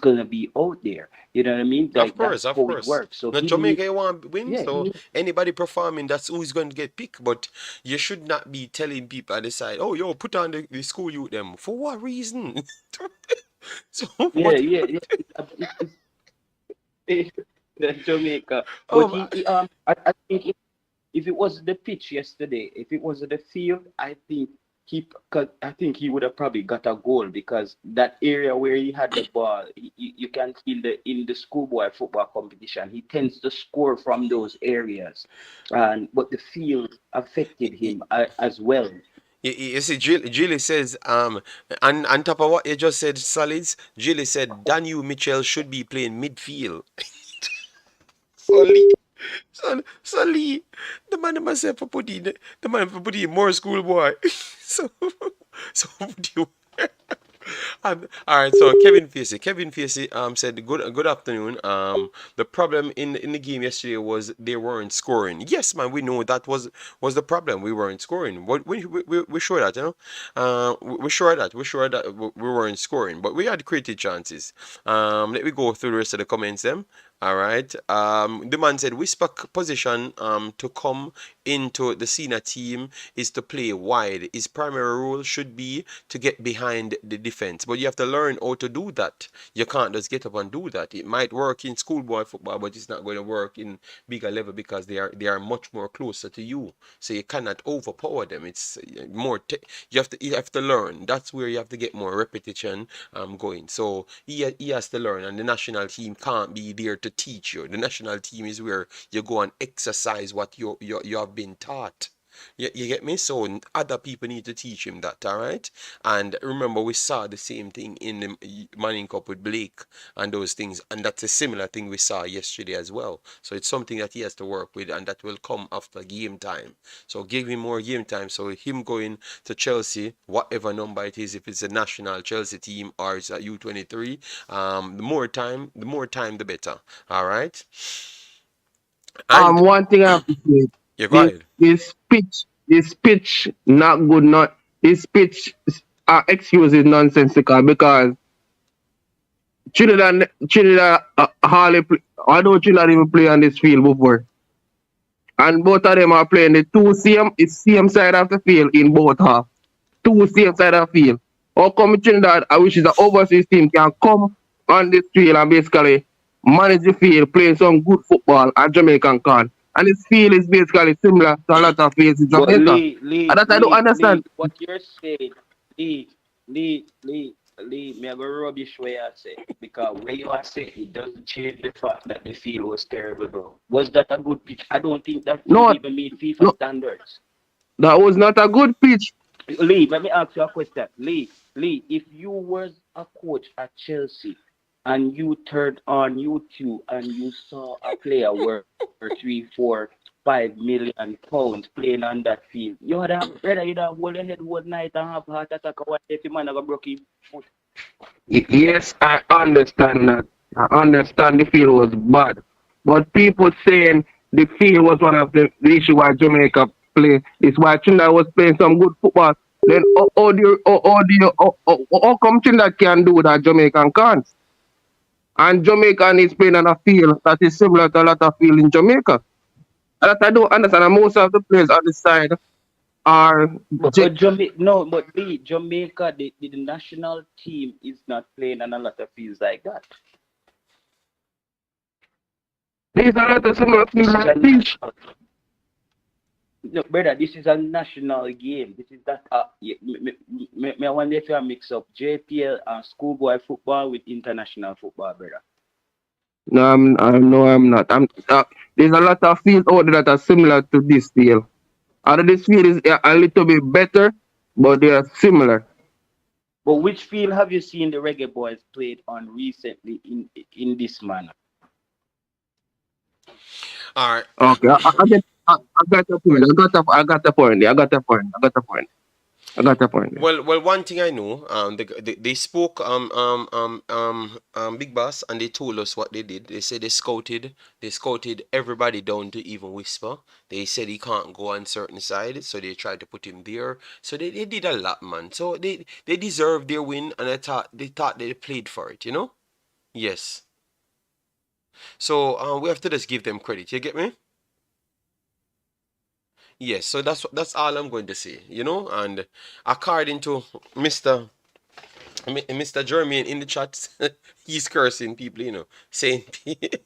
gonna be out there. You know what I mean? Of course. It works. So now Jamaica want to win, so anybody performing, that's who's going to get picked. But you should not be telling people at the side, oh, yo, put on the school youth them. For what reason? So It's Jamaica. Oh, But I think if it was the pitch yesterday, if it was the field, I think he would have probably got a goal, because that area where he had the ball, you can feel in the schoolboy football competition, he tends to score from those areas, but the field affected him as well. You see, Julie says, on top of what you just said, Solids, Julie said Daniel Mitchell should be playing midfield. So Lee, the man myself for putting more schoolboy. so put you. All right, so Kevin Facey said good afternoon. The problem in the game yesterday was they weren't scoring. Yes, man, we know that was the problem. We weren't scoring. We're sure that, we're sure that we weren't scoring, but we had created chances. Let me go through the rest of the comments then. All right. The man said Whisper position to come into the senior team is to play wide. His primary role should be to get behind the defense, but you have to learn how to do that. You can't just get up and do that. It might work in schoolboy football, but it's not going to work in bigger level, because they are much more closer to you. So you cannot overpower them. It's more you have to learn. That's where you have to get more repetition going. So he has to learn, and the national team can't be there to teach you. The national team is where you go and exercise what you have been taught. You get me? So other people need to teach him that, all right? And remember, we saw the same thing in the Manning Cup with Blake and those things, and that's a similar thing we saw yesterday as well. So it's something that he has to work with, and that will come after game time. So give him more game time. So him going to Chelsea, whatever number it is, if it's a national Chelsea team or it's a U23, the more time, the better. All right? And One thing I have to say, yeah, go ahead. his pitch not good. Not his pitch excuse is nonsensical, because Trinidad hardly play. I know Trinidad even play on this field before, and both of them are playing the same side of the field in both half. Two same side of the field. How come Trinidad, which is an overseas team, can come on this field and basically manage the field, play some good football at Jamaican can? And this field is basically similar to a lot of fields in But Jamaica. And that I don't understand. What you're saying, Lee, me have a rubbish way I say because when you are saying it doesn't change the fact that the field was terrible, bro. Was that a good pitch? I don't think that No, even meet FIFA no, standards. that was not a good pitch. Lee, let me ask you a question. Lee, if you was a coach at Chelsea and you turned on YouTube and you saw a player worth 3, 4, 5 million pounds playing on that field, you would have better you'd have hold your head one night and have heart attack or what if your man have broke his foot. Yes, I understand that. I understand the field was bad. But people saying the field was one of the issue why Jamaica play. It's why Trinidad was playing some good football. Then how come Trinidad can do that Jamaican can't? And Jamaican is playing on a field that is similar to a lot of field in Jamaica. And that I don't understand. And most of the players on the side are But Jamaica, the national team is not playing on a lot of fields like that. these are a lot of similar This fields is a like this. national. No, brother, this is a national game. This is that. Me I wonder if you mix up JPL and schoolboy football with international football, brother. No, I'm not. There's a lot of fields out there that are similar to this field. Although this field is a little bit better, but they are similar. But which field have you seen the Reggae Boys played on recently in this manner? All right. Okay, I got the point. I got the point. Well, one thing I know, they spoke, Big Boss, and they told us what they did. They said they scouted everybody down to even Whisper. They said he can't go on certain side, so they tried to put him there. So they did a lot, man. So they deserved their win, and they thought they played for it, you know? Yes. So we have to just give them credit. You get me? Yes. So that's all I'm going to say, you know. And according to Mr. Jermaine in the chat, he's cursing people, you know, saying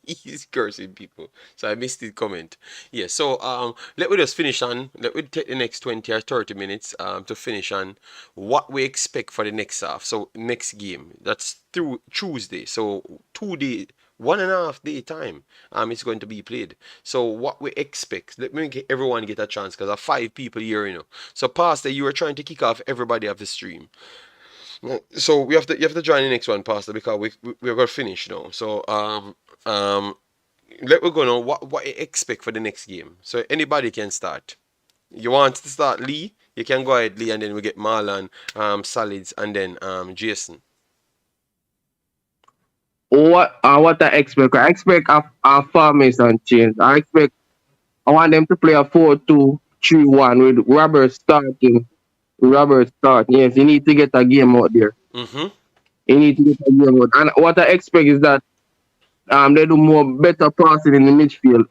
he's cursing people. So I missed his comment. Yeah, so let me just finish on. Let me take the next 20 or 30 minutes to finish on what we expect for the next half. So next game, that's through Tuesday. So 2 day, 1.5 day time. It's going to be played. So what we expect. Let me get everyone get a chance because there are 5 people here, you know. So Pastor, you were trying to kick off everybody of the stream. So you have to join the next one, Pastor, because we're gonna finish now. So let me go now. What you expect for the next game? So anybody can start. You want to start, Lee? You can go ahead, Lee, and then we get Marlon, Solids, and then Jason. What I expect? I expect a formation change. I want them to play a 4-2-3-1 with Robert starting. Yes, you need to get a game out there. Mm-hmm. You need to get a game out. And what I expect is that they do better passing in the midfield.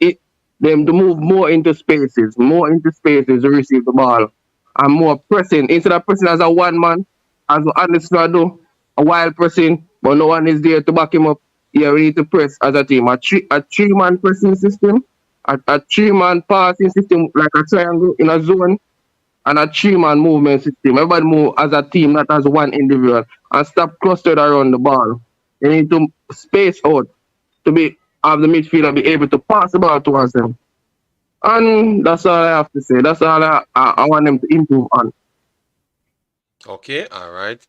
Them to move more into spaces to receive the ball. And more pressing. Instead of pressing as a one man, as Anderson do, a wild pressing, but no one is there to back him up. Yeah, we need to press as a team. A three-man pressing system, a 3-man passing system like a triangle in a zone, and a 3-man movement system. Everybody move as a team, not as one individual, and stop clustered around the ball. You need to space out to have the midfielder be able to pass the ball towards them. And that's all I have to say. That's all I want them to improve on. Okay, all right.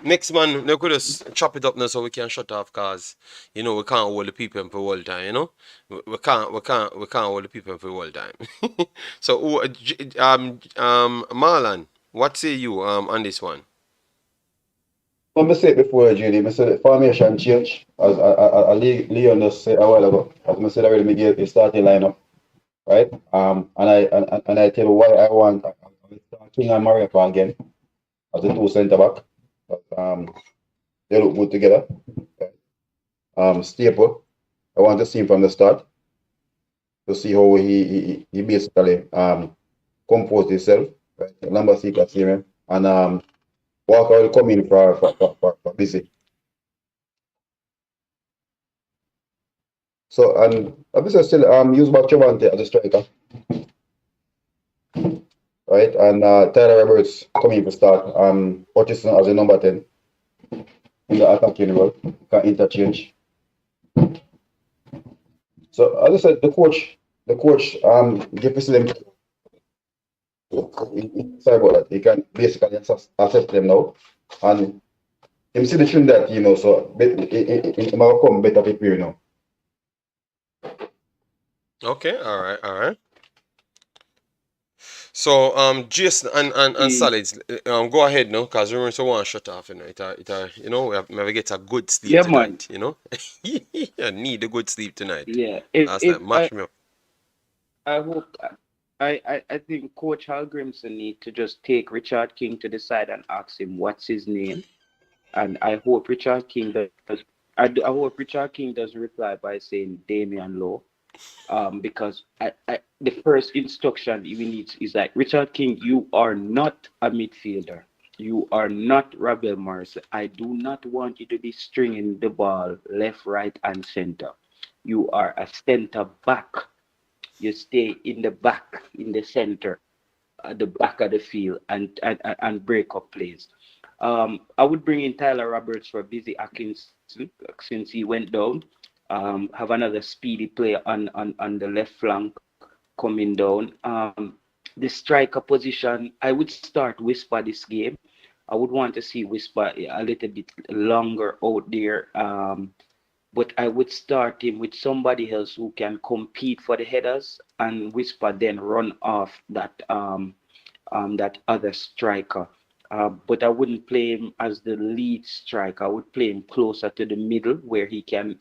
Next man, we could just chop it up now so we can shut off, cause you know we can't hold the people for all time. You know, we can't hold the people for all time. So, Marlon, what say you on this one? I said it before, Judy. I said the formation change. As Leon just said a while ago. As I said already, me get the starting lineup, right? And I tell you why I want King and Mariapa again as the 2 centre back. But they look good together. Staple, I want to see him from the start to see how he basically composed himself. Right? Lembisika see him, and Walker will come in for Busy. So, and obviously still use back Chavante as a striker, right? And Tyler Roberts coming to start. Hutchinson as a number 10 in the attacking role, can interchange. So as I said, the coach give them sorry about that. He can basically assess them now, and him see the Trinidad team now, so it might come better prepare now. Okay, all right, all right. So, Jason and Solids, go ahead now, cause we want to shut off. You know, we have never get a good sleep Yeah, man. tonight. You know, I need a good sleep tonight. Yeah. Last night mash me up. I hope I think Coach Hallgrimsson need to just take Richard King to the side and ask him what's his name. And I hope Richard King does. I hope Richard King doesn't reply by saying Damian Lowe. Because the first instruction he needs is like, Richard King, you are not a midfielder. You are not Rabel Morris. I do not want you to be stringing the ball left, right, and center. You are a center back. You stay in the back, in the center, at the back of the field, and break up plays. I would bring in Tyler Roberts for Busy Hutchinson since he went down. Have another speedy player on the left flank coming down. The striker position, I would start Whisper this game. I would want to see Whisper a little bit longer out there. But I would start him with somebody else who can compete for the headers, and Whisper then run off that other striker. But I wouldn't play him as the lead striker. I would play him closer to the middle where he can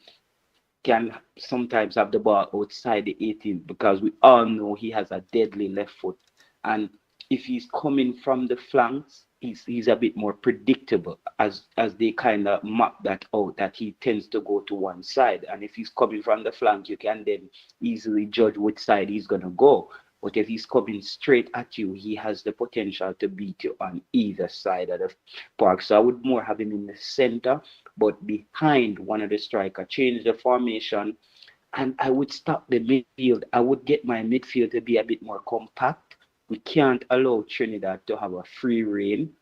sometimes have the ball outside the 18, because we all know he has a deadly left foot. And if he's coming from the flanks, he's a bit more predictable as they kind of map that out, that he tends to go to one side. And if he's coming from the flank, you can then easily judge which side he's going to go. But if he's coming straight at you, he has the potential to beat you on either side of the park. So I would more have him in the center, but behind one of the striker, change the formation, and I would stop the midfield. I would get my midfield to be a bit more compact. We can't allow Trinidad to have a free reign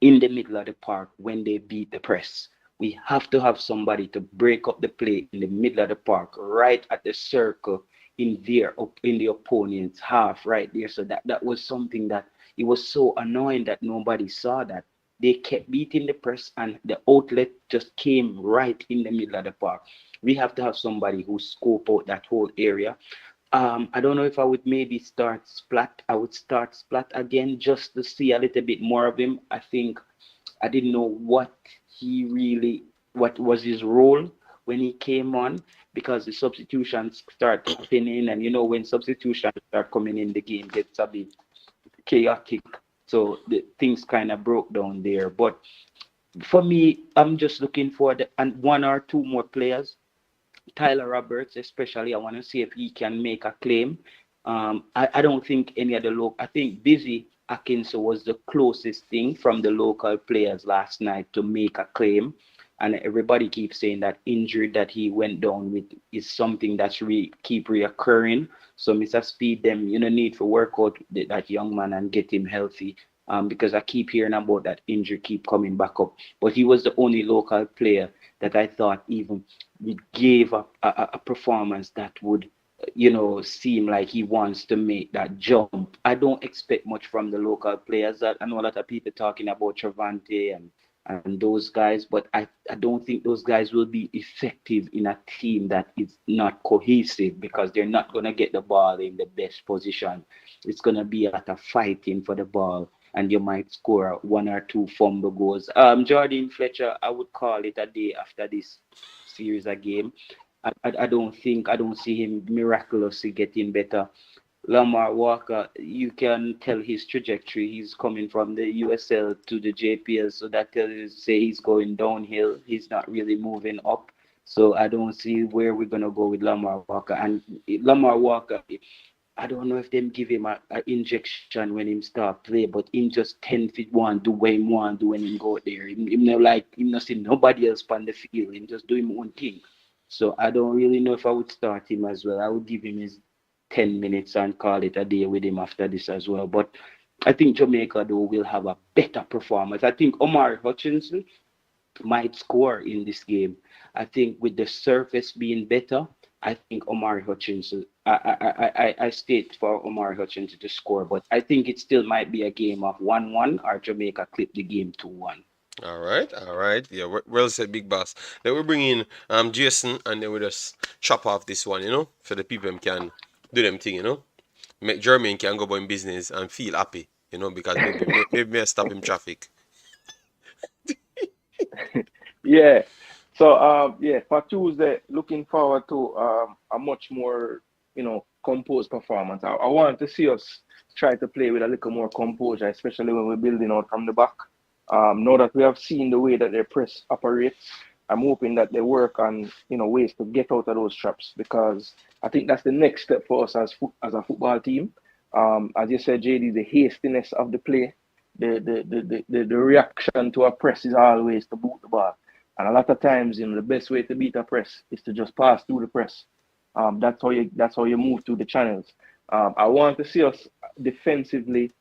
in the middle of the park when they beat the press. We have to have somebody to break up the play in the middle of the park, right at the circle in the opponent's half, right there. So that was something that it was so annoying that nobody saw that. They kept beating the press and the outlet just came right in the middle of the park. We have to have somebody who scope out that whole area. I don't know if I would maybe start Splatt. I would start Splatt again just to see a little bit more of him. I think I didn't know what was his role when he came on, because the substitutions start happening, and when substitutions start coming in, the game gets a bit chaotic. So the things kind of broke down there. But for me, I'm just looking for one or two more players. Tyler Roberts, especially, I want to see if he can make a claim. I don't think any other I think Busy Hutchinson was the closest thing from the local players last night to make a claim. And everybody keeps saying that injury that he went down with is something that's keep reoccurring. So Mr. Speed, them, need to work out that young man and get him healthy. Because I keep hearing about that injury keep coming back up. But he was the only local player that I thought even gave a performance that would, seem like he wants to make that jump. I don't expect much from the local players. I know a lot of people talking about Travante and those guys, but I don't think those guys will be effective in a team that is not cohesive, because they're not going to get the ball in the best position. It's going to be a lot of fighting for the ball, and you might score one or two fumble goals. Jordan Fletcher, I would call it a day after this series of game. I don't see him miraculously getting better. Lamar Walker, you can tell his trajectory. He's coming from the USL to the JPL, so that tells you say he's going downhill. He's not really moving up. So I don't see where we're gonna go with Lamar Walker. And Lamar Walker, I don't know if them give him a injection when him start play, but him just 10 feet one do what him want do when him go there. Him no like him not see nobody else on the field. Him just do him own thing. So I don't really know if I would start him as well. I would give him his 10 minutes and call it a day with him after this as well. But I think Jamaica though will have a better performance. I think Omari Hutchinson might score in this game. I think with the surface being better, I think Omari Hutchinson. I state for Omari Hutchinson to score, but I think it still might be a game of 1-1 or Jamaica clip the game 2-1. All right, all right. Yeah, well said, Big Boss. Then we bring in Jason, and then we just chop off this one, for the people can do them thing, Make Jermaine can go about in business and feel happy, because maybe may stop him traffic. Yeah. So yeah, for Tuesday, looking forward to a much more composed performance. I want to see us try to play with a little more composure, especially when we're building out from the back. Now that we have seen the way that their press operates, I'm hoping that they work on ways to get out of those traps, because I think that's the next step for us as a football team. As you said, JD, the hastiness of the play, the reaction to a press is always to boot the ball. And a lot of times, the best way to beat a press is to just pass through the press. That's how you move through the channels. I want to see us defensively,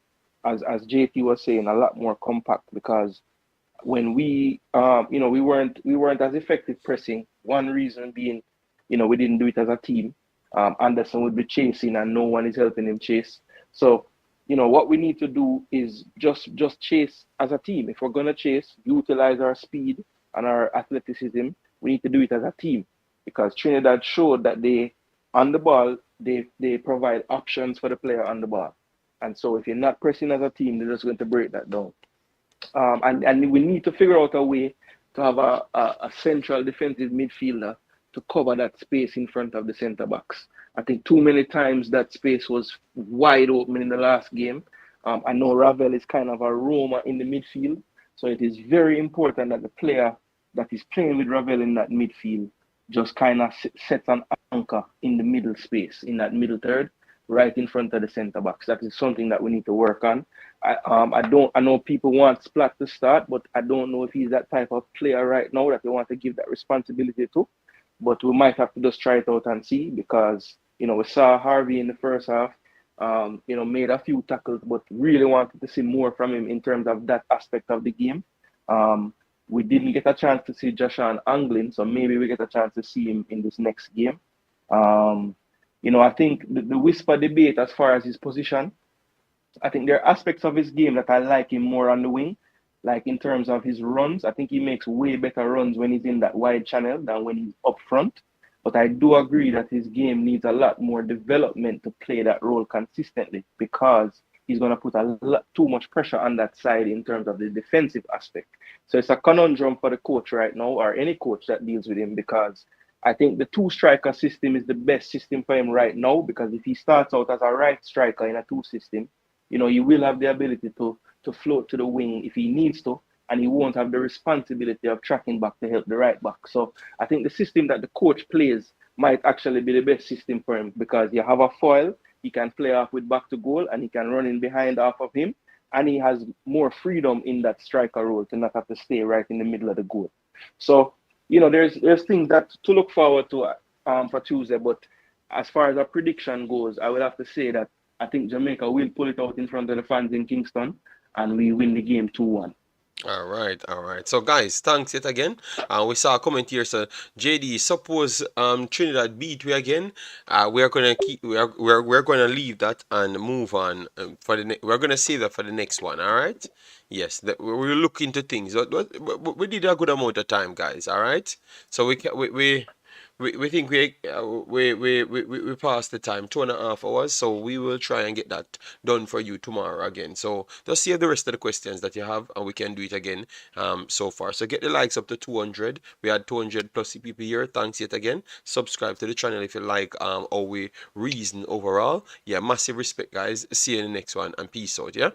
as JT was saying, a lot more compact, because when we weren't as effective pressing. One reason being, we didn't do it as a team. Anderson would be chasing and no one is helping him chase. So, what we need to do is just chase as a team. If we're gonna chase, utilize our speed and our athleticism, we need to do it as a team, because Trinidad showed that on the ball, they provide options for the player on the ball. And so if you're not pressing as a team, they're just going to break that down. And we need to figure out a way to have a central defensive midfielder to cover that space in front of the centre backs. I think too many times that space was wide open in the last game. I know Ravel is kind of a roamer in the midfield, so it is very important that the player that is playing with Ravel in that midfield just kind of sets an anchor in the middle space, in that middle third, right in front of the centre backs. That is something that we need to work on. I know people want Splatt to start, but I don't know if he's that type of player right now that they want to give that responsibility to. But we might have to just try it out and see, because we saw Harvey in the first half, made a few tackles, but really wanted to see more from him in terms of that aspect of the game. We didn't get a chance to see Joshua angling, so maybe we get a chance to see him in this next game. I think the whisper debate as far as his position, I think there are aspects of his game that I like him more on the wing, like in terms of his runs. I think he makes way better runs when he's in that wide channel than when he's up front. But I do agree that his game needs a lot more development to play that role consistently, because he's going to put a lot too much pressure on that side in terms of the defensive aspect. So it's a conundrum for the coach right now, or any coach that deals with him, because I think the two-striker system is the best system for him right now, because if he starts out as a right striker in a two system, he will have the ability to float to the wing if he needs to, and he won't have the responsibility of tracking back to help the right back. So I think the system that the coach plays might actually be the best system for him, because you have a foil, he can play off with back to goal, and he can run in behind off of him, and he has more freedom in that striker role to not have to stay right in the middle of the goal. So, there's things that to look forward to for Tuesday, but as far as a prediction goes, I would have to say that I think Jamaica will pull it out in front of the fans in Kingston, and we win the game 2-1. All right, all right. So guys, thanks yet again. We saw a comment here. So JD, suppose Trinidad beat we again. We're gonna we're gonna leave that and move on we're gonna save that for the next one. All right. Yes, we'll look into things. We did a good amount of time, guys. All right. So we think we passed the time, 2.5 hours, so we will try and get that done for you tomorrow again. So just save the rest of the questions that you have, and we can do it again so far. So get the likes up to 200. We had 200 plus people here. Thanks yet again. Subscribe to the channel if you like how we reason overall. Yeah, massive respect, guys. See you in the next one, and peace out. Yeah.